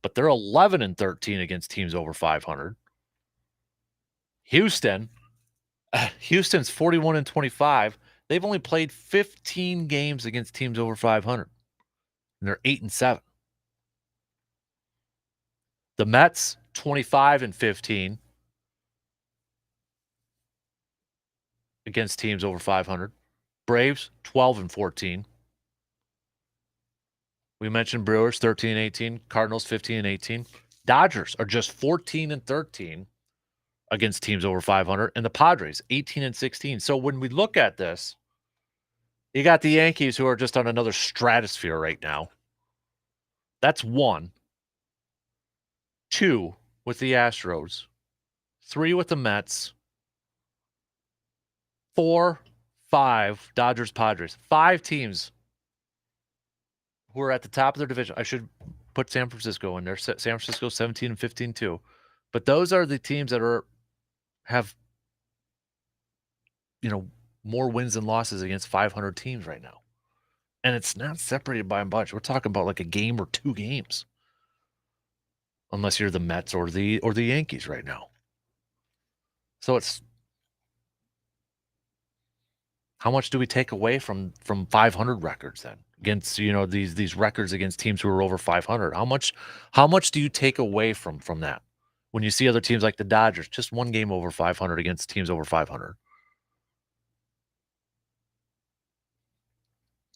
but they're 11-13 against teams over 500. Houston's 41-25. They've only played 15 games against teams over 500, and they're 8-7. The Mets, 25-15 against teams over 500. Braves, 12-14. We mentioned Brewers, 13-18. Cardinals, 15-18. Dodgers are just 14-13 against teams over 500. And the Padres, 18-16. So when we look at this, you got the Yankees who are just on another stratosphere right now. That's 1. 2 with the Astros. 3 with the Mets. 4, 5, Dodgers, Padres. 5 teams who are at the top of their division. I should put San Francisco in there. San Francisco 17-15 too. But those are the teams that have more wins than losses against 500 teams right now. And it's not separated by a bunch. We're talking about like a game or 2 games. Unless you're the Mets or the Yankees right now. So it's how much do we take away from 500 records then? Against these records against teams who are over 500. How much do you take away from that when you see other teams like the Dodgers, just one game over 500 against teams over 500.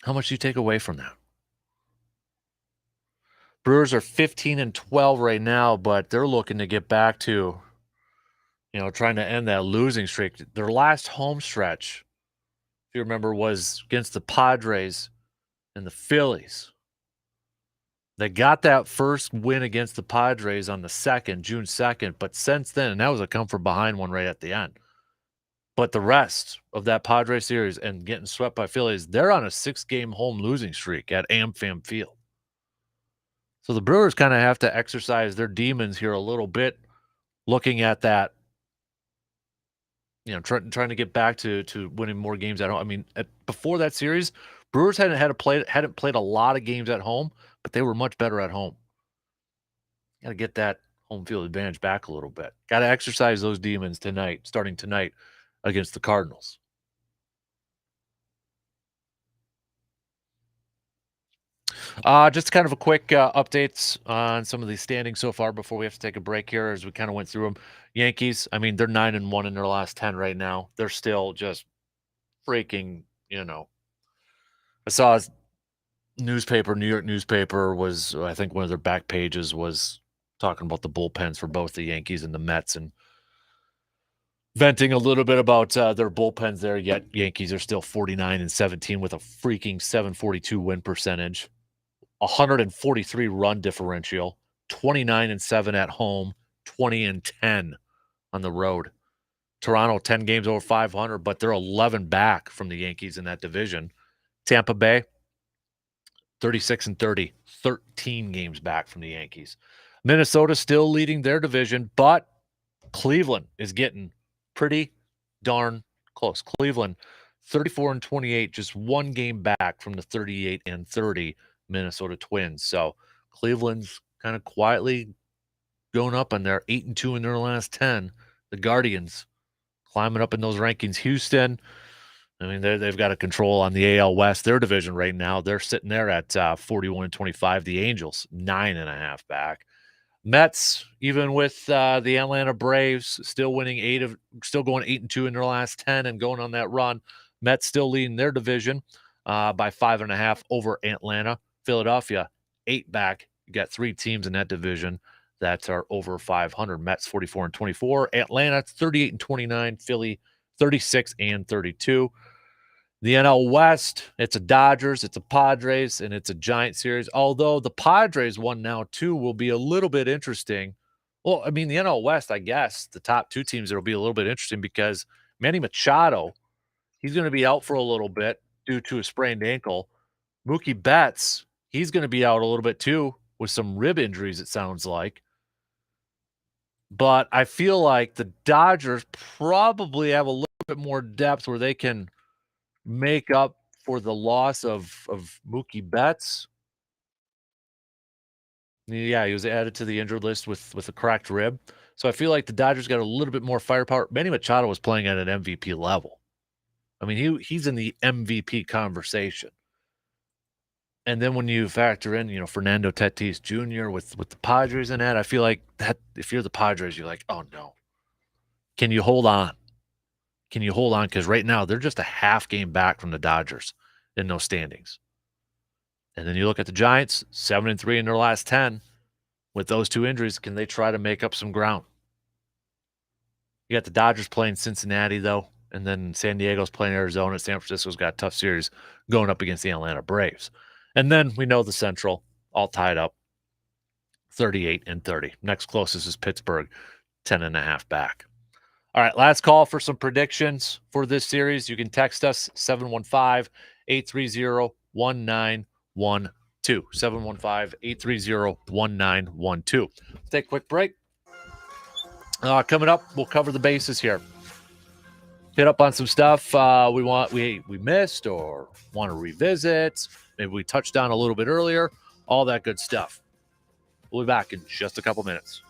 How much do you take away from that? Brewers are 15-12 right now, but they're looking to get back to, trying to end that losing streak. Their last home stretch, if you remember, was against the Padres and the Phillies. They got that first win against the Padres on the 2nd, June 2nd, but since then, and that was a come from behind one right at the end. But the rest of that Padres series and getting swept by Phillies, they're on a 6-game home losing streak at AmFam Field. So the Brewers kind of have to exercise their demons here a little bit, looking at that, trying to get back to winning more games at home. I mean, before that series, Brewers hadn't played a lot of games at home, but they were much better at home. Got to get that home field advantage back a little bit. Got to exercise those demons tonight, starting tonight against the Cardinals. Just kind of a quick updates on some of the standings so far before we have to take a break here as we kind of went through them. Yankees, I mean, they're 9-1 in their last 10 right now. They're still just freaking, I saw a newspaper, New York newspaper was, I think one of their back pages was talking about the bullpens for both the Yankees and the Mets and venting a little bit about their bullpens there, yet Yankees are still 49-17 with a freaking 742 win percentage. 143 run differential, 29-7 at home, 20-10 on the road. Toronto 10 games over 500, but they're 11 back from the Yankees in that division. Tampa Bay 36-30, 13 games back from the Yankees. Minnesota still leading their division, but Cleveland is getting pretty darn close. Cleveland 34-28, just one game back from the 38-30 Minnesota Twins. So Cleveland's kind of quietly going up, and they're 8-2 in their last 10. The Guardians climbing up in those rankings. Houston, I mean, they've got a control on the AL West, their division right now. They're sitting there at 41-25. The Angels 9.5 back. Mets, even with the Atlanta Braves still going 8-2 in their last 10 and going on that run. Mets still leading their division by 5.5 over Atlanta. Philadelphia 8 back. You got 3 teams in that division that are over 500. Mets 44-24. Atlanta 38-29. Philly 36-32. The NL West, it's a Dodgers, it's a Padres, and it's a Giant series. Although the Padres one now, too, will be a little bit interesting. Well, I mean, the NL West, I guess, the top 2 teams, it'll be a little bit interesting because Manny Machado, he's going to be out for a little bit due to a sprained ankle. Mookie Betts, he's going to be out a little bit, too, with some rib injuries, it sounds like. But I feel like the Dodgers probably have a little bit more depth where they can make up for the loss of Mookie Betts. Yeah, he was added to the injured list with a cracked rib. So I feel like the Dodgers got a little bit more firepower. Manny Machado was playing at an MVP level. I mean, he's in the MVP conversation. And then when you factor in, Fernando Tatis Jr. with the Padres in that, I feel like that if you're the Padres, you're like, oh no. Can you hold on? Can you hold on? Because right now they're just a half game back from the Dodgers in those standings. And then you look at the Giants, 7-3 in their last 10. With those 2 injuries, can they try to make up some ground? You got the Dodgers playing Cincinnati, though, and then San Diego's playing Arizona. San Francisco's got a tough series going up against the Atlanta Braves. And then we know the Central, all tied up, 38-30. Next closest is Pittsburgh, 10.5 back. All right, last call for some predictions for this series. You can text us 715-830-1912. 715-830-1912. Take a quick break. Coming up, we'll cover the bases here. Hit up on some stuff we missed or want to revisit. Maybe we touched on a little bit earlier. All that good stuff. We'll be back in just a couple minutes.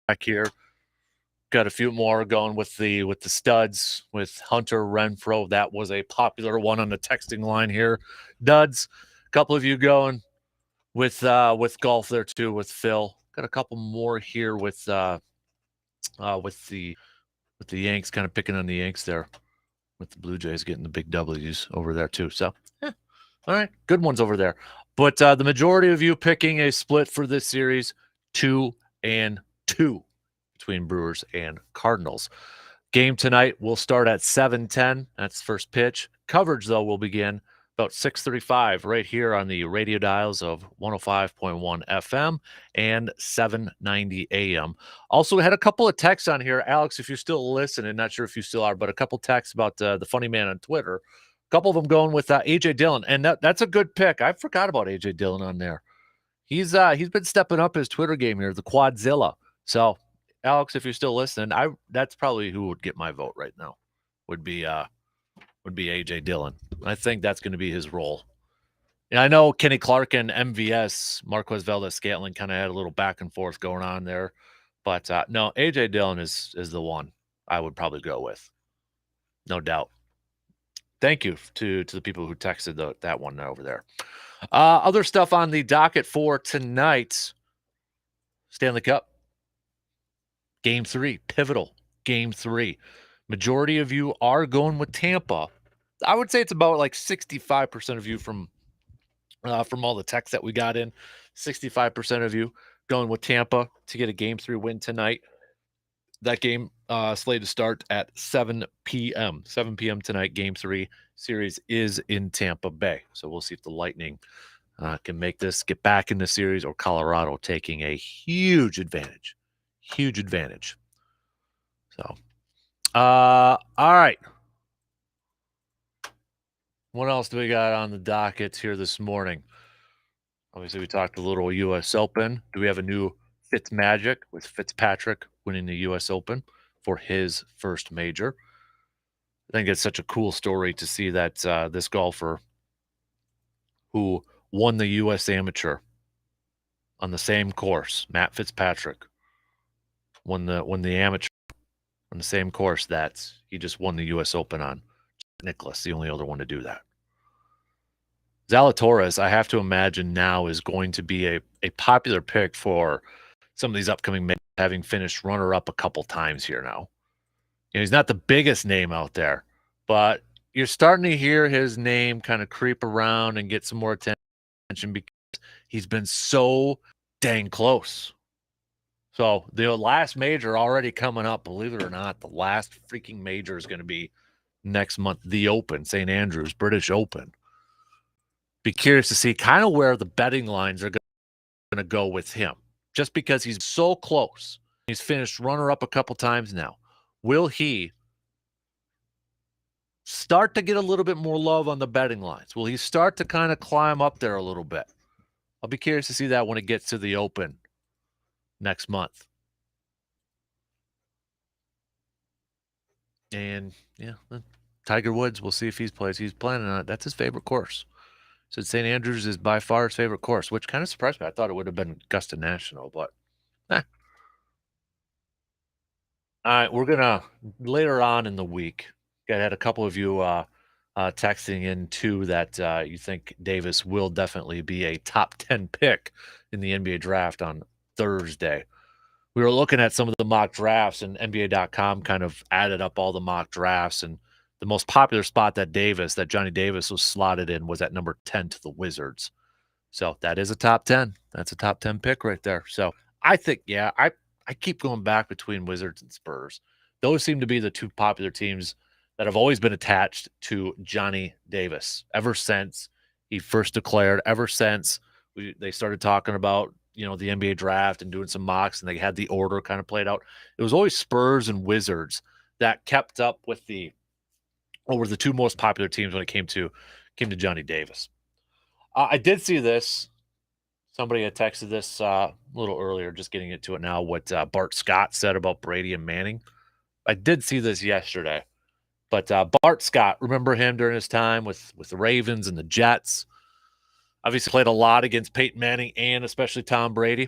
back here. Got a few more going with the studs with Hunter Renfro. That was a popular one on the texting line here. Duds. A couple of you going with golf there too with Phil. Got a couple more here with the Yanks, kind of picking on the Yanks there, with the Blue Jays getting the big W's over there too. So, all right, good ones over there. But the majority of you picking a split for this series, 2-2 between Brewers and Cardinals. Game tonight will start at 7:10. That's first pitch. Coverage, though, will begin about 6:35 right here on the radio dials of 105.1 FM and 790 AM. Also, we had a couple of texts on here. Alex, if you're still listening, not sure if you still are, but a couple texts about the funny man on Twitter. A couple of them going with A.J. Dillon, and that's a good pick. I forgot about A.J. Dillon on there. He's been stepping up his Twitter game here, the Quadzilla. So, Alex, if you're still listening, that's probably who would get my vote right now. Would be A.J. Dillon. I think that's going to be his role. And I know Kenny Clark and MVS, Marquez Valdez-Scantling, kind of had a little back and forth going on there. But no, A.J. Dillon is the one I would probably go with. No doubt. Thank you to the people who texted that one over there. Other stuff on the docket for tonight. Stanley Cup. Game 3. Pivotal. Game 3. Majority of you are going with Tampa. I would say it's about like 65% of you from all the texts that we got in. 65% of you going with Tampa to get a Game 3 win tonight. That game slated to start at 7 p.m. 7 p.m. tonight, Game 3 series is in Tampa Bay. So we'll see if the Lightning can make this, get back in the series, or Colorado taking a huge advantage. Huge advantage. So, all right. What else do we got on the docket here this morning? Obviously, we talked a little U.S. Open. Do we have a new Fitzmagic with Fitzpatrick winning the U.S. Open for his first major? I think it's such a cool story to see that this golfer who won the U.S. Amateur on the same course, Matt Fitzpatrick, won the amateur on the same course that he just won the U.S. Open on. Nicklaus, the only other one to do that. Zalatoris, I have to imagine now, is going to be a popular pick for some of these upcoming men, having finished runner-up a couple times here now. You know, he's not the biggest name out there, but you're starting to hear his name kind of creep around and get some more attention because he's been so dang close. So the last major already coming up, believe it or not, the last freaking major is going to be next month, the Open, St. Andrews, British Open. Be curious to see kind of where the betting lines are going to go with him, just because he's so close. He's finished runner-up a couple times now. Will he start to get a little bit more love on the betting lines? Will he start to kind of climb up there a little bit? I'll be curious to see that when it gets to the Open next month. And, yeah, Tiger Woods, we'll see if he's planning on it. That's his favorite course. So St. Andrews is by far his favorite course, which kind of surprised me. I thought it would have been Augusta National, but All right, we're going to, later on in the week, I had a couple of you texting in, too, that you think Davis will definitely be a top 10 pick in the NBA draft on Thursday. We were looking at some of the mock drafts, and NBA.com kind of added up all the mock drafts, and the most popular spot that Johnny Davis was slotted in was at number 10 to the Wizards. So that is a top 10. That's a top 10 pick right there. So I think, yeah, I keep going back between Wizards and Spurs. Those seem to be the two popular teams that have always been attached to Johnny Davis ever since he first declared, ever since they started talking about, the NBA draft and doing some mocks, and they had the order kind of played out. It was always Spurs and Wizards that kept up with were the two most popular teams when it came to Johnny Davis. I did see this. Somebody had texted this a little earlier, just getting into it now, what Bart Scott said about Brady and Manning. I did see this yesterday. But Bart Scott, remember him during his time with the Ravens and the Jets? Obviously played a lot against Peyton Manning and especially Tom Brady.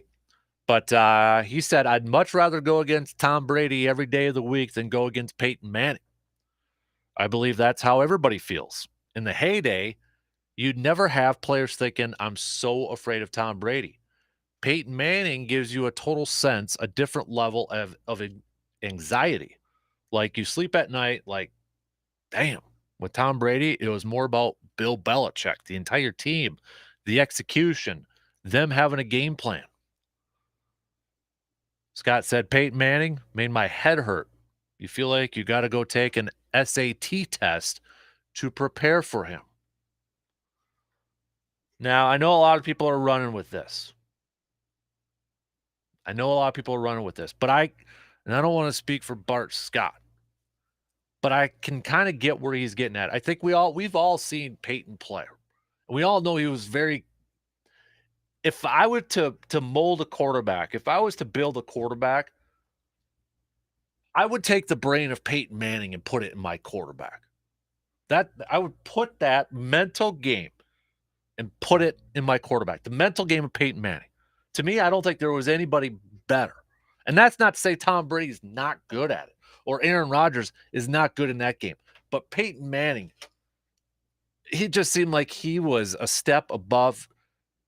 But he said, I'd much rather go against Tom Brady every day of the week than go against Peyton Manning. I believe that's how everybody feels. In the heyday, you'd never have players thinking, I'm so afraid of Tom Brady. Peyton Manning gives you a total sense, a different level of anxiety. Like you sleep at night, like, damn. With Tom Brady, it was more about Bill Belichick, the entire team, the execution, them having a game plan. Scott said, Peyton Manning made my head hurt. You feel like you got to go take an SAT test to prepare for him. Now, I know a lot of people are running with this. But I don't want to speak for Bart Scott, but I can kind of get where he's getting at. I think we've all seen Peyton play. We all know he was very. If I were to mold a quarterback, if I was to build a quarterback, I would take the brain of Peyton Manning and put it in my quarterback. That I would put that mental game and put it in my quarterback. The mental game of Peyton Manning. To me, I don't think there was anybody better. And that's not to say Tom Brady's not good at it or Aaron Rodgers is not good in that game. But Peyton Manning, he just seemed like he was a step above.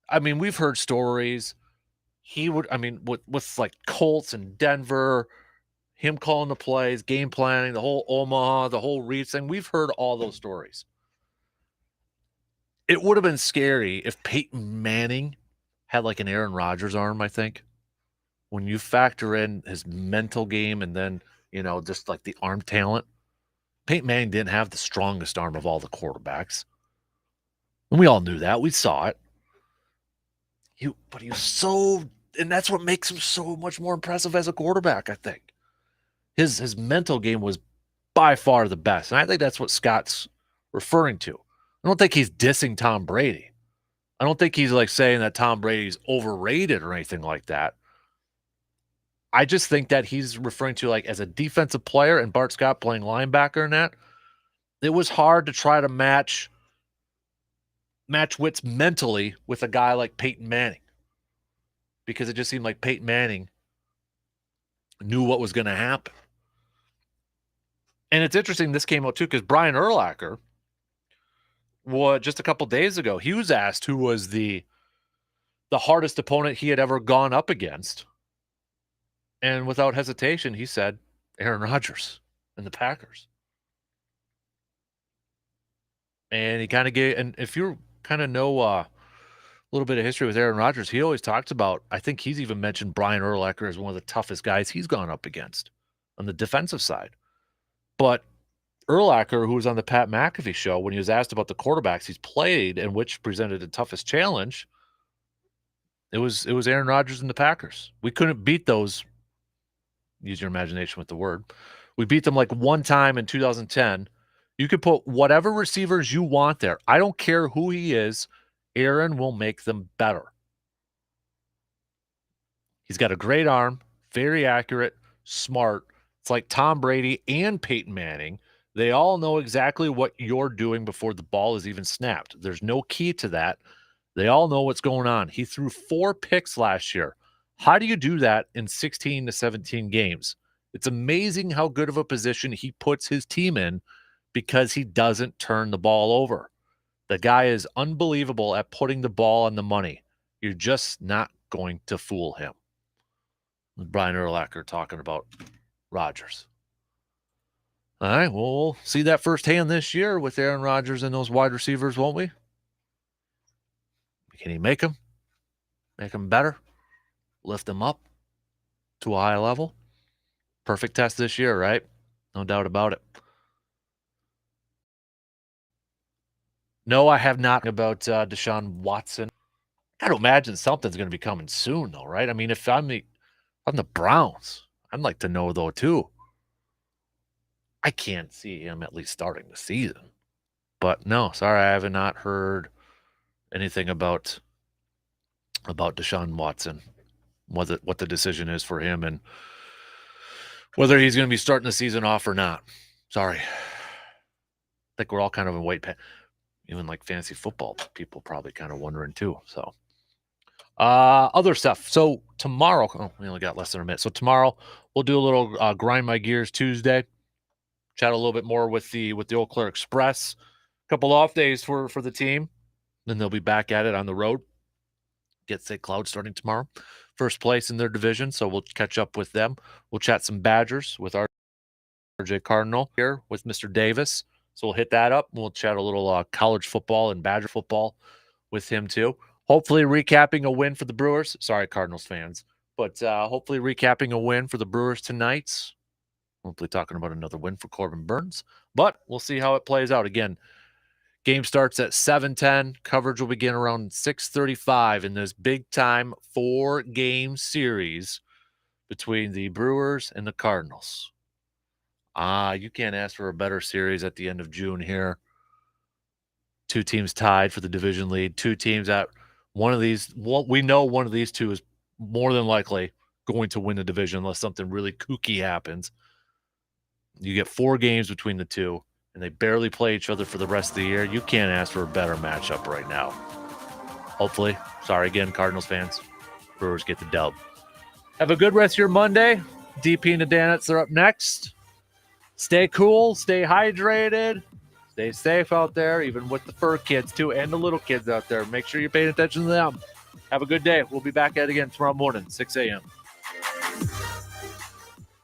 I mean, we've heard stories. With like Colts and Denver, him calling the plays, game planning, the whole Omaha, the whole Reeves thing. We've heard all those stories. It would have been scary if Peyton Manning had like an Aaron Rodgers arm, I think. When you factor in his mental game and then, just like the arm talent, Peyton Manning didn't have the strongest arm of all the quarterbacks. And we all knew that. We saw it. But he was so, and that's what makes him so much more impressive as a quarterback, I think. His mental game was by far the best. And I think that's what Scott's referring to. I don't think he's dissing Tom Brady. I don't think he's like saying that Tom Brady's overrated or anything like that. I just think that he's referring to like as a defensive player and Bart Scott playing linebacker in that. It was hard to try to match wits mentally with a guy like Peyton Manning because it just seemed like Peyton Manning knew what was going to happen. And it's interesting this came out too because Brian Urlacher, just a couple days ago, he was asked who was the hardest opponent he had ever gone up against. And without hesitation, he said Aaron Rodgers and the Packers. And he kind of gave, and if you kind of know a little bit of history with Aaron Rodgers, he always talks about, I think he's even mentioned Brian Urlacher as one of the toughest guys he's gone up against on the defensive side. But Urlacher, who was on the Pat McAfee show, when he was asked about the quarterbacks he's played and which presented the toughest challenge, it was Aaron Rodgers and the Packers. We couldn't beat those. Use your imagination with the word. We beat them like one time in 2010. You could put whatever receivers you want there. I don't care who he is. Aaron will make them better. He's got a great arm, very accurate, smart. It's like Tom Brady and Peyton Manning. They all know exactly what you're doing before the ball is even snapped. There's no key to that. They all know what's going on. He threw 4 picks last year. How do you do that in 16 to 17 games? It's amazing how good of a position he puts his team in because he doesn't turn the ball over. The guy is unbelievable at putting the ball on the money. You're just not going to fool him. Brian Urlacher talking about Rodgers. All right, well, we'll see that firsthand this year with Aaron Rodgers and those wide receivers, won't we? Can he make them? Make them better? Lift them up to a high level? Perfect test this year, right? No doubt about it. No, I have not about Deshaun Watson. I gotta imagine something's going to be coming soon, though, right? I mean, if I'm the Browns, I'd like to know, though, too. I can't see him at least starting the season. But no, sorry, I have not heard anything about Deshaun Watson, what the decision is for him and whether he's going to be starting the season off or not. Sorry. I think we're all kind of in wait. Even like fantasy football people probably kind of wondering too. So, Other stuff. So tomorrow, we only got less than a minute. So tomorrow we'll do a little Grind My Gears Tuesday. Chat a little bit more with the Eau Claire Express. Couple off days for the team. Then they'll be back at it on the road. Get St. Cloud starting tomorrow. First place in their division, so we'll catch up with them. We'll chat some Badgers with our RJ Cardinal here with Mr. Davis. So we'll hit that up. We'll chat a little college football and Badger football with him too. Hopefully recapping a win for the Brewers. Sorry, Cardinals fans. But hopefully recapping a win for the Brewers tonight. Hopefully talking about another win for Corbin Burns. But we'll see how it plays out. Again, game starts at 7:10. Coverage will begin around 6:35 in this big-time 4-game series between the Brewers and the Cardinals. You can't ask for a better series at the end of June here. Two teams tied for the division lead. Two teams that we know one of these two is more than likely going to win the division unless something really kooky happens. You get 4 games between the two, and they barely play each other for the rest of the year. You can't ask for a better matchup right now. Hopefully, sorry again, Cardinals fans, Brewers get the dub. Have a good rest of your Monday. DP and the Danettes are up next. Stay cool, stay hydrated, stay safe out there, even with the fur kids too, and the little kids out there. Make sure you're paying attention to them. Have a good day. We'll be back at it again tomorrow morning, 6 a.m.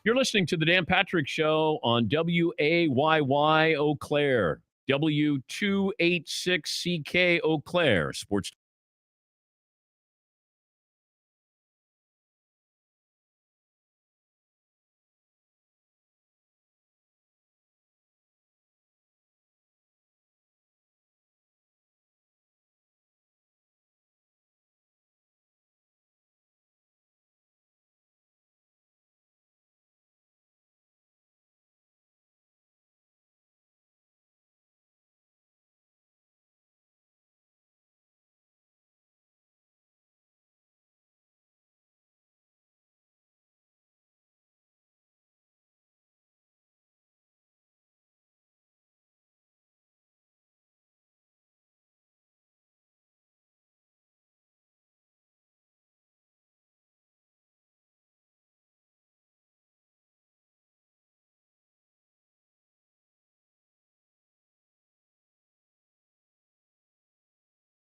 You're listening to the Dan Patrick Show on WAYY Eau Claire, W286CK Eau Claire, Sports